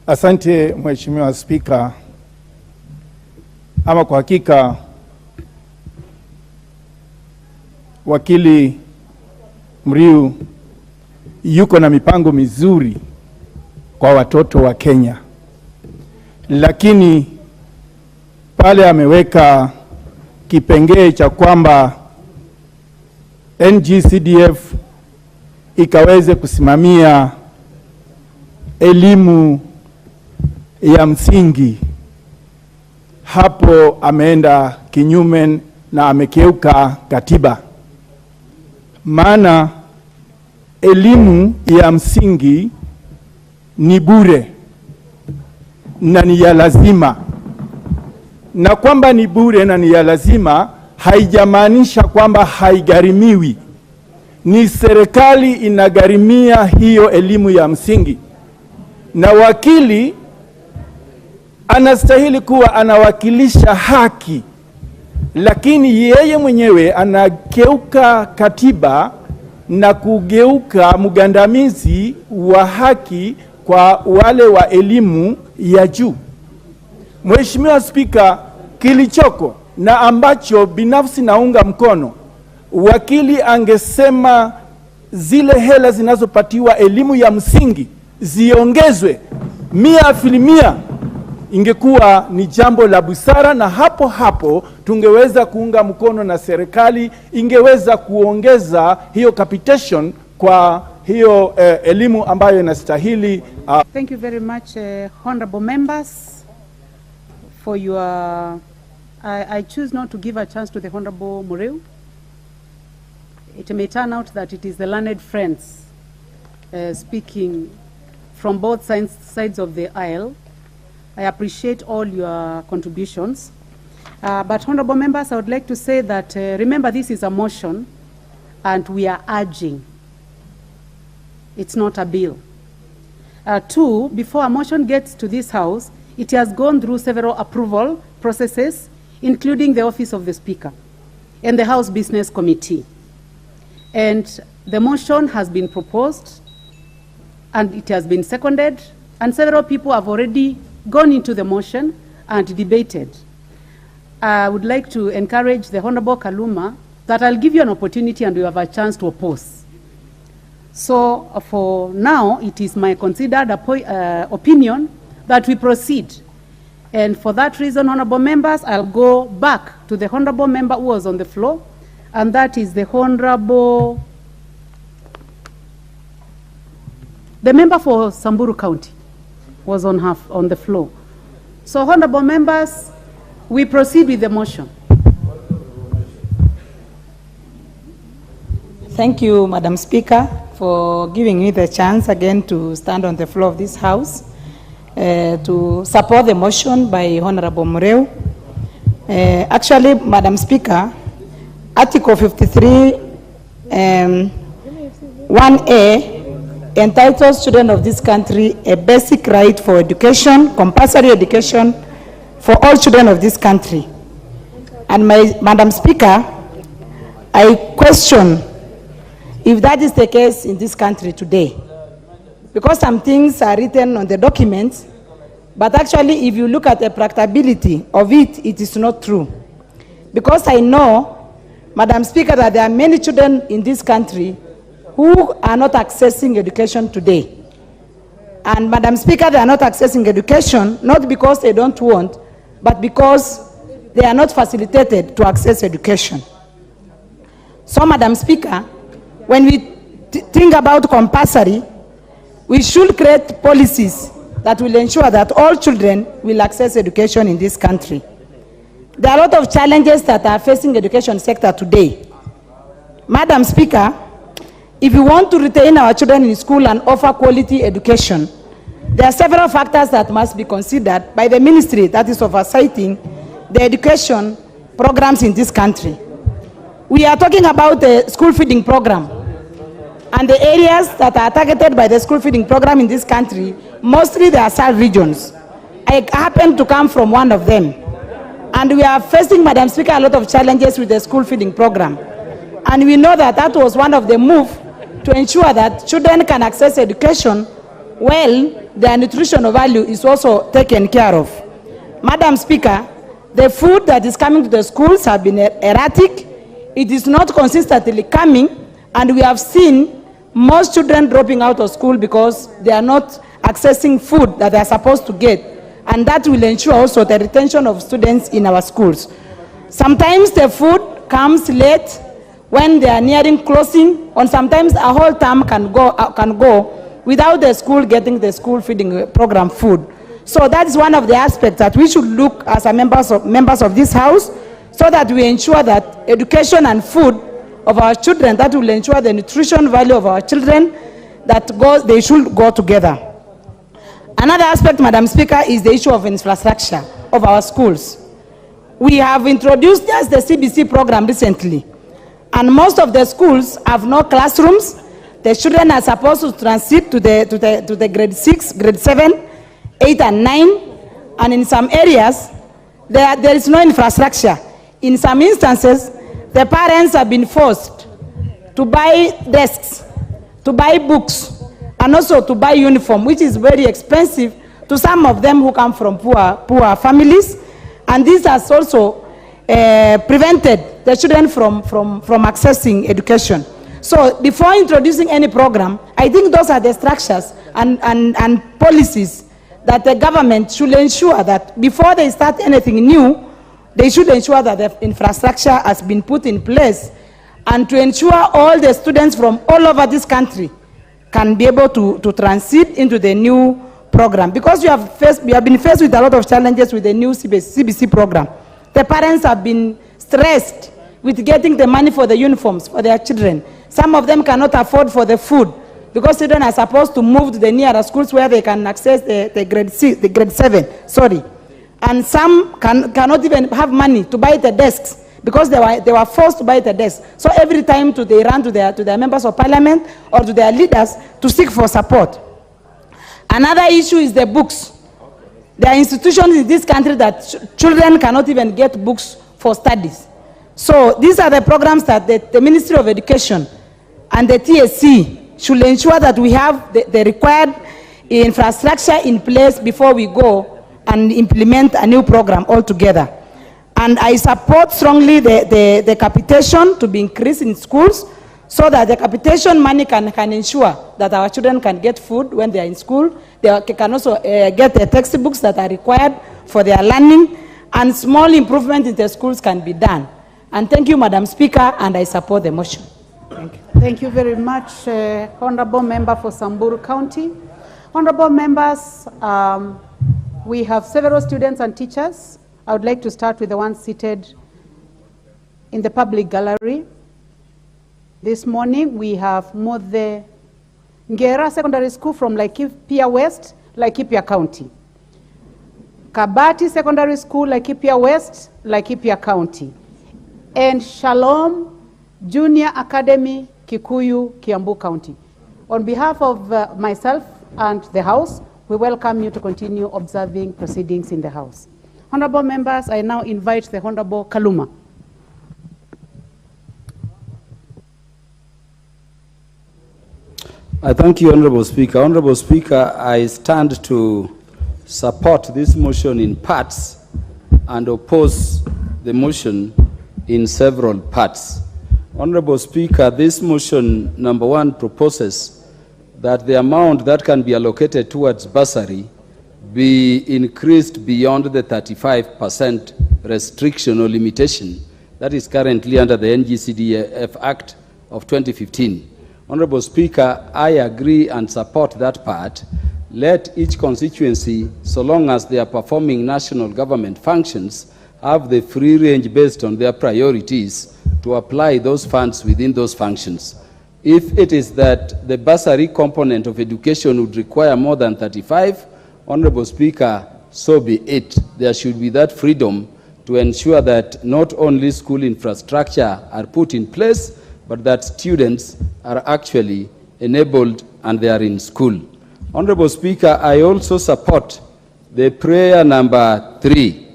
Asante Mheshimiwa Spika. Ama kwa hakika wakili Muriu yuko na mipango mizuri kwa watoto wa Kenya, lakini pale ameweka kipengee cha kwamba NGCDF ikaweze kusimamia elimu ya msingi, hapo ameenda kinyume na amekeuka katiba. Maana elimu ya msingi ni bure na ni ya lazima, na kwamba ni bure na ni ya lazima haijamaanisha kwamba haigharimiwi. Ni serikali inagharimia hiyo elimu ya msingi, na wakili anastahili kuwa anawakilisha haki, lakini yeye mwenyewe anageuka katiba na kugeuka mgandamizi wa haki kwa wale wa elimu ya juu. Mheshimiwa Spika, kilichoko na ambacho binafsi naunga mkono, wakili angesema zile hela zinazopatiwa elimu ya msingi ziongezwe 100%, ingekuwa ni jambo la busara, na hapo hapo tungeweza kuunga mkono na serikali ingeweza kuongeza hiyo capitation kwa hiyo elimu ambayo inastahili. Thank you very much, honorable members, for your... I choose not to give a chance to the Honorable Muriu. It may turn out that it is the learned friends speaking from both sides of the aisle. I appreciate all your contributions. But honorable members, I would like to say that, remember, this is a motion and we are urging. It's not a bill. Two, before a motion gets to this House, it has gone through several approval processes, including the Office of the Speaker and the House Business Committee. And the motion has been proposed and it has been seconded, and several people have already gone into the motion and debated. I would like to encourage the Honorable Kaluma that I'll give you an opportunity and you have a chance to oppose. So for now, it is my considered opinion that we proceed. And for that reason, honorable members, I'll go back to the honorable member who was on the floor, and that is the honorable, the member for Samburu County was on the floor. So honorable members, we proceed with the motion. Thank you, Madam Speaker, for giving me the chance again to stand on the floor of this House to support the motion by Honorable Muriu. Actually, Madam Speaker, Article 53, 1A entitles children of this country a basic right for education, compulsory education for all children of this country. And Madam Speaker, I question if that is the case in this country today, because some things are written on the documents, but actually if you look at the practicability of it, it is not true. Because I know, Madam Speaker, that there are many children in this country who are not accessing education today. And Madam Speaker, they are not accessing education, not because they don't want, but because they are not facilitated to access education. So, Madam Speaker, when we think about compulsory, we should create policies that will ensure that all children will access education in this country. There are a lot of challenges that are facing the education sector today. Madam Speaker, if we want to retain our children in school and offer quality education, there are several factors that must be considered by the ministry that is oversighting the education programs in this country. We are talking about the school feeding program. And the areas that are targeted by the school feeding program in this country, mostly they are south regions. I happen to come from one of them. And we are facing, Madam Speaker, a lot of challenges with the school feeding program. And we know that that was one of the moves to ensure that children can access education well, their nutritional value is also taken care of. Madam Speaker, the food that is coming to the schools have been erratic. It is not consistently coming, and we have seen most children dropping out of school because they are not accessing food that they are supposed to get. And that will ensure also the retention of students in our schools. Sometimes the food comes late when they are nearing closing, and sometimes a whole term can go without the school getting the school feeding program food. So that is one of the aspects that we should look as a members of this house, so that we ensure that education and food of our children, that will ensure the nutrition value of our children, they should go together. Another aspect, Madam Speaker, is the issue of infrastructure of our schools. We have introduced just the CBC program recently, and most of the schools have no classrooms. The children are supposed to transit to the grade 6, grade 7, 8 and 9, and in some areas there is no infrastructure. In some instances, the parents have been forced to buy desks, to buy books, and also to buy uniform, which is very expensive to some of them who come from poor families. And this has also prevented the children from accessing education. So before introducing any program, I think those are the structures and policies that the government should ensure that before they start anything new, they should ensure that the infrastructure has been put in place, and to ensure all the students from all over this country can be able to transit into the new program. Because we have been faced with a lot of challenges with the new CBC program. The parents have been stressed with getting the money for the uniforms for their children. Some of them cannot afford for the food because children are supposed to move to the nearer schools where they can access the grade 7, sorry. And some cannot even have money to buy the desks because they were forced to buy the desks. So every time they run to their members of parliament or to their leaders to seek for support. Another issue is the books. There are institutions in this country that children cannot even get books for studies. So these are the programs that the Ministry of Education and the TSC should ensure that we have the required infrastructure in place before we go and implement a new program altogether. And I support strongly the capitation to be increased in schools, so that the capitation money can ensure that our children can get food when they are in school. They can also get the textbooks that are required for their learning, and small improvement in the schools can be done. And thank you, Madam Speaker, and I support the motion. Thank you. Thank you very much, Honorable Member for Samburu County. Honorable members, we have several students and teachers. I would like to start with the ones seated in the public gallery. This morning we have Muthe Ngera Secondary School from Laikipia West, Laikipia County. Kabati Secondary School, Laikipia West, Laikipia County. And Shalom Junior Academy, Kikuyu, Kiambu County. On behalf of myself and the House, we welcome you to continue observing proceedings in the House. Honorable members, I now invite the Honorable Kaluma. I thank you, Honorable Speaker. Honorable Speaker, I stand to support this motion in parts and oppose the motion in several parts. Honorable Speaker, this motion, number one, proposes that the amount that can be allocated towards bursary be increased beyond the 35% restriction or limitation that is currently under the NGCDF Act of 2015. Honorable Speaker, I agree and support that part. Let each constituency, so long as they are performing national government functions, have the free range based on their priorities to apply those funds within those functions. If it is that the bursary component of education would require more than 35, Honorable Speaker, so be it. There should be that freedom to ensure that not only school infrastructure are put in place, but that students are actually enabled and they are in school. Honorable Speaker, I also support the prayer number 3,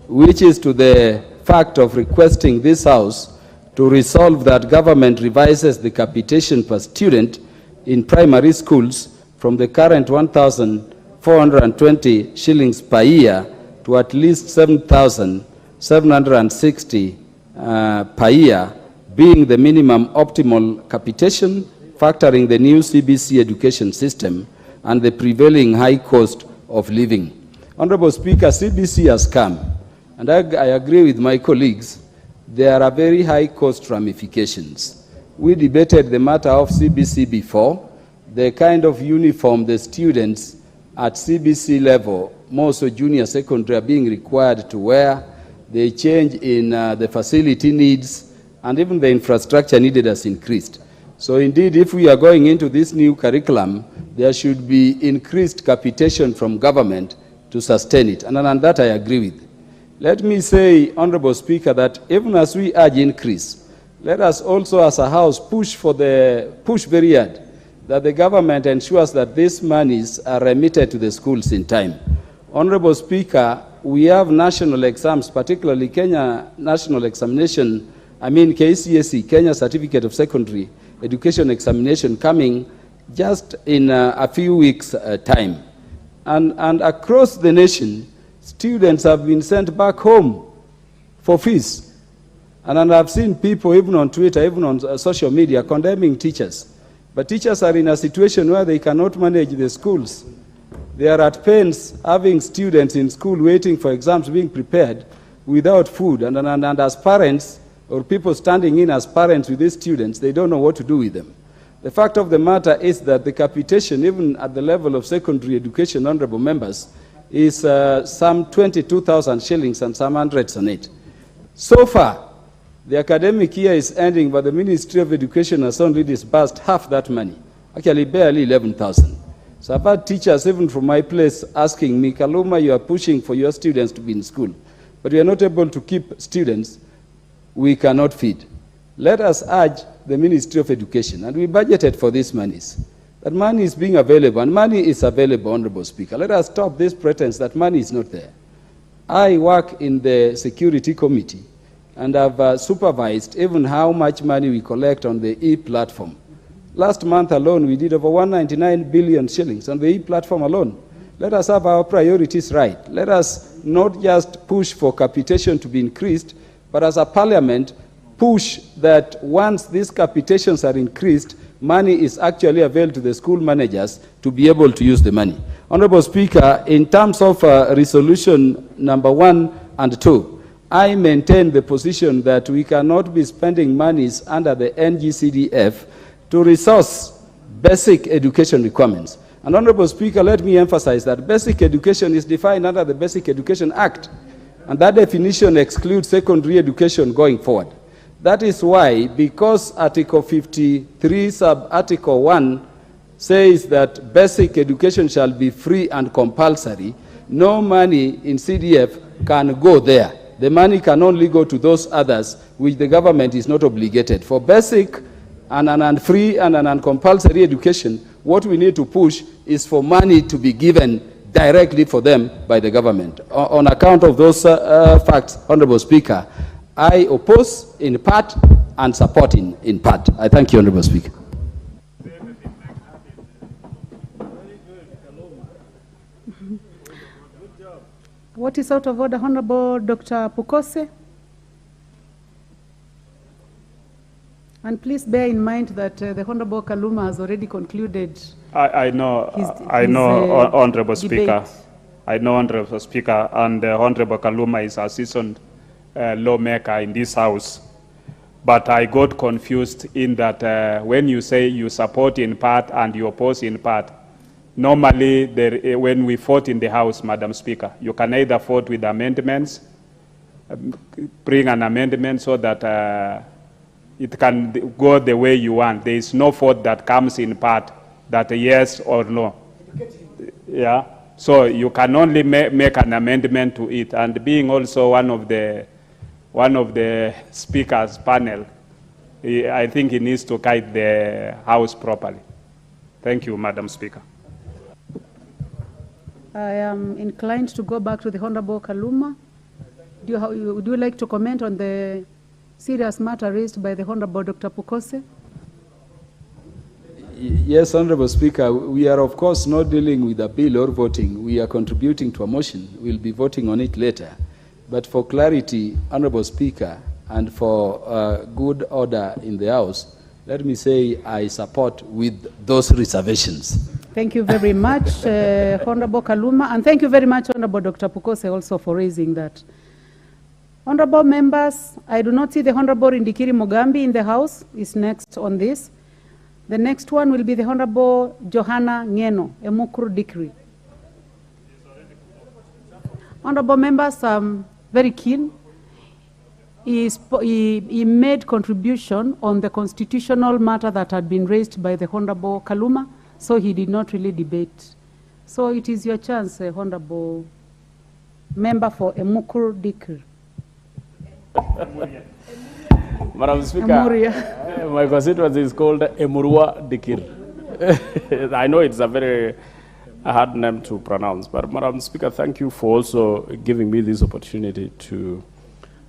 which is to the fact of requesting this House to resolve that government revises the capitation per student in primary schools from the current 1,420 shillings per year to at least 7,760 per year, being the minimum optimal capitation, factoring the new CBC education system and the prevailing high cost of living. Honorable Speaker, CBC has come, and I agree with my colleagues, there are very high cost ramifications. We debated the matter of CBC before, the kind of uniform the students at CBC level, more so junior secondary, are being required to wear, the change in the facility needs, and even the infrastructure needed has increased. So indeed, if we are going into this new curriculum, there should be increased capitation from government to sustain it, and that I agree with. Let me say, Honorable Speaker, that even as we urge increase, let us also as a House push very hard that the government ensures that these monies are remitted to the schools in time. Honorable Speaker, we have national exams, particularly Kenya National Examination, KCSE, Kenya Certificate of Secondary Education Examination, coming just in a few weeks' time. And across the nation, students have been sent back home for fees. And I've seen people, even on Twitter, even on social media, condemning teachers. But teachers are in a situation where they cannot manage the schools. They are at pains having students in school waiting for exams being prepared without food. And as parents, or people standing in as parents with these students, they don't know what to do with them. The fact of the matter is that the capitation, even at the level of secondary education, honorable members, is some 22,000 shillings and some hundreds on it. So far, the academic year is ending, but the Ministry of Education has only disbursed half that money, actually barely 11,000. So I've had teachers, even from my place, asking me, Kaluma, you are pushing for your students to be in school, but we are not able to keep students we cannot feed. Let us urge the Ministry of Education, and we budgeted for these monies, that money is being available, and money is available, Honorable Speaker. Let us stop this pretense that money is not there. I work in the Security Committee, and I've supervised even how much money we collect on the e-platform. Last month alone, we did over 199 billion shillings on the e-platform alone. Let us have our priorities right. Let us not just push for capitation to be increased, but as a parliament, push that once these capitations are increased, money is actually available to the school managers to be able to use the money. Honorable Speaker, in terms of resolution number 1 and 2, I maintain the position that we cannot be spending monies under the NGCDF to resource basic education requirements. And Honorable Speaker, let me emphasize that basic education is defined under the Basic Education Act, and that definition excludes secondary education going forward. That is why, because Article 53, sub-Article 1, says that basic education shall be free and compulsory, no money in CDF can go there. The money can only go to those others which the government is not obligated. For basic and free and compulsory education, what we need to push is for money to be given directly for them by the government. On account of those facts, Honorable Speaker, I oppose in part and support in part. I thank you, Honorable Speaker. What is out of order, Honorable Dr. Pukose? And please bear in mind that the Honorable Kaluma has already concluded. I know, Honorable Speaker. I know, Honorable Speaker, and Honorable Kaluma is a seasoned lawmaker in this House. But I got confused in that when you say you support in part and you oppose in part, normally when we vote in the House, Madam Speaker, you can either vote with amendments, bring an amendment so that it can go the way you want. There is no vote that comes in part that yes or no. Yeah. So you can only make an amendment to it. And being also one of the speakers panel, I think he needs to guide the House properly. Thank you, Madam Speaker. I am inclined to go back to the Honorable Kaluma. Would you like to comment on the serious matter raised by the Honorable Dr. Pukose? Yes, Honorable Speaker, we are of course not dealing with a bill or voting. We are contributing to a motion. We'll be voting on it later. But for clarity, Honorable Speaker, and for good order in the House, let me say I support with those reservations. Thank you very much, Honorable Kaluma, and thank you very much, Honorable Dr. Pukose, also for raising that. Honorable members, I do not see the Honorable Indikiri Mugambi in the House. Is next on this. The next one will be the Honorable Johanna Ngeno, Emukuru Dikri. Honorable members, I'm very keen. He made contribution on the constitutional matter that had been raised by the Honorable Kaluma, so he did not really debate. So it is your chance, Honorable Member for Emukuru Dikri. Madam Speaker, my constituency is called Emurua Dikir. I know it's a very hard name to pronounce, but Madam Speaker, thank you for also giving me this opportunity to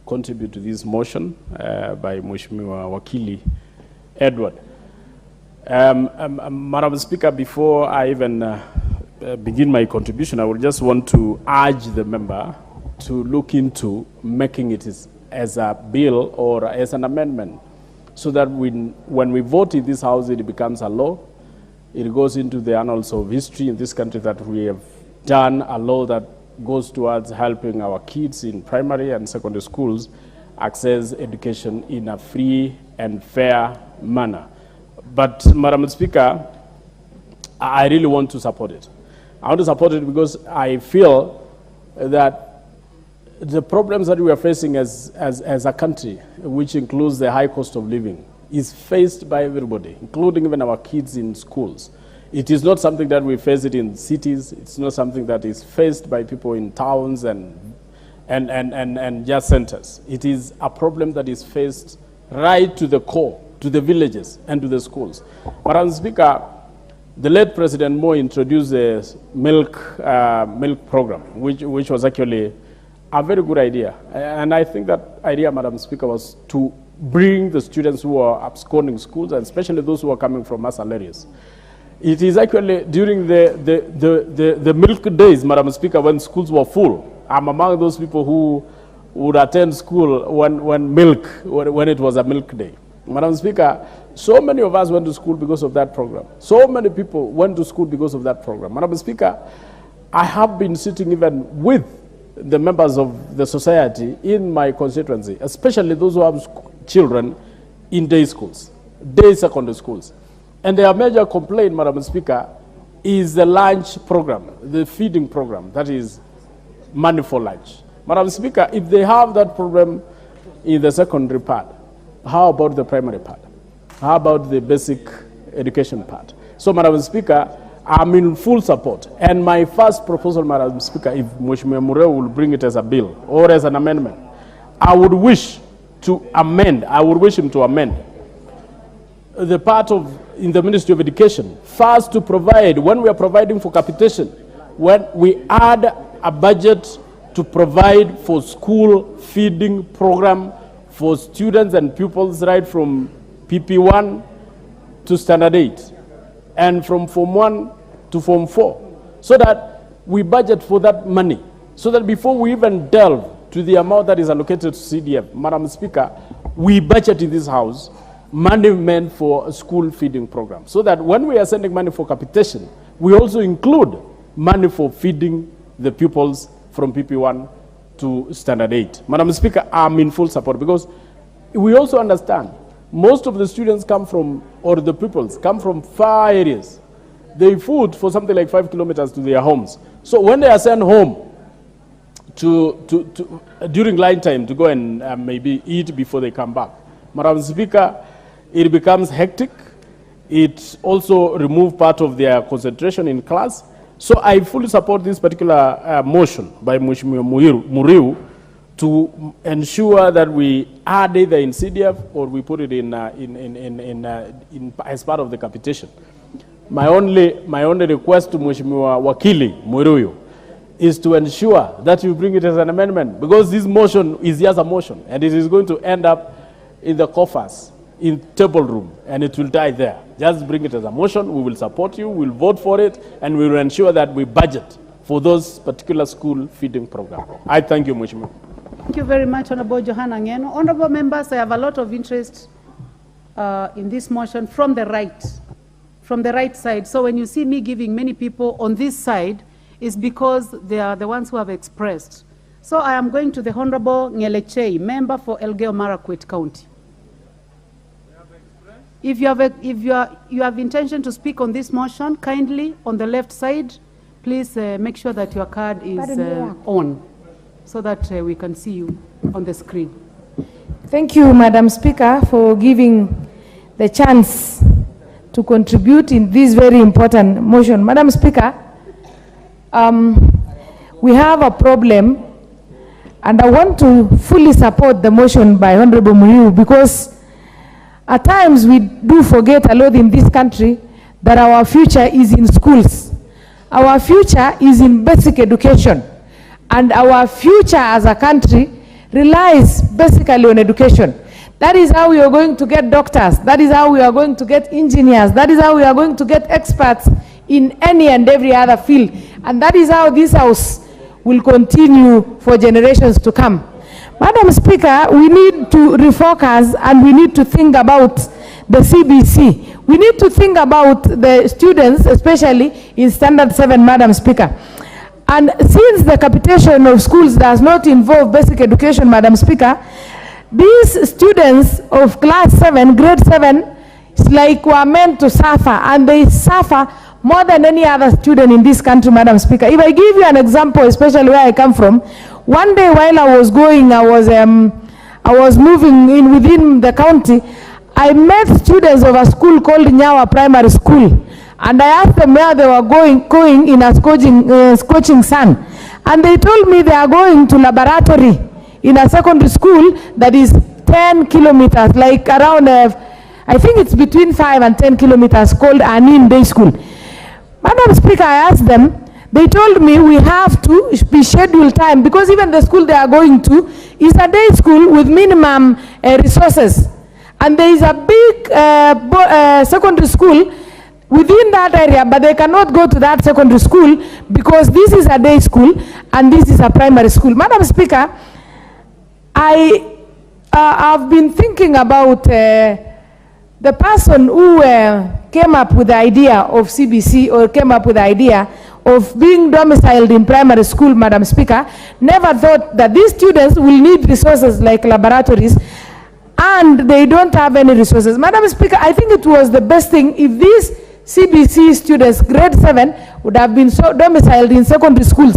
contribute to this motion by Mheshimiwa Wakili Edward. Madam Speaker, before I even begin my contribution, I would just want to urge the member to look into making it as a bill or as an amendment, so that when we vote in this House, it becomes a law. It goes into the annals of history in this country that we have done a law that goes towards helping our kids in primary and secondary schools access education in a free and fair manner. But, Madam Speaker, I really want to support it. I want to support it because I feel that the problems that we are facing as a country, which includes the high cost of living, is faced by everybody, including even our kids in schools. It is not something that we face it in cities. It's not something that is faced by people in towns and just centers. It is a problem that is faced right to the core, to the villages and to the schools. Madam Speaker, the late President Moi introduced the milk program, which was actually a very good idea. And I think that idea, Madam Speaker, was to bring the students who are absconding schools, and especially those who are coming from muscle areas. It is actually during the milk days, Madam Speaker, when schools were full. I'm among those people who would attend school when it was a milk day. Madam Speaker, so many of us went to school because of that program. So many people went to school because of that program. Madam Speaker, I have been sitting even with the members of the society in my constituency, especially those who have children in day schools, day secondary schools. And their major complaint, Madam Speaker, is the lunch program, the feeding program, that is money for lunch. Madam Speaker, if they have that problem in the secondary part, how about the primary part? How about the basic education part? So, Madam Speaker, I'm in full support. And my first proposal, Madam Speaker, if Mheshimiwa Mureo will bring it as a bill or as an amendment, I would wish him to amend the part in the Ministry of Education, first to provide, when we are providing for capitation, when we add a budget to provide for school feeding program for students and pupils right from PP1 to Standard 8. And from Form 1 to Form 4, so that we budget for that money, so that before we even delve to the amount that is allocated to CDF, Madam Speaker, we budget in this House money meant for a school feeding program, so that when we are sending money for capitation, we also include money for feeding the pupils from PP1 to Standard 8. Madam Speaker, I'm in full support, because we also understand most of the students come from, or the pupils come from far areas. They food for something like 5 kilometers to their homes. So when they are sent home during line time to go and maybe eat before they come back, Madam Speaker, it becomes hectic. It also removes part of their concentration in class. So I fully support this particular motion by Mheshimiwa Muriu to ensure that we add either in CDF or we put it in as part of the capitation. My only request to Mheshimiwa Wakili Muriu is to ensure that you bring it as an amendment, because this motion is just a motion and it is going to end up in the coffers, in table room, and it will die there. Just bring it as a motion. We will support you, we'll vote for it, and we will ensure that we budget for those particular school feeding programs. I thank you, Mheshimiwa. Thank you very much, Honorable Johanna Ngeno. Honorable members, I have a lot of interest in this motion from the right side. So when you see me giving many people on this side, it's because they are the ones who have expressed. So I am going to the Honorable Ngelechei, member for Elgeyo Marakwet County. If you have intention to speak on this motion, kindly on the left side, please make sure that your card is on, so that we can see you on the screen. Thank you, Madam Speaker, for giving the chance to contribute in this very important motion. Madam Speaker, we have a problem, and I want to fully support the motion by Honorable Muriu, because at times we do forget a lot in this country that our future is in schools. Our future is in basic education. And our future as a country relies basically on education. That is how we are going to get doctors. That is how we are going to get engineers. That is how we are going to get experts in any and every other field. And that is how this house will continue for generations to come. Madam Speaker, we need to refocus and we need to think about the CBC. We need to think about the students, especially in Standard 7, Madam Speaker. And since the capitation of schools does not involve basic education, Madam Speaker, these students of class 7, grade 7, it's like were meant to suffer, and they suffer more than any other student in this country, Madam Speaker. If I give you an example, especially where I come from, one day while I was going, I was moving in within the county, I met students of a school called Nyawa Primary School, and I asked them where they were going in a scorching sun, and they told me they are going to laboratory in a secondary school that is 10 kilometers, like around, I think it's between 5 and 10 kilometers, called Anin Day School. Madam Speaker, I asked them, they told me we have to be scheduled time, because even the school they are going to is a day school with minimum resources. And there is a big secondary school within that area, but they cannot go to that secondary school because this is a day school and this is a primary school. Madam Speaker, I've been thinking about the person who came up with the idea of CBC, or came up with the idea of being domiciled in primary school, Madam Speaker, never thought that these students will need resources like laboratories, and they don't have any resources. Madam Speaker, I think it was the best thing if these CBC students, grade 7, would have been domiciled in secondary schools.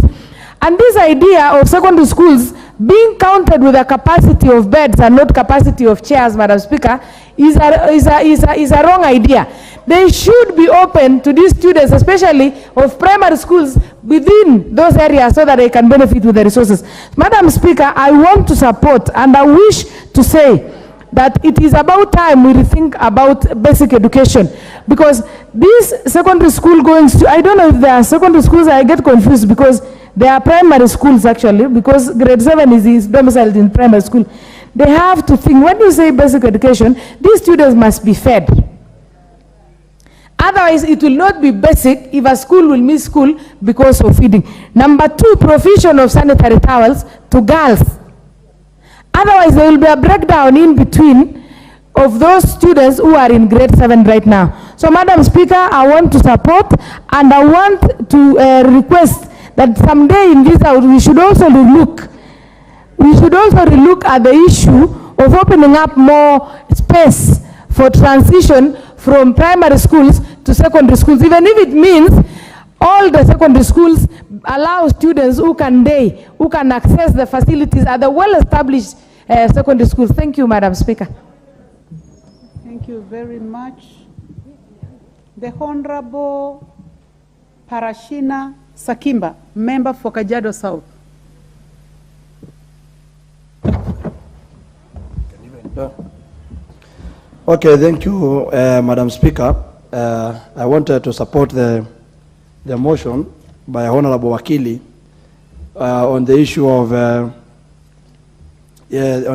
And this idea of secondary schools being counted with a capacity of beds and not capacity of chairs, Madam Speaker, is a wrong idea. They should be open to these students, especially of primary schools within those areas, so that they can benefit with the resources. Madam Speaker, I want to support, and I wish to say that it is about time we rethink about basic education, because these secondary school going, I don't know if they are secondary schools, I get confused because they are primary schools actually, because grade 7 is domiciled in primary school. They have to think, when you say basic education, these students must be fed. Otherwise, it will not be basic if a school will miss school because of feeding. Number 2, provision of sanitary towels to girls. Otherwise, there will be a breakdown in between of those students who are in grade 7 right now. So, Madam Speaker, I want to support, and I want to request that someday in this house we should also relook at the issue of opening up more space for transition from primary schools to secondary schools, even if it means all the secondary schools allow students who can access the facilities at the well-established secondary schools. Thank you, Madam Speaker. Thank you very much. The Honorable Parashina Sakimba, member for Kajiado South. Okay, thank you, Madam Speaker. I wanted to support the motion by Honorable Wakili on the issue of on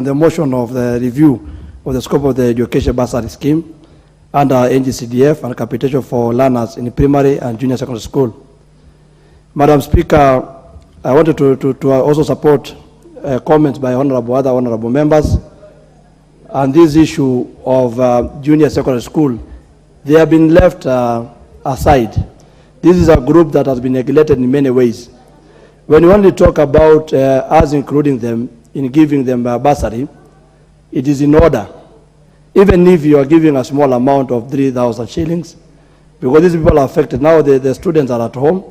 the motion of the review of the scope of the education bursary scheme under NGCDF and capitation for learners in primary and junior secondary school. Madam Speaker, I wanted to also support comments by other honorable members on this issue of junior secondary school. They have been left aside. This is a group that has been neglected in many ways. When you only talk about us including them in giving them a bursary, it is in order. Even if you are giving a small amount of 3,000 shillings, because these people are affected. Now the students are at home,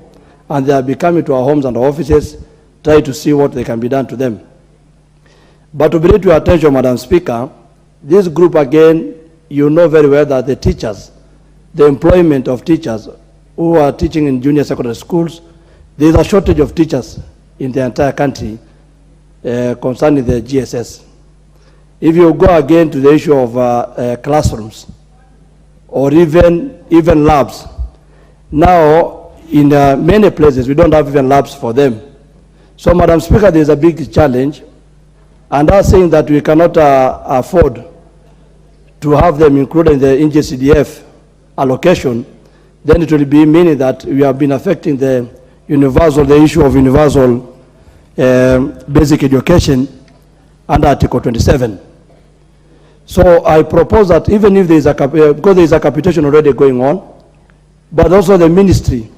and they are becoming to our homes and our offices, try to see what they can be done to them. But to bring to your attention, Madam Speaker, this group again, you know very well that the teachers, the employment of teachers who are teaching in junior secondary schools, there is a shortage of teachers in the entire country concerning the GSS. If you go again to the issue of classrooms or even labs, now in many places we don't have even labs for them. So, Madam Speaker, there is a big challenge, and I'm saying that we cannot afford to have them included in the NGCDF allocation. Then it will be meaning that we have been affecting the issue of universal basic education under Article 27. So I propose that even if there is because there is a capitation already going on, but also the ministry,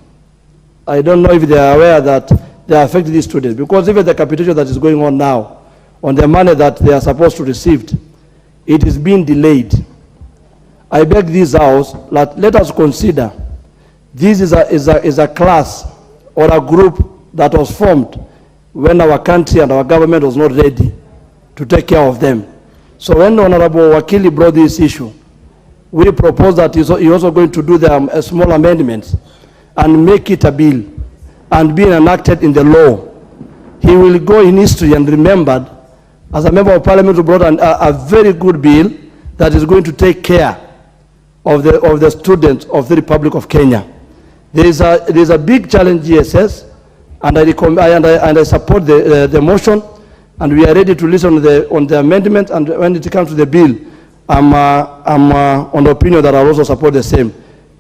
I don't know if they are aware that they are affecting these students, because even the capitation that is going on now on the money that they are supposed to receive, it is being delayed. I beg this house, let us consider this is a class or a group that was formed when our country and our government was not ready to take care of them. So when Honorable Wakili brought this issue, we propose that he's also going to do the small amendments and make it a bill and be enacted in the law. He will go in history and remembered as a member of parliament who brought a very good bill that is going to take care of the students of the Republic of Kenya. There is a big challenge, GSS, and I support the motion, and we are ready to listen on the amendment, and when it comes to the bill, I'm on the opinion that I also support the same.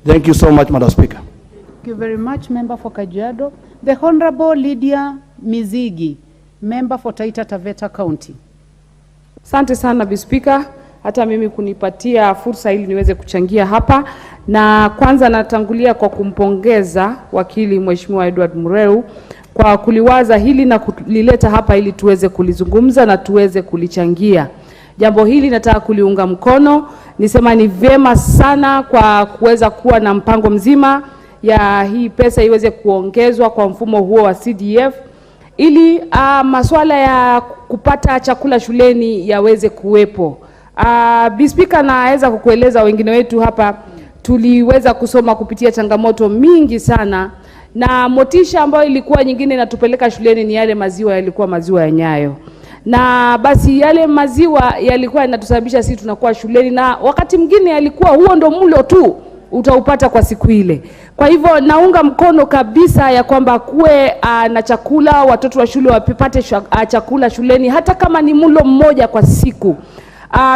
Thank you so much, Madam Speaker. Thank you very much, member for Kajiado. The Honorable Lydia Mizigi, member for Taita Taveta County. Asante sana Bispika, hata mimi kunipatia fursa ili niweze kuchangia hapa. Na kwanza natangulia kwa kumpongeza wakili Mheshimiwa Edward Mureu kwa kuliwaza hili na kulileta hapa ili tuweze kulizungumza na tuweze kulichangia. Jambo hili nataka kuliunga mkono. Nisema ni vyema sana kwa kuweza kuwa na mpango mzima ya hii pesa iweze kuongezwa kwa mfumo huo wa CDF ili masuala ya kupata chakula shuleni yaweze kuwepo. Bispika, naweza kukueleza wengine wetu hapa tuliweza kusoma kupitia changamoto mingi sana, na motisha ambayo ilikuwa nyingine inatupeleka shuleni ni yale maziwa yalikuwa maziwa ya Nyayo. Na basi yale maziwa yalikuwa yanatusababisha sisi tunakuwa shuleni, na wakati mwingine yalikuwa huo ndo mlo tu utaupata kwa siku ile. Kwa hivyo naunga mkono kabisa ya kwamba kuwe na chakula, watoto wa shule wapate chakula shuleni hata kama ni mlo mmoja kwa siku.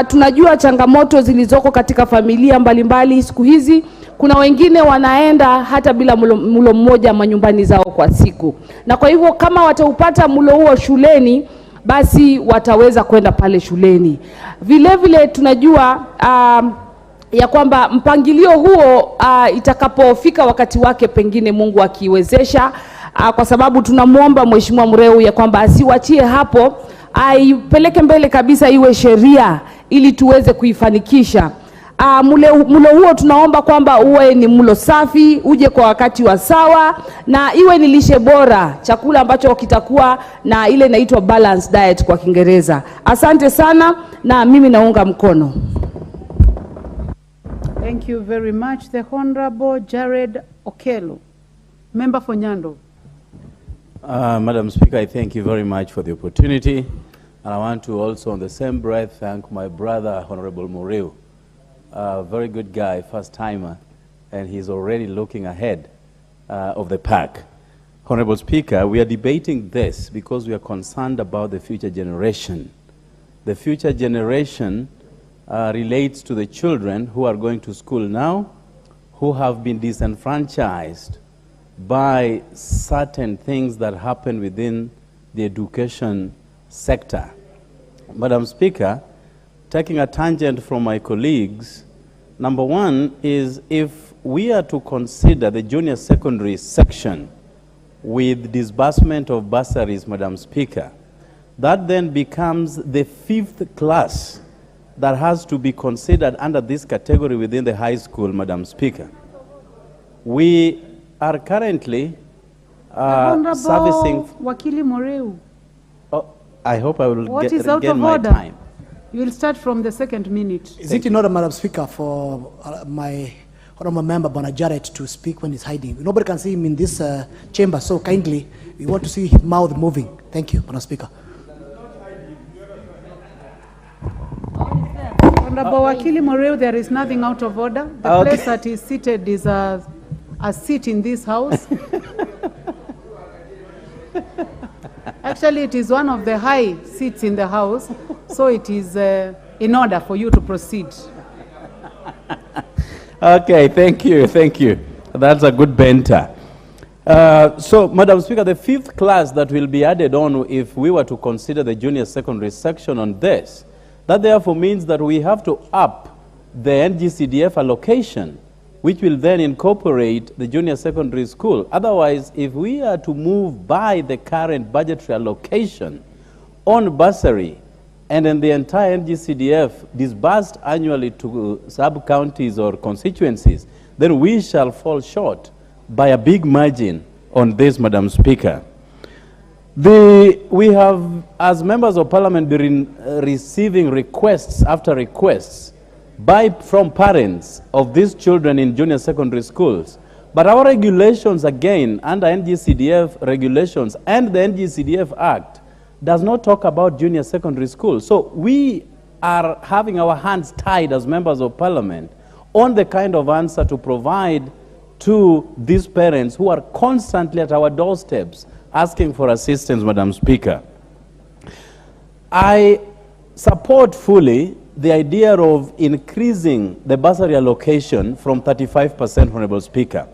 Tunajua changamoto zilizoko katika familia mbalimbali siku hizi. Kuna wengine wanaenda hata bila mlo mmoja manyumbani zao kwa siku. Na kwa hivyo kama wataupata mlo huo shuleni, basi wataweza kwenda pale shuleni. Vile vile tunajua ya kwamba mpangilio huo itakapofika wakati wake, pengine Mungu akiwezesha, kwa sababu tunamuomba Mheshimiwa Mureu ya kwamba asiwachie hapo, aipeleke mbele kabisa iwe sheria ili tuweze kuifanikisha. Mlo huo tunaomba kwamba uwe ni mlo safi, uje kwa wakati wa sawa, na iwe ni lishe bora, chakula ambacho kitakuwa na ile inaitwa balanced diet kwa Kiingereza. Asante sana, na mimi naunga mkono. Thank you very much. The Honorable Jared Okello, member for Nyando. Madam Speaker, I thank you very much for the opportunity. And I want to also, on the same breath, thank my brother, Honorable Muriu. A very good guy, first-timer, and he's already looking ahead of the pack. Honorable Speaker, we are debating this because we are concerned about the future generation. The future generation relates to the children who are going to school now, who have been disenfranchised by certain things that happen within the education sector. Madam Speaker, taking a tangent from my colleagues, number one is if we are to consider the junior secondary section with disbursement of bursaries, Madam Speaker, that then becomes the 5th class that has to be considered under this category within the high school, Madam Speaker. We are currently servicing... Wakili Moreu. Oh, I hope I will What get is out regain of my order? time. You will start from the 2nd minute. Is it in order, Madam Speaker, for my honorable member, Bwana Jared, to speak when he's hiding? Nobody can see him in this chamber, so kindly, we want to see his mouth moving. Thank you, Madam Speaker. Honorable Wakili Moreu, there is nothing out of order. The place that is seated is a seat in this house. Actually, it is one of the high seats in the house, so it is in order for you to proceed. Okay, thank you, thank you. That's a good banter. So, Madam Speaker, the 5th class that will be added on if we were to consider the junior secondary section on this, that therefore means that we have to up the NGCDF allocation, which will then incorporate the junior secondary school. Otherwise, if we are to move by the current budgetary allocation on bursary, and then the entire NGCDF disbursed annually to sub-counties or constituencies, then we shall fall short by a big margin on this, Madam Speaker. We have, as members of parliament, been receiving requests after requests from parents of these children in junior secondary schools. But our regulations, again, under NGCDF regulations and the NGCDF Act, does not talk about junior secondary schools. So we are having our hands tied as members of parliament on the kind of answer to provide to these parents who are constantly at our doorsteps asking for assistance, Madam Speaker. I support fully the idea of increasing the bursary allocation from 35%, Honorable Speaker.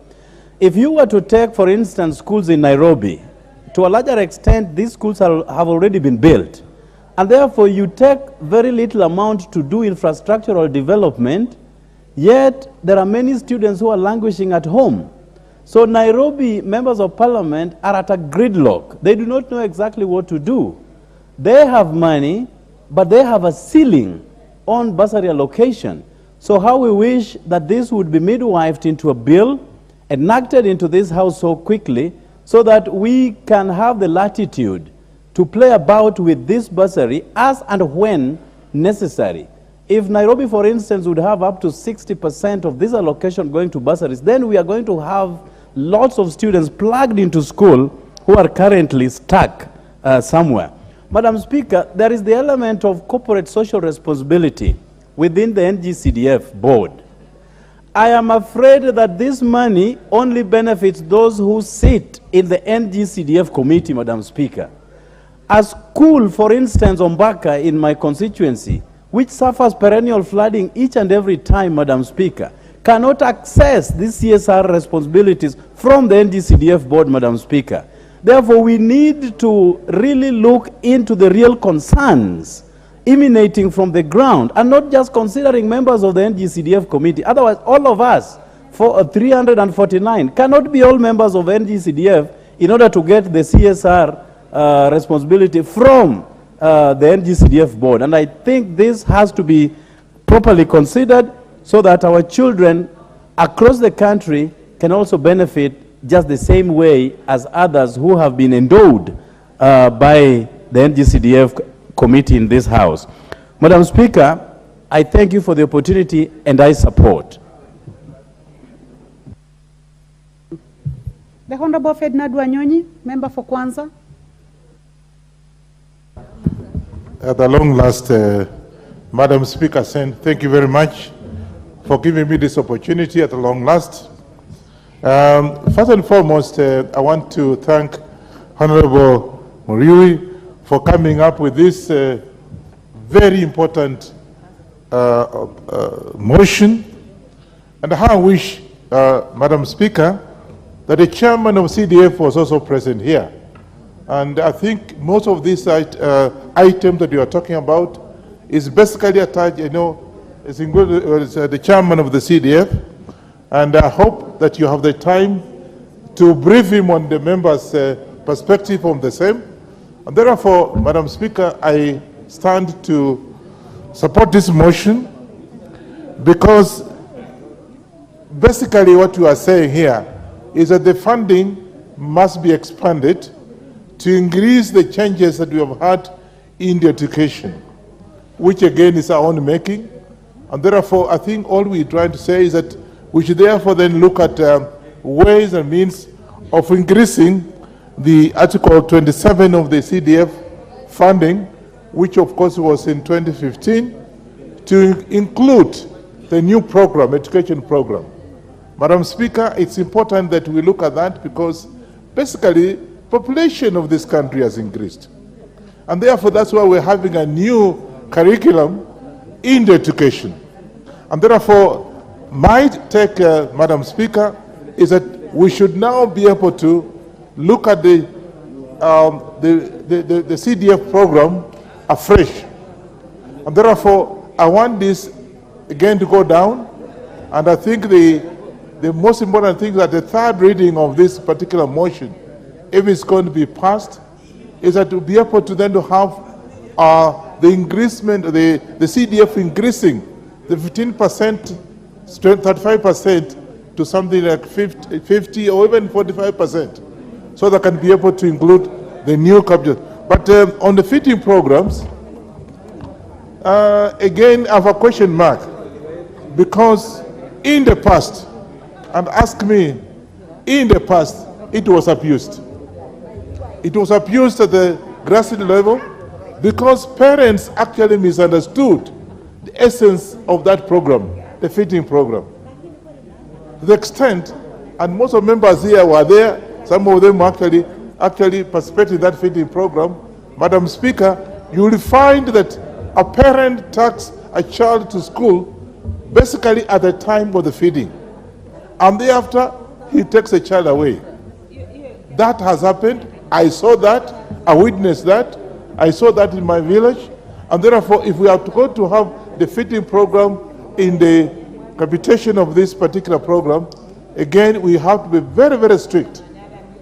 If you were to take, for instance, schools in Nairobi, to a larger extent, these schools have already been built. And therefore, you take very little amount to do infrastructural development, yet there are many students who are languishing at home. So Nairobi members of parliament are at a gridlock. They do not know exactly what to do. They have money, but they have a ceiling on bursary allocation. So how we wish that this would be midwifed into a bill, enacted into this house so quickly, so that we can have the latitude to play about with this bursary as and when necessary. If Nairobi, for instance, would have up to 60% of this allocation going to bursaries, then we are going to have lots of students plugged into school who are currently stuck somewhere. Madam Speaker, there is the element of corporate social responsibility within the NGCDF board. I am afraid that this money only benefits those who sit in the NGCDF committee, Madam Speaker. A school, for instance, Ombaka in my constituency, which suffers perennial flooding each and every time, Madam Speaker, cannot access these CSR responsibilities from the NGCDF board, Madam Speaker. Therefore, we need to really look into the real concerns emanating from the ground and not just considering members of the NGCDF committee. Otherwise, all of us, for 349, cannot be all members of NGCDF in order to get the CSR responsibility from the NGCDF board. And I think this has to be properly considered so that our children across the country can also benefit just the same way as others who have been endowed by the NGCDF committee in this house. Madam Speaker, I thank you for the opportunity and I support. The Honorable Ferdinand Wanyonyi, member for Kwanza. At the long last, Madam Speaker, thank you very much for giving me this opportunity at the long last. First and foremost, I want to thank Honorable Muriui for coming up with this very important motion. And I wish, Madam Speaker, that the chairman of CDF was also present here. And I think most of these items that you are talking about is basically attached, it's the chairman of the CDF. And I hope that you have the time to brief him on the members' perspective on the same. And therefore, Madam Speaker, I stand to support this motion because basically what you are saying here is that the funding must be expanded to increase the changes that we have had in the education, which again is our own making. And therefore, I think all we're trying to say is that we should therefore then look at ways and means of increasing the Article 27 of the CDF funding, which of course was in 2015, to include the new program, education program. Madam Speaker, it's important that we look at that because basically population of this country has increased. And therefore that's why we're having a new curriculum in the education. And therefore, my take, Madam Speaker, is that we should now be able to look at the CDF program afresh. And therefore, I want this again to go down. And I think the most important thing is that the third reading of this particular motion, if it's going to be passed, is that to be able to then to have the increasement, the CDF increasing the 15%, 35% to something like 50 or even 45%, so that can be able to include the new subject. But on the feeding programs, again, I have a question mark, because in the past, and ask me, in the past, it was abused. It was abused at the grassroots level because parents actually misunderstood the essence of that program, the feeding program. To the extent, and most of the members here were there, some of them actually participated in that feeding program. Madam Speaker, you will find that a parent takes a child to school basically at the time of the feeding. And thereafter, he takes the child away. That has happened. I saw that. I witnessed that. I saw that in my village. And therefore, if we are going to have the feeding program in the computation of this particular program, again, we have to be very, very strict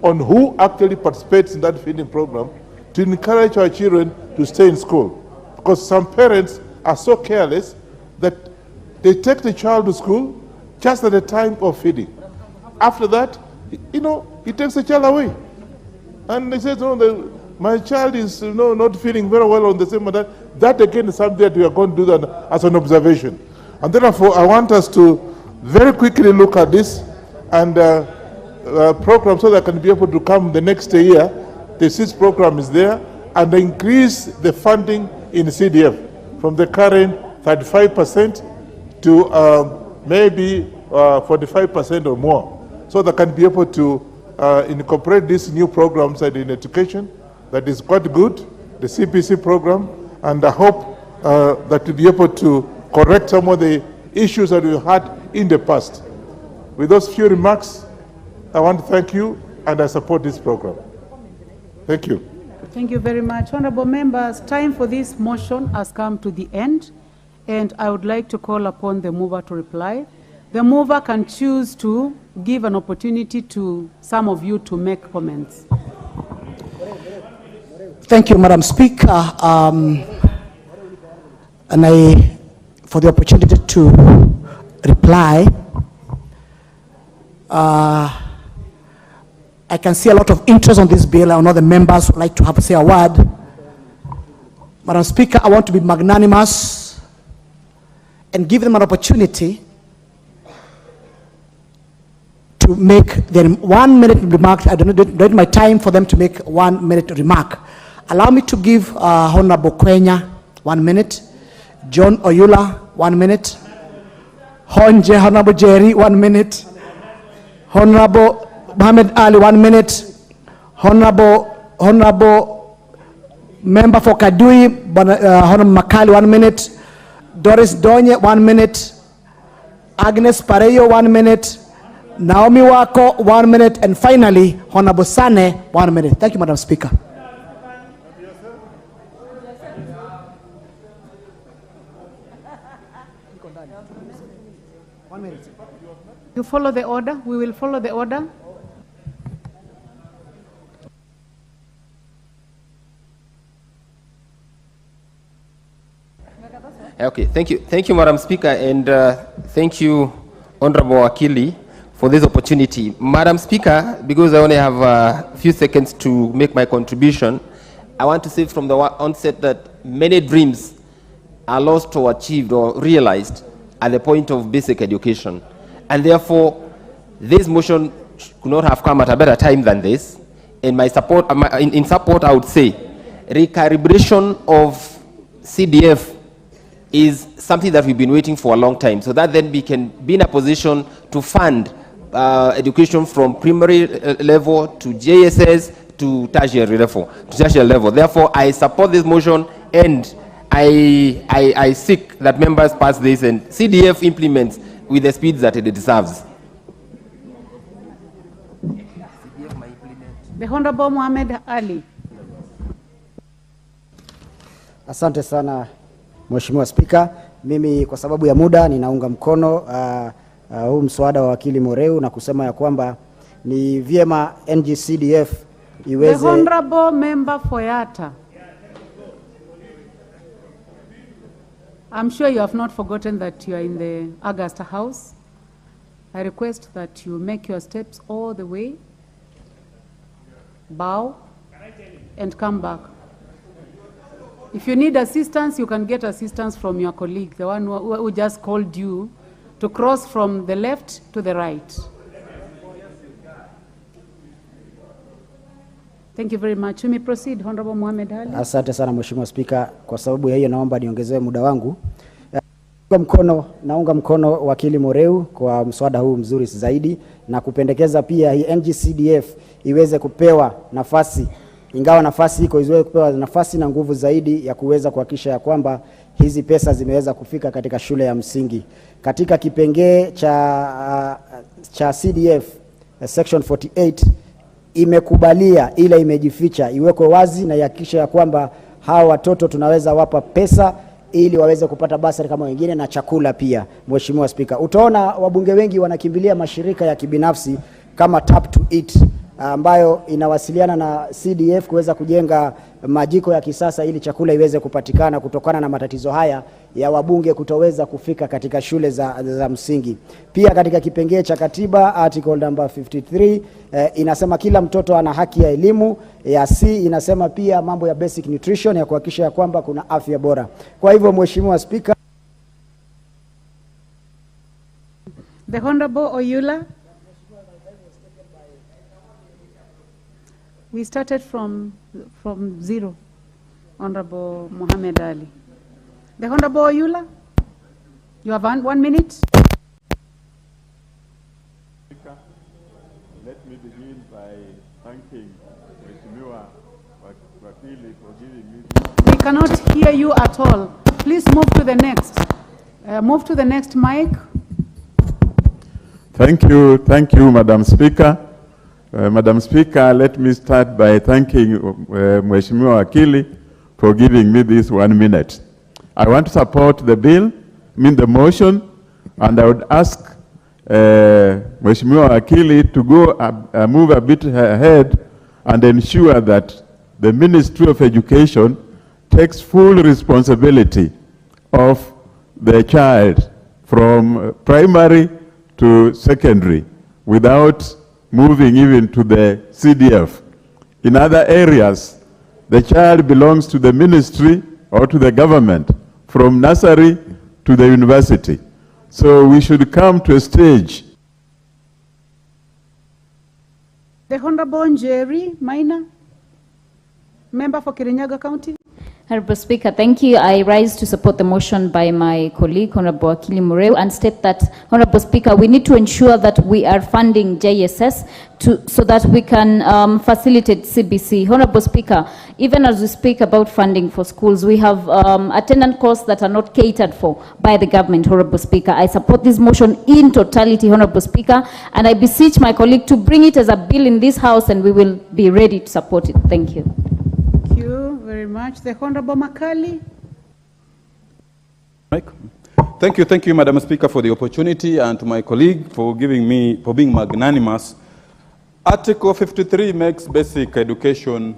on who actually participates in that feeding program to encourage our children to stay in school. Because some parents are so careless that they take the child to school just at the time of feeding. After that, he takes the child away. And they say, my child is not feeling very well on the same day. That again is something that we are going to do that as an observation. And therefore, I want us to very quickly look at this and program so that can be able to come the next year. The SIS program is there, and increase the funding in CDF from the current 35% to maybe 45% or more, so that can be able to incorporate these new programs in education. That is quite good, the CPC program, and I hope that we'll be able to correct some of the issues that we had in the past. With those few remarks, I want to thank you, and I support this program. Thank you. Thank you very much. Honorable members, time for this motion has come to the end, and I would like to call upon the mover to reply. The mover can choose to give an opportunity to some of you to make comments. Thank you, Madam Speaker, and for the opportunity to reply. I can see a lot of interest on this bill. I know the members would like to say a word. Madam Speaker, I want to be magnanimous and give them an opportunity to to make their 1 minute remark. I don't my time for them to make 1 minute remark. Allow me to give Honorable Kwenya 1 minute, John Oyula 1 minute, Honorable Jerry 1 minute, Honorable Mohammed Ali 1 minute, Honorable Member for Kadui, Honorable Makali 1 minute, Doris Donye 1 minute, Agnes Pareyo 1 minute, Naomi Wako 1 minute, and finally Honorable Sane 1 minute. Thank you, Madam Speaker. 1 minute. You follow the order. We will follow the order. Okay, thank you, Madam Speaker, and thank you, Honorable Wakili, for this opportunity. Madam Speaker, because I only have a few seconds to make my contribution, I want to say from the onset that many dreams are lost or achieved or realized at the point of basic education, and therefore this motion could not have come at a better time than this. In my support, in support, I would say recalibration of CDF is something that we've been waiting for a long time, so that then we can be in a position to fund education from primary level to JSS to tertiary level. Therefore, I support this motion, and I seek that members pass this and CDF implements with the speed that it deserves. The Honorable Mohammed Ali. Asante sana Mheshimiwa Spika, mimi kwa sababu ya muda ninaunga mkono huu mswada wa wakili Moreu na kusema ya kwamba ni vyema NGCDF iweze. The Honorable Member for Yatta. I'm sure you have not forgotten that you are in the Augusta House. I request that you make your steps all the way, bow, and come back. If you need assistance, you can get assistance from your colleague, the one who just called you to cross from the left to the right. Thank you very much. You may proceed, Honorable Mohammed Ali. Asante sana Mheshimiwa Spika, kwa sababu ya hiyo naomba niongezewe muda wangu. Naunga mkono wakili Moreu kwa mswada huu mzuri zaidi na kupendekeza pia hii NGCDF iweze kupewa nafasi, ingawa nafasi iko, iweze kupewa nafasi na nguvu zaidi ya kuweza kuhakikisha ya kwamba hizi pesa zimeweza kufika katika shule ya msingi. Katika kipengee cha CDF section 48 imekubalia ile imejificha iwekwe wazi na ihakikishe ya kwamba hawa watoto tunaweza wapa pesa ili waweze kupata basari kama wengine na chakula pia. Mheshimiwa Spika, utaona wabunge wengi wanakimbilia mashirika ya kibinafsi kama Tap to Eat ambayo inawasiliana na CDF kuweza kujenga majiko ya kisasa ili chakula iweze kupatikana, kutokana na matatizo haya ya wabunge kutoweza kufika katika shule za msingi. Pia katika kipengee cha katiba article number 53 inasema kila mtoto ana haki ya elimu. Ya C inasema pia mambo ya basic nutrition, ya kuhakikisha ya kwamba kuna afya bora. Kwa hivyo Mheshimiwa Spika, The Honorable Oyula. We started from zero, Honorable Mohammed Ali. The Honorable Oyula, you have 1 minute. Let me begin by thanking Mheshimiwa Wakili for giving me We cannot hear you at all. Please move to the next. Move to the next mic. Thank you, Madam Speaker. Madam Speaker, let me start by thanking Mheshimiwa Wakili for giving me this 1 minute. I want to support the bill, the motion, and I would ask Mheshimiwa Wakili to go move a bit ahead and ensure that the Ministry of Education takes full responsibility of the child from primary to secondary without moving even to the CDF. In other areas, the child belongs to the ministry or to the government from nursery to the university. So we should come to a stage The Honorable Njeri Maina, member for Kirinyaga County. Honorable Speaker, thank you. I rise to support the motion by my colleague, Honorable Akili Mureu, and state that, Honorable Speaker, we need to ensure that we are funding JSS so that we can facilitate CBC. Honorable Speaker, even as we speak about funding for schools, we have attendant costs that are not catered for by the government, Honorable Speaker. I support this motion in totality, Honorable Speaker, and I beseech my colleague to bring it as a bill in this House, and we will be ready to support it. Thank you. Thank you very much. The Honorable Makali. Thank you, Madam Speaker, for the opportunity, and to my colleague for being magnanimous. Article 53 makes basic education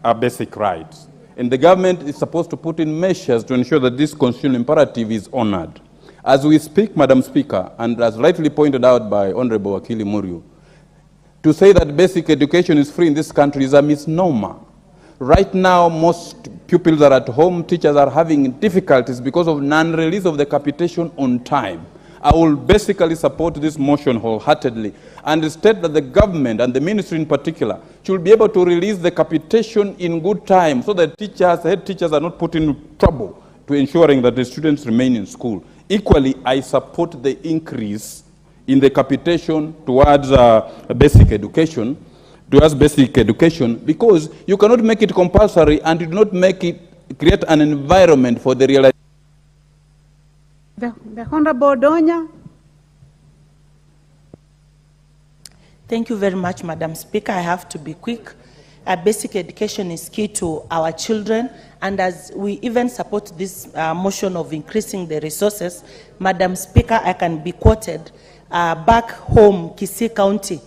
a basic right, and the government is supposed to put in measures to ensure that this constitutional imperative is honored. As we speak, Madam Speaker, and as rightly pointed out by Honorable Akili Mureu, to say that basic education is free in this country is a misnomer. Right now, most pupils are at home, teachers are having difficulties because of non-release of the capitation on time. I will basically support this motion wholeheartedly and state that the government and the ministry in particular should be able to release the capitation in good time so that head teachers are not put in trouble to ensuring that the students remain in school. Equally, I support the increase in the capitation towards basic education, because you cannot make it compulsory and you do not create an environment for the realization. The Honorable Donya. Thank you very much, Madam Speaker. I have to be quick. Basic education is key to our children, and as we even support this motion of increasing the resources, Madam Speaker, I can be quoted. Back home, Kisii County,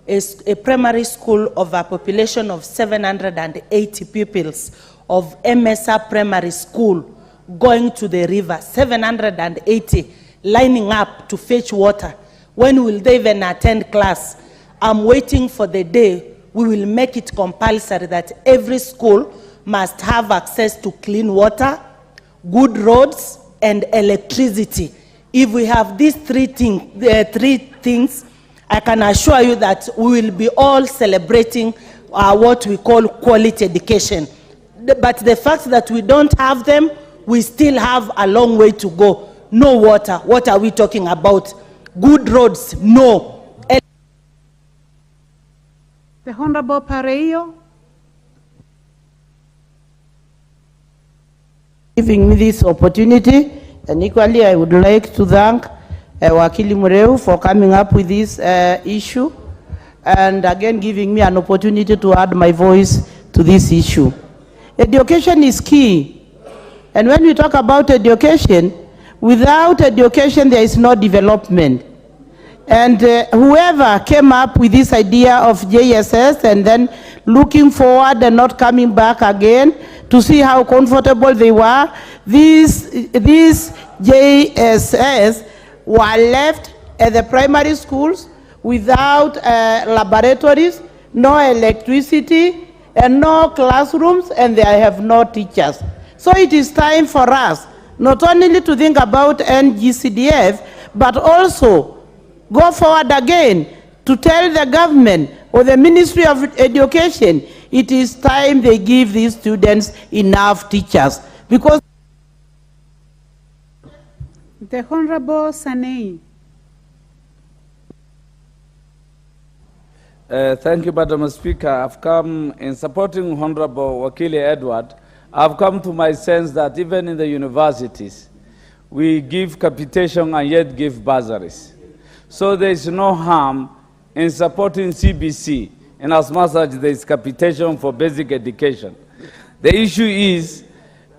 is a primary school of a population of 780 pupils of MSR primary school going to the river, 780 lining up to fetch water. When will they even attend class? I'm waiting for the day we will make it compulsory that every school must have access to clean water, good roads, and electricity. If we have these three things, I can assure you that we will be all celebrating what we call quality education. But the fact that we don't have them, we still have a long way to go. No water. What are we talking about? Good roads? No. The Honorable Pareio. Giving me this opportunity, and equally I would like to thank Wakili Mureu for coming up with this issue, and again giving me an opportunity to add my voice to this issue. Education is key, and when we talk about education, without education there is no development. And whoever came up with this idea of JSS and then looking forward and not coming back again to see how comfortable they were, these JSS were left at the primary schools without laboratories, no electricity, and no classrooms, and they have no teachers. So it is time for us not only to think about NGCDF, but also go forward again to tell the government or the Ministry of Education it is time they give these students enough teachers. Because the Honorable Sanei. Thank you, Madam Speaker. I've come in supporting Honorable Wakili Edward. I've come to my sense that even in the universities, we give capitation and yet give bursaries. So there is no harm in supporting CBC in as much as there is capitation for basic education. The issue is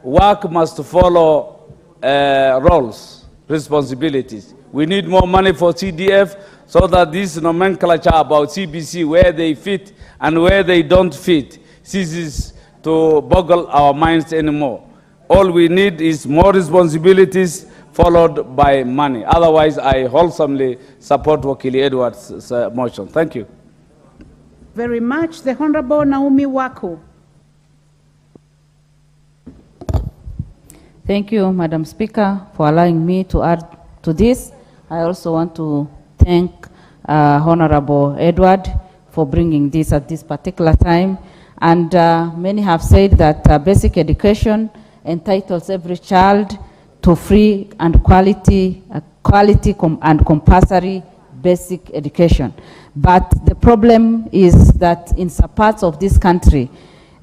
work must follow roles, responsibilities. We need more money for CDF so that this nomenclature about CBC, where they fit and where they don't fit, ceases to boggle our minds anymore. All we need is more responsibilities followed by money. Otherwise, I wholesomely support Wakili Edwards' motion. Thank you. Very much. The Honorable Naomi Wako. Thank you, Madam Speaker, for allowing me to add to this. I also want to thank Honorable Edward for bringing this at this particular time. And many have said that basic education entitles every child to free and quality and compulsory basic education. But the problem is that in some parts of this country,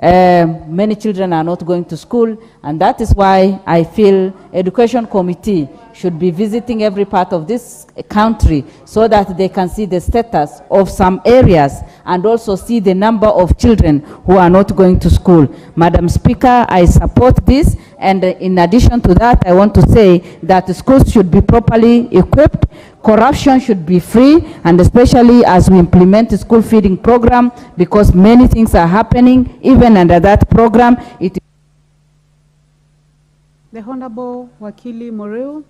many children are not going to school, and that is why I feel Education Committee should be visiting every part of this country so that they can see the status of some areas and also see the number of children who are not going to school. Madam Speaker, I support this, and in addition to that, I want to say that the schools should be properly equipped, corruption should be free, and especially as we implement the school feeding program, because many things are happening even under that program. The Honorable Wakili Moreu.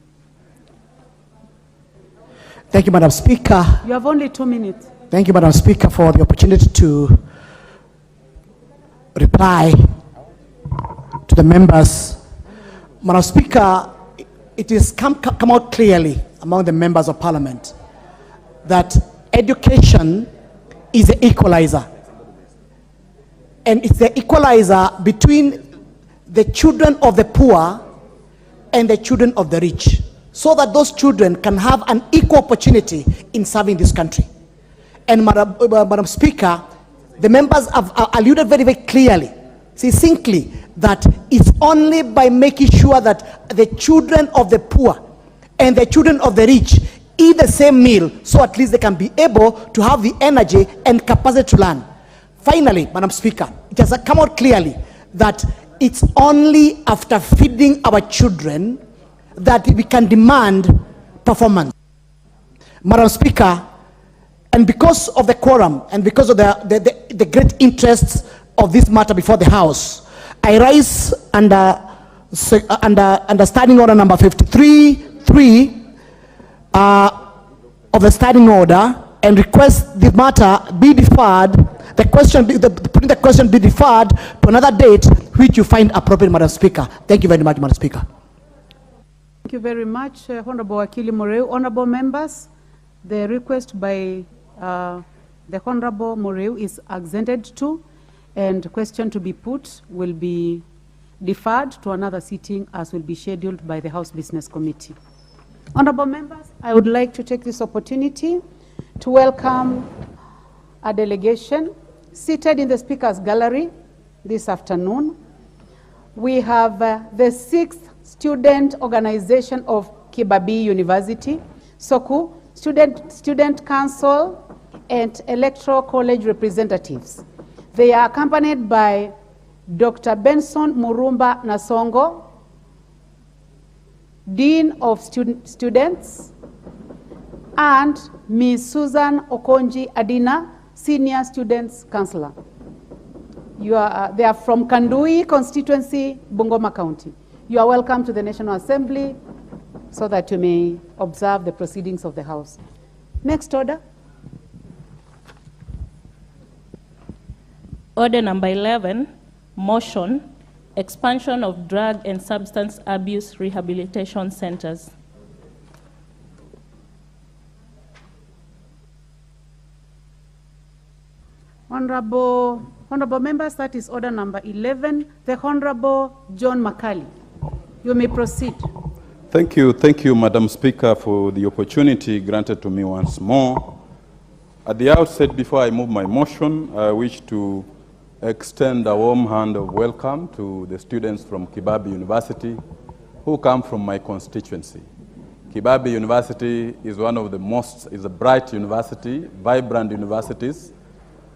Thank you, Madam Speaker. You have only 2 minutes. Thank you, Madam Speaker, for the opportunity to reply to the members. Madam Speaker, it has come out clearly among the members of Parliament that education is the equalizer. And it's the equalizer between the children of the poor and the children of the rich, so that those children can have an equal opportunity in serving this country. And Madam Speaker, the members have alluded very, very clearly, succinctly, that it's only by making sure that the children of the poor and the children of the rich eat the same meal, so at least they can be able to have the energy and capacity to learn. Finally, Madam Speaker, it has come out clearly that it's only after feeding our children that we can demand performance. Madam Speaker, and because of the quorum and because of the great interests of this matter before the House, I rise under Standing Order number 53(3) of the Standing Order and request the matter be deferred, putting the question be deferred to another date which you find appropriate, Madam Speaker. Thank you very much, Madam Speaker. Thank you very much, Honorable Wakili Moreu. Honorable members, the request by the Honorable Moreu is accented to, and the question to be put will be deferred to another sitting as will be scheduled by the House Business Committee. Honorable members, I would like to take this opportunity to welcome a delegation seated in the Speaker's Gallery this afternoon. We have the 6th Student Organization of Kibabii University, SOKU, Student Council, and Electoral College representatives. They are accompanied by Dr. Benson Murumba Nasongo, Dean of Students, and Ms. Susan Okonji Adina, Senior Students Counselor. They are from Kandui constituency, Bungoma County. You are welcome to the National Assembly so that you may observe the proceedings of the House. Next order. Order number 11, motion, expansion of drug and substance abuse rehabilitation centers. Honorable members, that is order number 11. The Honorable John Makali. You may proceed. Thank you, Madam Speaker, for the opportunity granted to me once more. At the outset, before I move my motion, I wish to extend a warm hand of welcome to the students from Kibabii University who come from my constituency. Kibabii University is is a bright university, vibrant universities.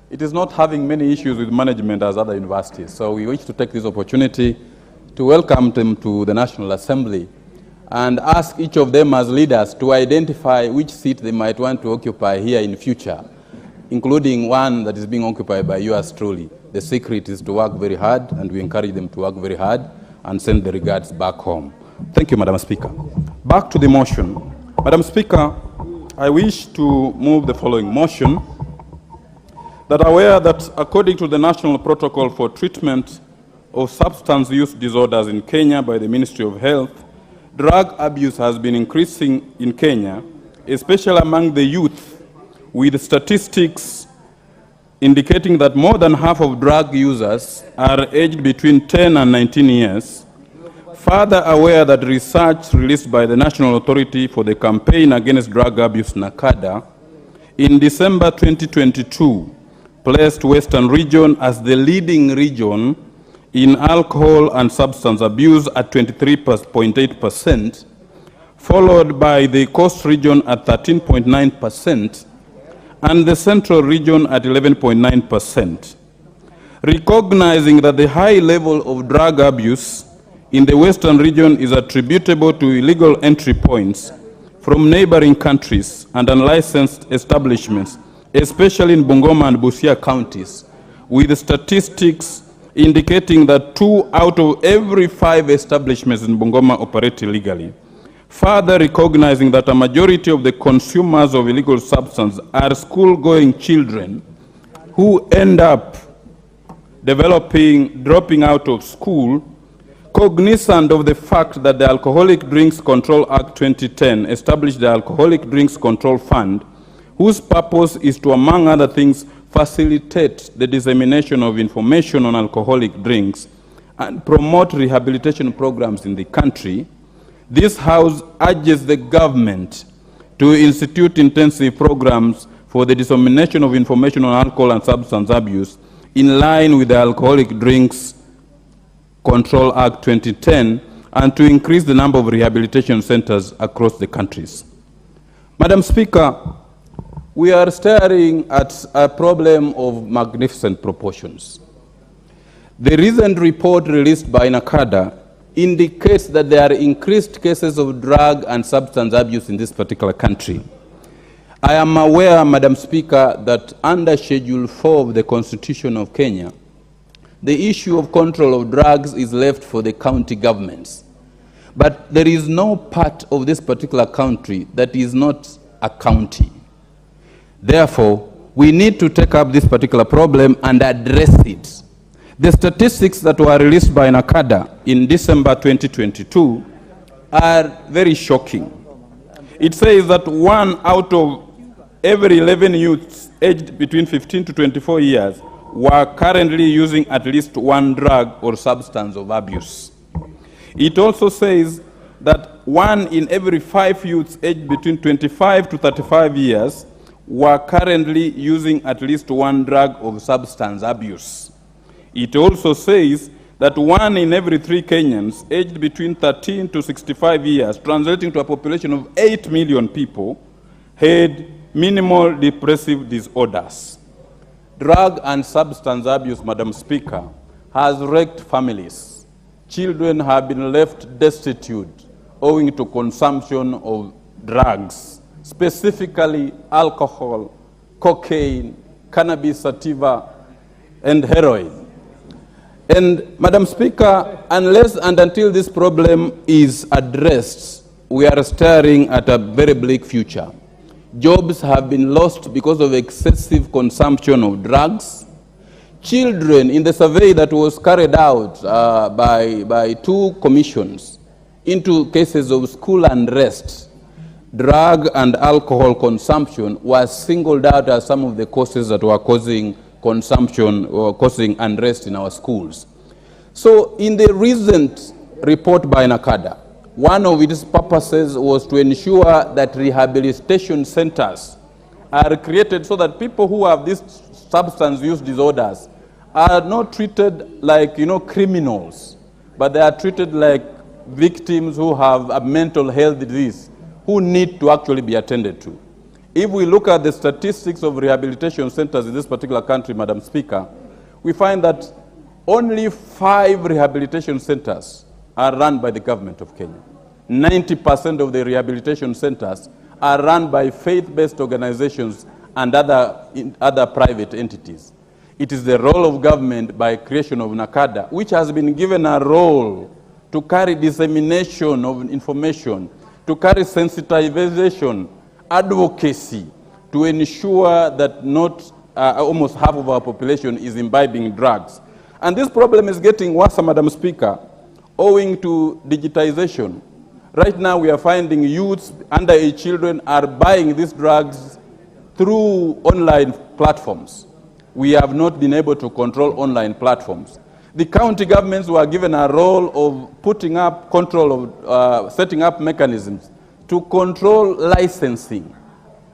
It is not having many issues with management as other universities. So we wish to take this opportunity to welcome them to the National Assembly and ask each of them as leaders to identify which seat they might want to occupy here in future, including one that is being occupied by yours truly. The secret is to work very hard, and we encourage them to work very hard and send the regards back home. Thank you, Madam Speaker. Back to the motion. Madam Speaker, I wish to move the following motion: that aware that according to the National Protocol for Treatment of Substance Use Disorders in Kenya by the Ministry of Health, drug abuse has been increasing in Kenya, especially among the youth, with statistics indicating that more than half of drug users are aged between 10 and 19 years. Further aware that research released by the National Authority for the Campaign Against Drug Abuse, NACADA, in December 2022, placed Western Region as the leading region in alcohol and substance abuse at 23.8%, followed by the Coast Region at 13.9%, and the Central Region at 11.9%. Recognizing that the high level of drug abuse in the Western Region is attributable to illegal entry points from neighboring countries and unlicensed establishments, especially in Bungoma and Busia counties, with statistics indicating that 2 out of every 5 establishments in Bungoma operate illegally. Further recognizing that a majority of the consumers of illegal substances are school-going children who end up dropping out of school, cognizant of the fact that the Alcoholic Drinks Control Act 2010 established the Alcoholic Drinks Control Fund, whose purpose is to, among other things, facilitate the dissemination of information on alcoholic drinks and promote rehabilitation programs in the country. This House urges the government to institute intensive programs for the dissemination of information on alcohol and substance abuse in line with the Alcoholic Drinks Control Act 2010 and to increase the number of rehabilitation centers across the countries. Madam Speaker, we are staring at a problem of magnificent proportions. The recent report released by NACADA indicates that there are increased cases of drug and substance abuse in this particular country. I am aware, Madam Speaker, that under Schedule 4 of the Constitution of Kenya, the issue of control of drugs is left for the county governments. But there is no part of this particular country that is not a county. Therefore, we need to take up this particular problem and address it. The statistics that were released by NACADA in December 2022 are very shocking. It says that 1 out of every 11 youths aged between 15 to 24 years were currently using at least one drug or substance of abuse. It also says that 1 in every 5 youths aged between 25 to 35 years were currently using at least one drug of substance abuse. It also says that 1 in every 3 Kenyans aged between 13 to 65 years, translating to a population of 8 million people, had minimal depressive disorders. Drug and substance abuse, Madam Speaker, has wrecked families. Children have been left destitute owing to consumption of drugs, specifically alcohol, cocaine, cannabis sativa, and heroin. And Madam Speaker, unless and until this problem is addressed, we are staring at a very bleak future. Jobs have been lost because of excessive consumption of drugs. Children, in the survey that was carried out by 2 commissions into cases of school unrest, drug and alcohol consumption was singled out as some of the causes that were causing consumption or causing unrest in our schools. So in the recent report by NACADA, one of its purposes was to ensure that rehabilitation centers are created so that people who have these substance use disorders are not treated like, criminals, but they are treated like victims who have a mental health disease, who need to actually be attended to. If we look at the statistics of rehabilitation centers in this particular country, Madam Speaker, we find that only 5 rehabilitation centers are run by the government of Kenya. 90% of the rehabilitation centers are run by faith-based organizations and other private entities. It is the role of government by creation of NACADA, which has been given a role to carry dissemination of information, to carry sensitization, advocacy, to ensure that not almost half of our population is imbibing drugs. And this problem is getting worse, Madam Speaker, owing to digitization. Right now we are finding youths, underage children, are buying these drugs through online platforms. we have not been able to control online platforms. The county governments were given a role of putting up control of, setting up mechanisms to control licensing.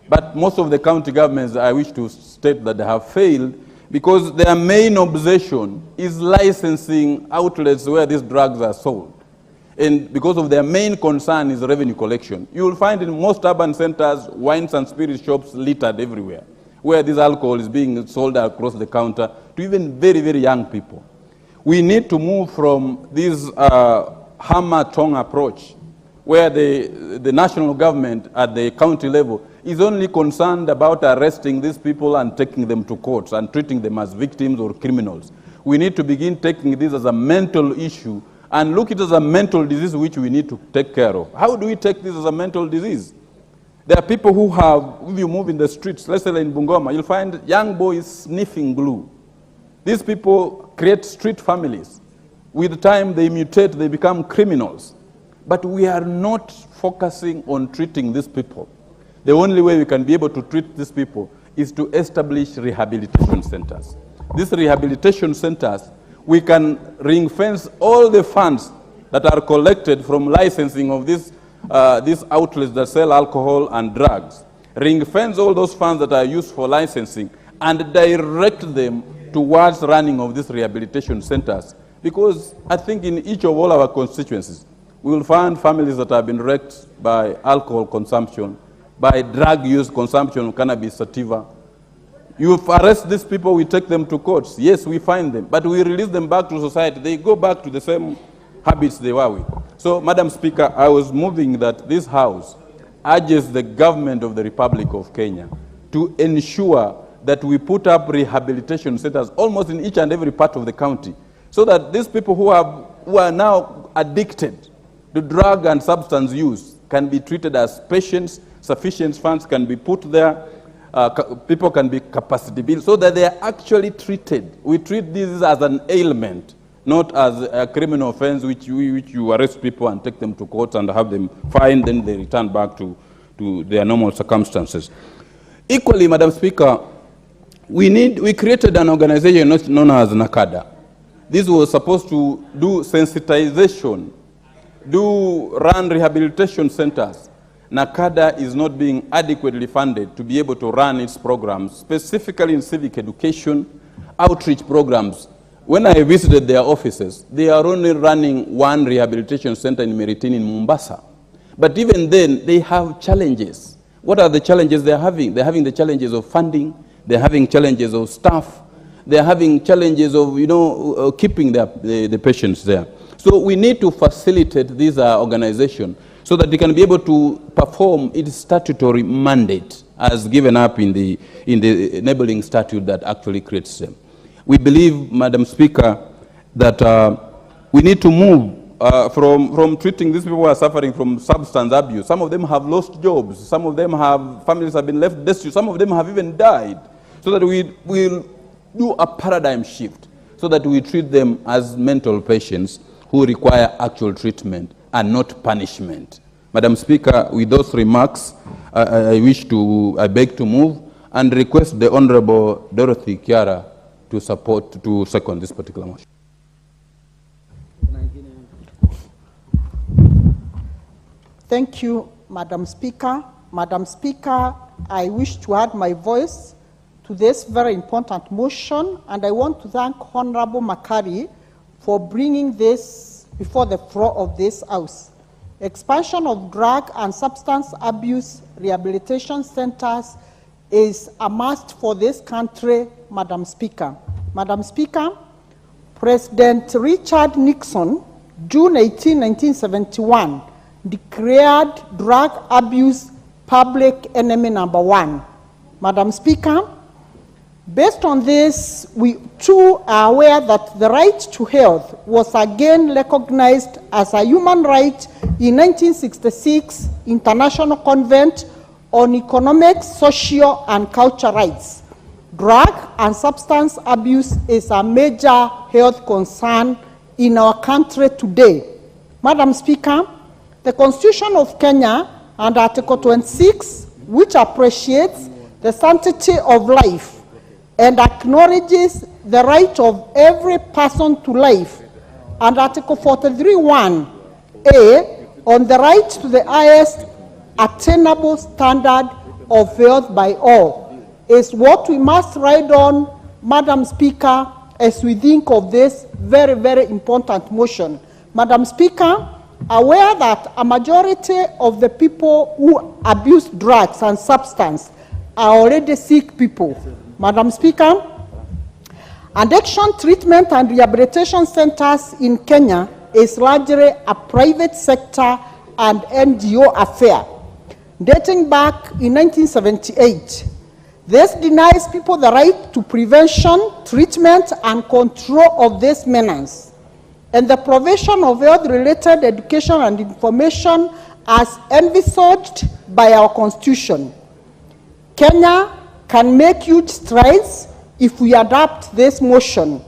But most of the county governments, I wish to state that they have failed because their main obsession is licensing outlets where these drugs are sold. And because of their main concern is revenue collection. You will find in most urban centers, wines and spirit shops littered everywhere, where this alcohol is being sold across the counter to even very, very young people. We need to move from this hammer-tongue approach, where the national government at the county level is only concerned about arresting these people and taking them to courts and treating them as victims or criminals. We need to begin taking this as a mental issue and look at it as a mental disease which we need to take care of. How do we take this as a mental disease? There are people who have, if you move in the streets, let's say in Bungoma, you'll find young boys sniffing glue. These people create street families. With time, they mutate, they become criminals. But we are not focusing on treating these people. The only way we can be able to treat these people is to establish rehabilitation centers. These rehabilitation centers, we can ring-fence all the funds that are collected from licensing of these outlets that sell alcohol and drugs. Ring-fence all those funds that are used for licensing and direct them towards running of these rehabilitation centers. Because I think in each of all our constituencies, we will find families that have been wrecked by alcohol consumption, by drug use, consumption of cannabis sativa. You arrest these people, we take them to courts. Yes, we find them, but we release them back to society. They go back to the same habits they were with. So, Madam Speaker, I was moving that this House urges the government of the Republic of Kenya to ensure that we put up rehabilitation centers almost in each and every part of the county, so that these people who are now addicted to drug and substance use can be treated as patients, sufficient funds can be put there, people can be capacity built, so that they are actually treated. We treat this as an ailment, not as a criminal offense which you arrest people and take them to court and have them fined, then they return back to their normal circumstances. Equally, Madam Speaker, we created an organization known as NACADA. This was supposed to do sensitization, run rehabilitation centers. NACADA is not being adequately funded to be able to run its programs, specifically in civic education, outreach programs. When I visited their offices, they are only running one rehabilitation center in Meritini in Mombasa. But even then, they have challenges. What are the challenges they're having? They're having the challenges of funding, they're having challenges of staff, they're having challenges of, keeping the patients there. So we need to facilitate this organization so that they can be able to perform its statutory mandate as given up in the enabling statute that actually creates them. We believe, Madam Speaker, that we need to move from treating these people who are suffering from substance abuse. Some of them have lost jobs. Some of them families have been left destitute. Some of them have even died. So that we will do a paradigm shift so that we treat them as mental patients who require actual treatment and not punishment. Madam Speaker, with those remarks, I beg to move and request the Honorable Dorothy Kiara to second this particular motion. Thank you, Madam Speaker. Madam Speaker, I wish to add my voice to this very important motion, and I want to thank Honorable Makari for bringing this before the floor of this House. Expansion of drug and substance abuse rehabilitation centers is a must for this country, Madam Speaker. Madam Speaker, President Richard Nixon, June 18, 1971, declared drug abuse public enemy number 1. Madam Speaker, based on this, we too are aware that the right to health was again recognized as a human right in 1966 International Convent on Economic, Social, and Cultural Rights. Drug and substance abuse is a major health concern in our country today. Madam Speaker, the Constitution of Kenya and Article 26, which appreciates the sanctity of life, and acknowledges the right of every person to life, and Article 43(1)(a) on the right to the highest attainable standard of health by all, is what we must ride on, Madam Speaker, as we think of this very, very important motion. Madam Speaker, aware that a majority of the people who abuse drugs and substance are already sick people. Madam Speaker, addiction treatment and rehabilitation centers in Kenya is largely a private sector and NGO affair, dating back in 1978. This denies people the right to prevention, treatment, and control of this menace, and the provision of health-related education and information as envisaged by our Constitution. Kenya can make huge strides if we adopt this motion.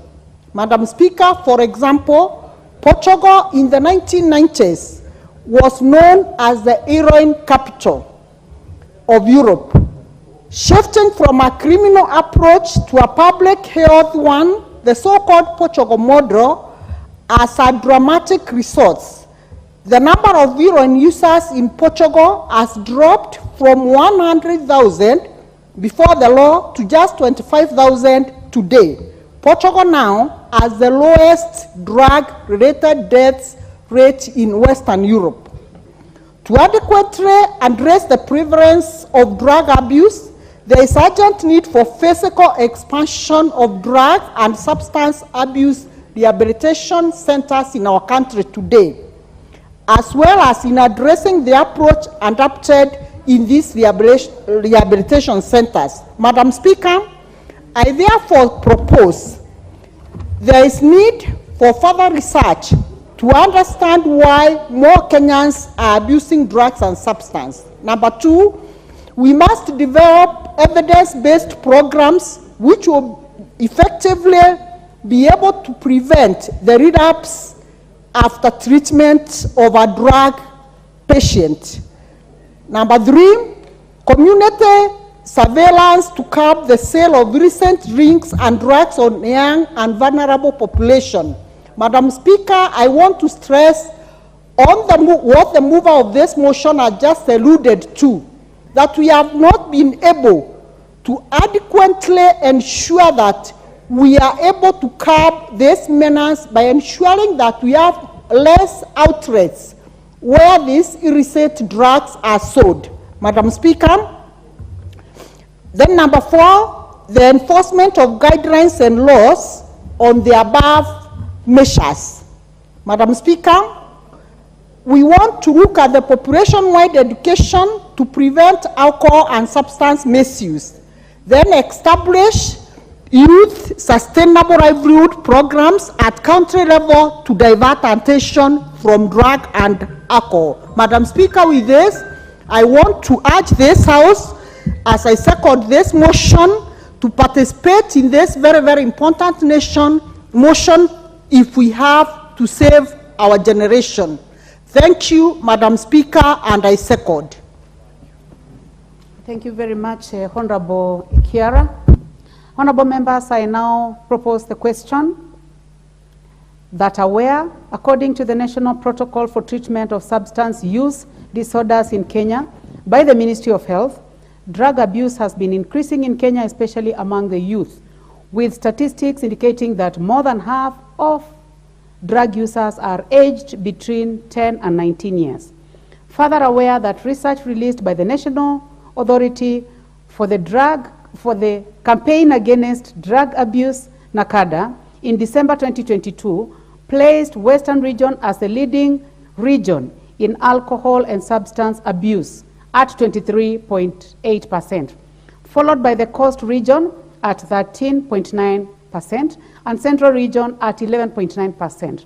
Madam Speaker, for example, Portugal in the 1990s was known as the heroin capital of Europe. Shifting from a criminal approach to a public health one, the so-called Portugal model, as a dramatic result. The number of heroin users in Portugal has dropped from 100,000 before the law to just 25,000 today. Portugal now has the lowest drug-related deaths rate in Western Europe. To adequately address the prevalence of drug abuse, there is urgent need for physical expansion of drug and substance abuse rehabilitation centers in our country today, as well as in addressing the approach adopted in these rehabilitation centers. Madam Speaker, I therefore propose there is need for further research to understand why more Kenyans are abusing drugs and substance. Number two, we must develop evidence-based programs which will effectively be able to prevent the relapse after treatment of a drug patient. Number three, community surveillance to curb the sale of recent drinks and drugs on young and vulnerable population. Madam Speaker, I want to stress on what the mover of this motion has just alluded to, that we have not been able to adequately ensure that we are able to curb this menace by ensuring that we have less outlets where these illicit drugs are sold. Madam Speaker, then number four, the enforcement of guidelines and laws on the above measures. Madam Speaker, we want to look at the population-wide education to prevent alcohol and substance misuse, then establish youth sustainable livelihood programs at country level to divert attention from drug and alcohol. Madam Speaker, with this, I want to urge this House, as I second this motion, to participate in this very, very important motion if we have to save our generation. Thank you, Madam Speaker, and I second. Thank you very much, Honorable Kiara. Honorable members, I now propose the question that aware, according to the National Protocol for Treatment of Substance Use Disorders in Kenya by the Ministry of Health, drug abuse has been increasing in Kenya, especially among the youth, with statistics indicating that more than half of drug users are aged between 10 and 19 years. Further aware that research released by the National Authority for the Campaign Against Drug Abuse, NACADA, in December 2022, placed Western Region as the leading region in alcohol and substance abuse at 23.8%, followed by the Coast Region at 13.9%, and Central Region at 11.9%.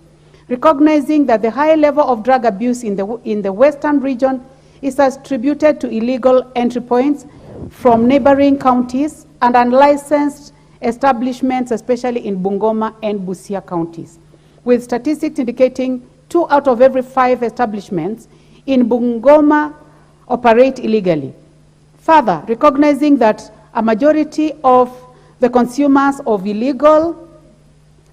Recognizing that the high level of drug abuse in the Western Region is attributed to illegal entry points from neighboring counties and unlicensed establishments, especially in Bungoma and Busia counties, with statistics indicating 2 out of every 5 establishments in Bungoma operate illegally. Further, recognizing that a majority of the consumers of illegal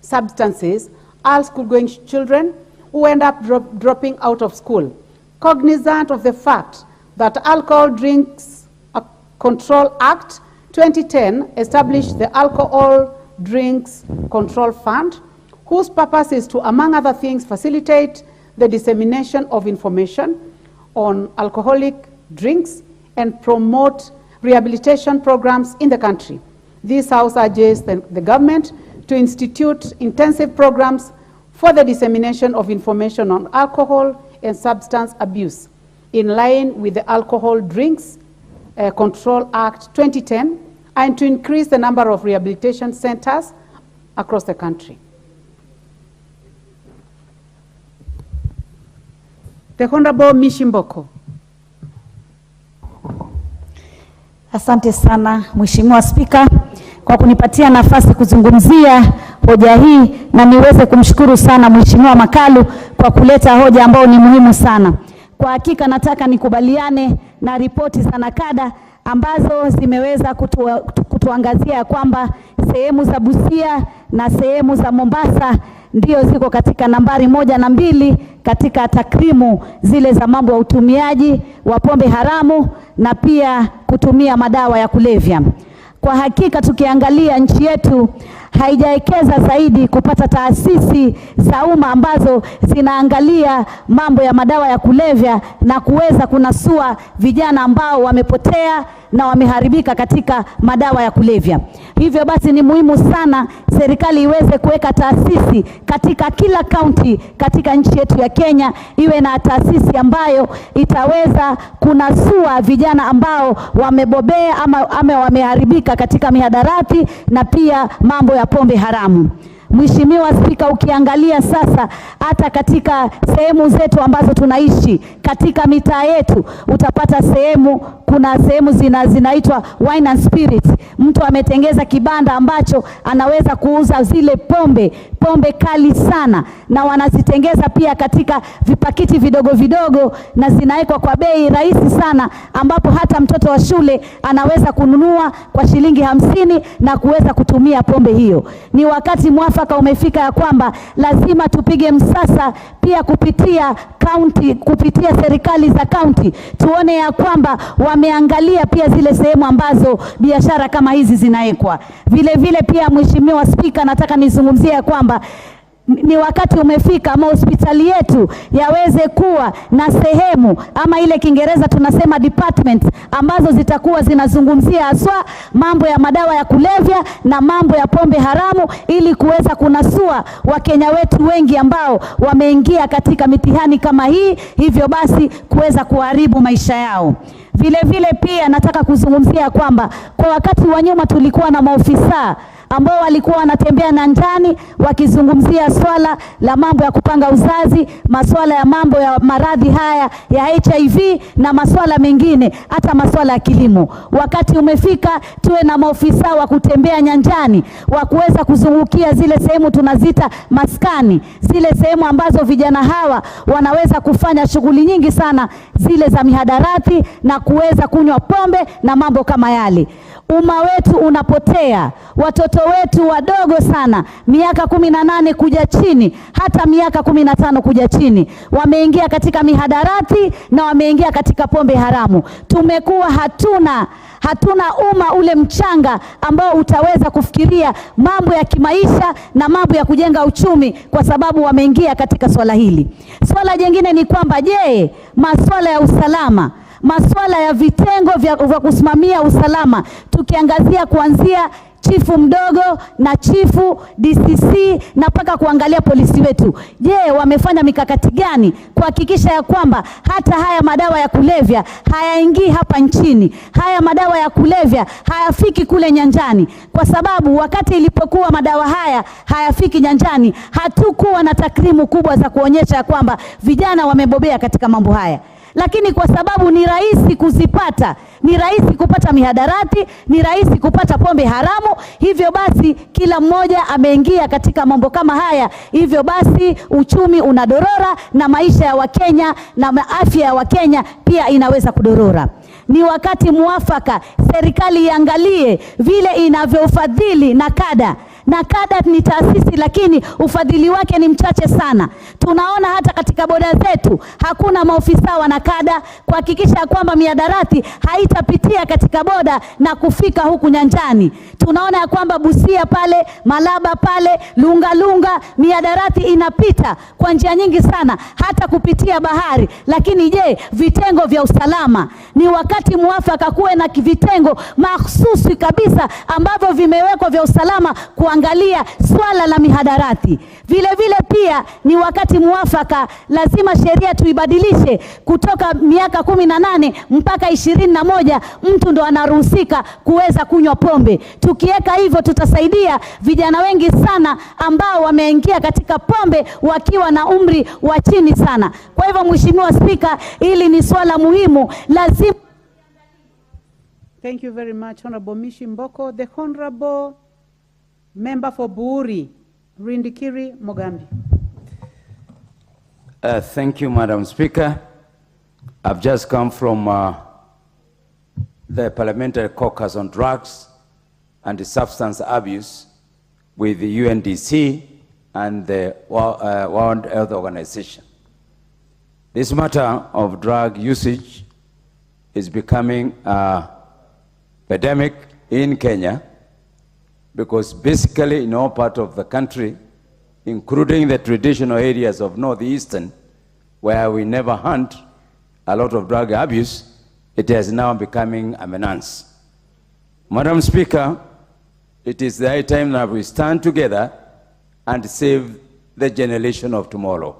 substances are school-going children who end up dropping out of school. Cognizant of the fact that Alcohol Drinks Control Act 2010 established the Alcohol Drinks Control Fund, whose purpose is to, among other things, facilitate the dissemination of information on alcoholic drinks and promote rehabilitation programs in the country. This House urges the government to institute intensive programs for the dissemination of information on alcohol and substance abuse in line with the Alcohol Drinks Control Act 2010 and to increase the number of rehabilitation centers across the country. The Honorable Mishimboko. Asante sana Mheshimiwa Spika kwa kunipatia nafasi kuzungumzia hoja hii, na niweze kumshukuru sana Mheshimiwa Makalu kwa kuleta hoja ambayo ni muhimu sana. Kwa hakika nataka nikubaliane na ripoti za NACADA ambazo zimeweza kutuangazia kwamba sehemu za Busia na sehemu za Mombasa ndio ziko katika nambari 1 na 2 katika takrimu zile za mambo ya utumiaji wa pombe haramu na pia kutumia madawa ya kulevya. Kwa hakika tukiangalia nchi yetu haijaekeza zaidi kupata taasisi za umma ambazo zinaangalia mambo ya madawa ya kulevya na kuweza kunasua vijana ambao wamepotea na wameharibika katika madawa ya kulevya. Hivyo basi ni muhimu sana serikali iweze kuweka taasisi katika kila kaunti katika nchi yetu ya Kenya, iwe na taasisi ambayo itaweza kunasua vijana ambao wamebobea ama wameharibika katika mihadarati na pia mambo ya pombe haramu. Mheshimiwa Spika, ukiangalia sasa hata katika sehemu zetu ambazo tunaishi katika mitaa yetu utapata kuna sehemu zinaitwa wine and spirits. Mtu ametengeza kibanda ambacho anaweza kuuza zile pombe kali sana, na wanazitengeza pia katika vipakiti vidogo vidogo na zinaekwa kwa bei rahisi sana, ambapo hata mtoto wa shule anaweza kununua kwa shilingi 50 na kuweza kutumia pombe hiyo. Ni wakati mwafaka umefika ya kwamba lazima tupige msasa pia kupitia county, kupitia serikali za county, tuone ya kwamba wameangalia pia zile sehemu ambazo biashara kama hizi zinaekwa. Vile vile pia Mheshimiwa Spika, nataka nizungumzie ya kwamba ni wakati umefika hospitali yetu yaweze kuwa na sehemu ama ile Kiingereza tunasema department ambazo zitakuwa zinazungumzia haswa mambo ya madawa ya kulevya na mambo ya pombe haramu, ili kuweza kunasua Wakenya wetu wengi ambao wameingia katika mitihani kama hii, hivyo basi kuweza kuharibu maisha yao. Vile vile pia nataka kuzungumzia kwamba kwa wakati wa nyuma tulikuwa na maofisa ambao walikuwa wanatembea na ndani wakizungumzia swala la mambo ya kupanga uzazi, masuala ya mambo ya maradhi haya ya HIV na masuala mengine, hata masuala ya kilimo. Wakati umefika tuwe na maofisa wa kutembea nyanjani, wa kuweza kuzungukia zile sehemu tunazita maskani, zile sehemu ambazo vijana hawa wanaweza kufanya shughuli nyingi sana zile za mihadarati na kuweza kunywa pombe na mambo kama yale. Umma wetu unapotea, watoto wetu wadogo sana, miaka 18 kuja chini, hata miaka 15 kuja chini, wameingia katika mihadarati na wameingia katika pombe haramu. Tumekuwa hatuna umma ule mchanga ambao utaweza kufikiria mambo ya kimaisha na mambo ya kujenga uchumi, kwa sababu wameingia katika swala hili. Swala jingine ni kwamba masuala ya usalama, masuala ya vitengo vya kusimamia usalama, tukiangazia kuanzia chifu mdogo na chifu DCC na mpaka kuangalia polisi wetu. Wamefanya mikakati gani kuhakikisha ya kwamba hata haya madawa ya kulevya hayaingii hapa nchini, haya madawa ya kulevya hayafiki kule nyanjani? Kwa sababu wakati ilipokuwa madawa haya hayafiki nyanjani, hatukuwa na takrimu kubwa za kuonyesha ya kwamba vijana wamebobea katika mambo haya. Lakini kwa sababu ni rahisi kuzipata, ni rahisi kupata mihadarati, ni rahisi kupata pombe haramu, hivyo basi kila mmoja ameingia katika mambo kama haya, hivyo basi uchumi unadorora na maisha ya Wakenya na afya ya Wakenya pia inaweza kudorora. ni wakati muafaka serikali iangalie vile inavyofadhili na kada. Na kada ni taasisi lakini ufadhili wake ni mchache sana. Tunaona hata katika boda zetu hakuna maofisa wa nakada kuhakikisha kwamba miadarati haitapitia katika boda na kufika huku nyanjani. Tunaona ya kwamba Busia pale, Malaba pale, Lunga, miadarati inapita kwa njia nyingi sana hata kupitia bahari. Lakini je, vitengo vya usalama? Ni wakati muafaka kuwe na vitengo mahsusi kabisa ambavyo vimewekwa vya usalama kuangalia swala la mihadarati. Vile vile pia ni wakati muafaka, lazima sheria tuibadilishe kutoka miaka 18 mpaka 21 mtu ndo anaruhusika kuweza kunywa pombe. Tukiweka hivyo tutasaidia vijana wengi sana ambao wameingia katika pombe wakiwa na umri wa chini sana. Kwa hivyo Mheshimiwa Spika, hili ni swala muhimu, lazima. Thank you very much, Honorable Mishi Mboko. The Honorable Member for Buri, Rindikiri Mogambi. Thank you, Madam Speaker. I've just come from the Parliamentary Caucus on Drugs and Substance Abuse with the UNDC and the World Health Organization. This matter of drug usage is becoming epidemic in Kenya, because basically in all parts of the country, including the traditional areas of northeastern, where we never hunt a lot of drug abuse, it is now becoming a menace. Madam Speaker, it is the high time that we stand together and save the generation of tomorrow.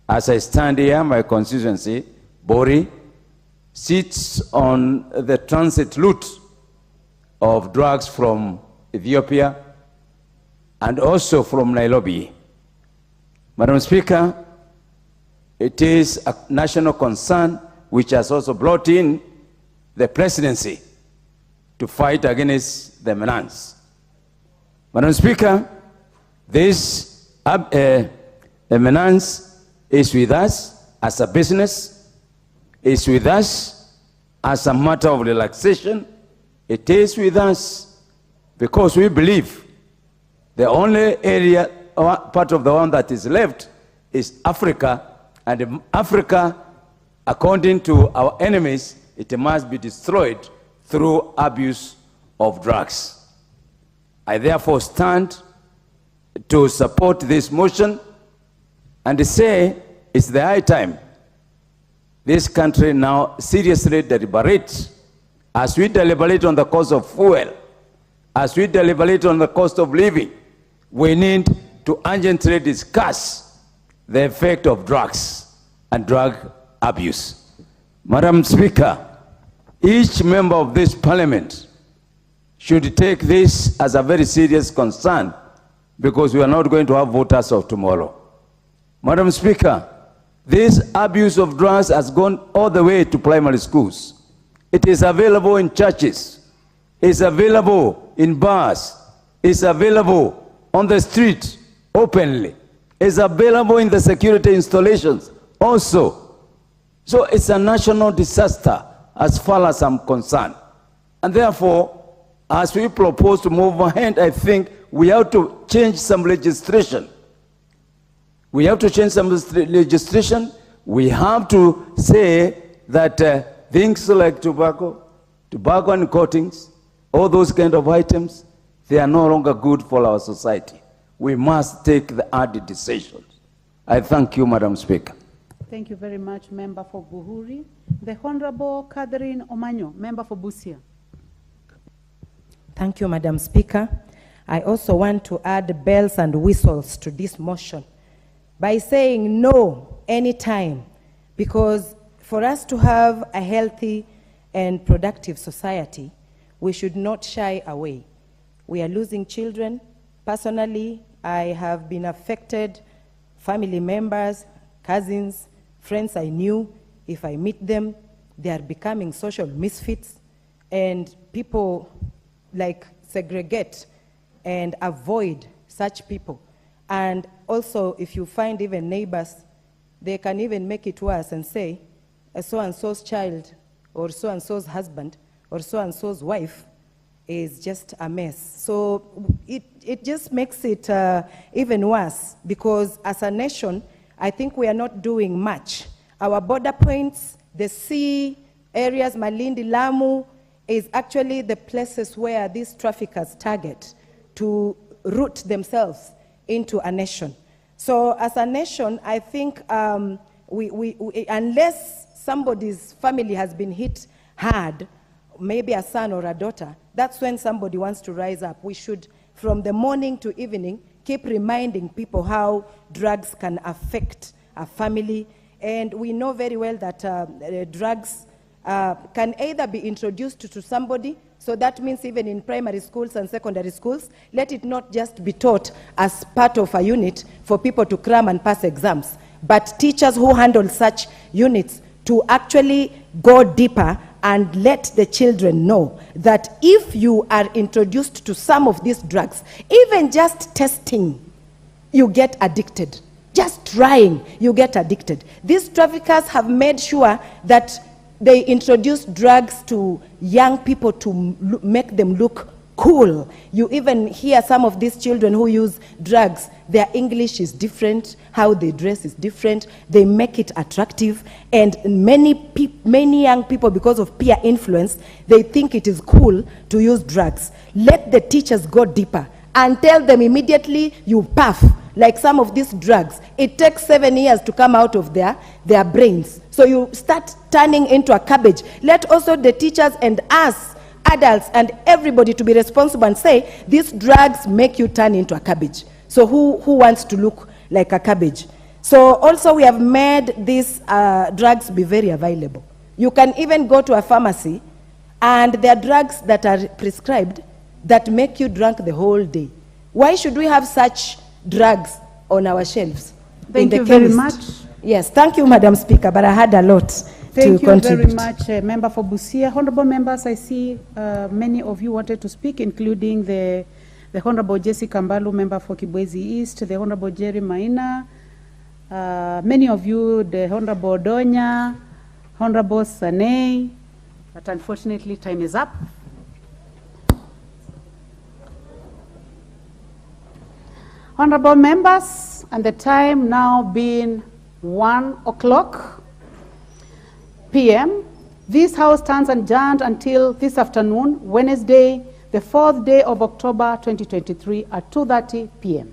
As I stand here, my constituency, Bori, sits on the transit route of drugs from Ethiopia and also from Nairobi. Madam Speaker, it is a national concern which has also brought in the presidency to fight against the menace. Madam Speaker, this menace is with us as a business, is with us as a matter of relaxation. It is with us because we believe the only area, part of the one that is left is Africa, and Africa, according to our enemies, it must be destroyed through abuse of drugs. I therefore stand to support this motion and say it's the high time this country now seriously deliberates. As we deliberate on the cost of fuel, as we deliberate on the cost of living, we need to urgently discuss the effect of drugs and drug abuse. Madam Speaker, each member of this parliament should take this as a very serious concern, because we are not going to have voters of tomorrow. Madam Speaker, this abuse of drugs has gone all the way to primary schools. It is available in churches, it's available in bars, it's available on the street openly, it's available in the security installations also. So it's a national disaster as far as I'm concerned. And therefore, as we propose to move ahead, I think we have to change some legislation. We have to change some legislation. We have to say that things like tobacco and coatings, all those kind of items, they are no longer good for our society. We must take the hard decisions. I thank you, Madam Speaker. Thank you very much, Member for Buhuri. The Honorable Catherine Omanyo, Member for Busia. Thank you, Madam Speaker. I also want to add bells and whistles to this motion by saying no anytime, because for us to have a healthy and productive society, we should not shy away. We are losing children. Personally, I have been affected. Family members, cousins, friends I knew, if I meet them, they are becoming social misfits, and people segregate and avoid such people. And also, if you find even neighbors, they can even make it worse and say, a so-and-so's child or so-and-so's husband, or so-and-so's wife, is just a mess. So it just makes it even worse, because as a nation, I think we are not doing much. Our border points, the sea areas, Malindi, Lamu, is actually the places where these traffickers target to root themselves into a nation. So as a nation, I think unless somebody's family has been hit hard, maybe a son or a daughter, that's when somebody wants to rise up. We should, from the morning to evening, keep reminding people how drugs can affect a family. And we know very well that drugs can either be introduced to somebody, so that means even in primary schools and secondary schools, let it not just be taught as part of a unit for people to cram and pass exams, but teachers who handle such units to actually go deeper and let the children know that if you are introduced to some of these drugs, even just testing, you get addicted. Just trying, you get addicted. These traffickers have made sure that they introduce drugs to young people to make them look cool. You even hear some of these children who use drugs, their English is different, how they dress is different, they make it attractive, and many young people, because of peer influence, they think it is cool to use drugs. Let the teachers go deeper and tell them immediately, you puff. Like some of these drugs, it takes 7 years to come out of their brains. So you start turning into a cabbage. Let also the teachers and us, adults and everybody, to be responsible and say, these drugs make you turn into a cabbage. So who wants to look like a cabbage? So also we have made these drugs be very available. You can even go to a pharmacy and there are drugs that are prescribed that make you drunk the whole day. Why should we have such drugs on our shelves? Thank you very much. Yes, thank you, Madam Speaker, but I had a lot to contribute. Thank you very much, Member for Busia. Honorable members, I see many of you wanted to speak, including the Honorable Jessica Mbalu, member for Kibwezi East, the Honorable Jerry Maina, many of you, the Honorable Donya, Honorable Sanei, but unfortunately time is up. Honorable members, and the time now being 1:00 p.m., this House stands adjourned until this afternoon, Wednesday, the 4th day of October 2023 at 2:30 p.m.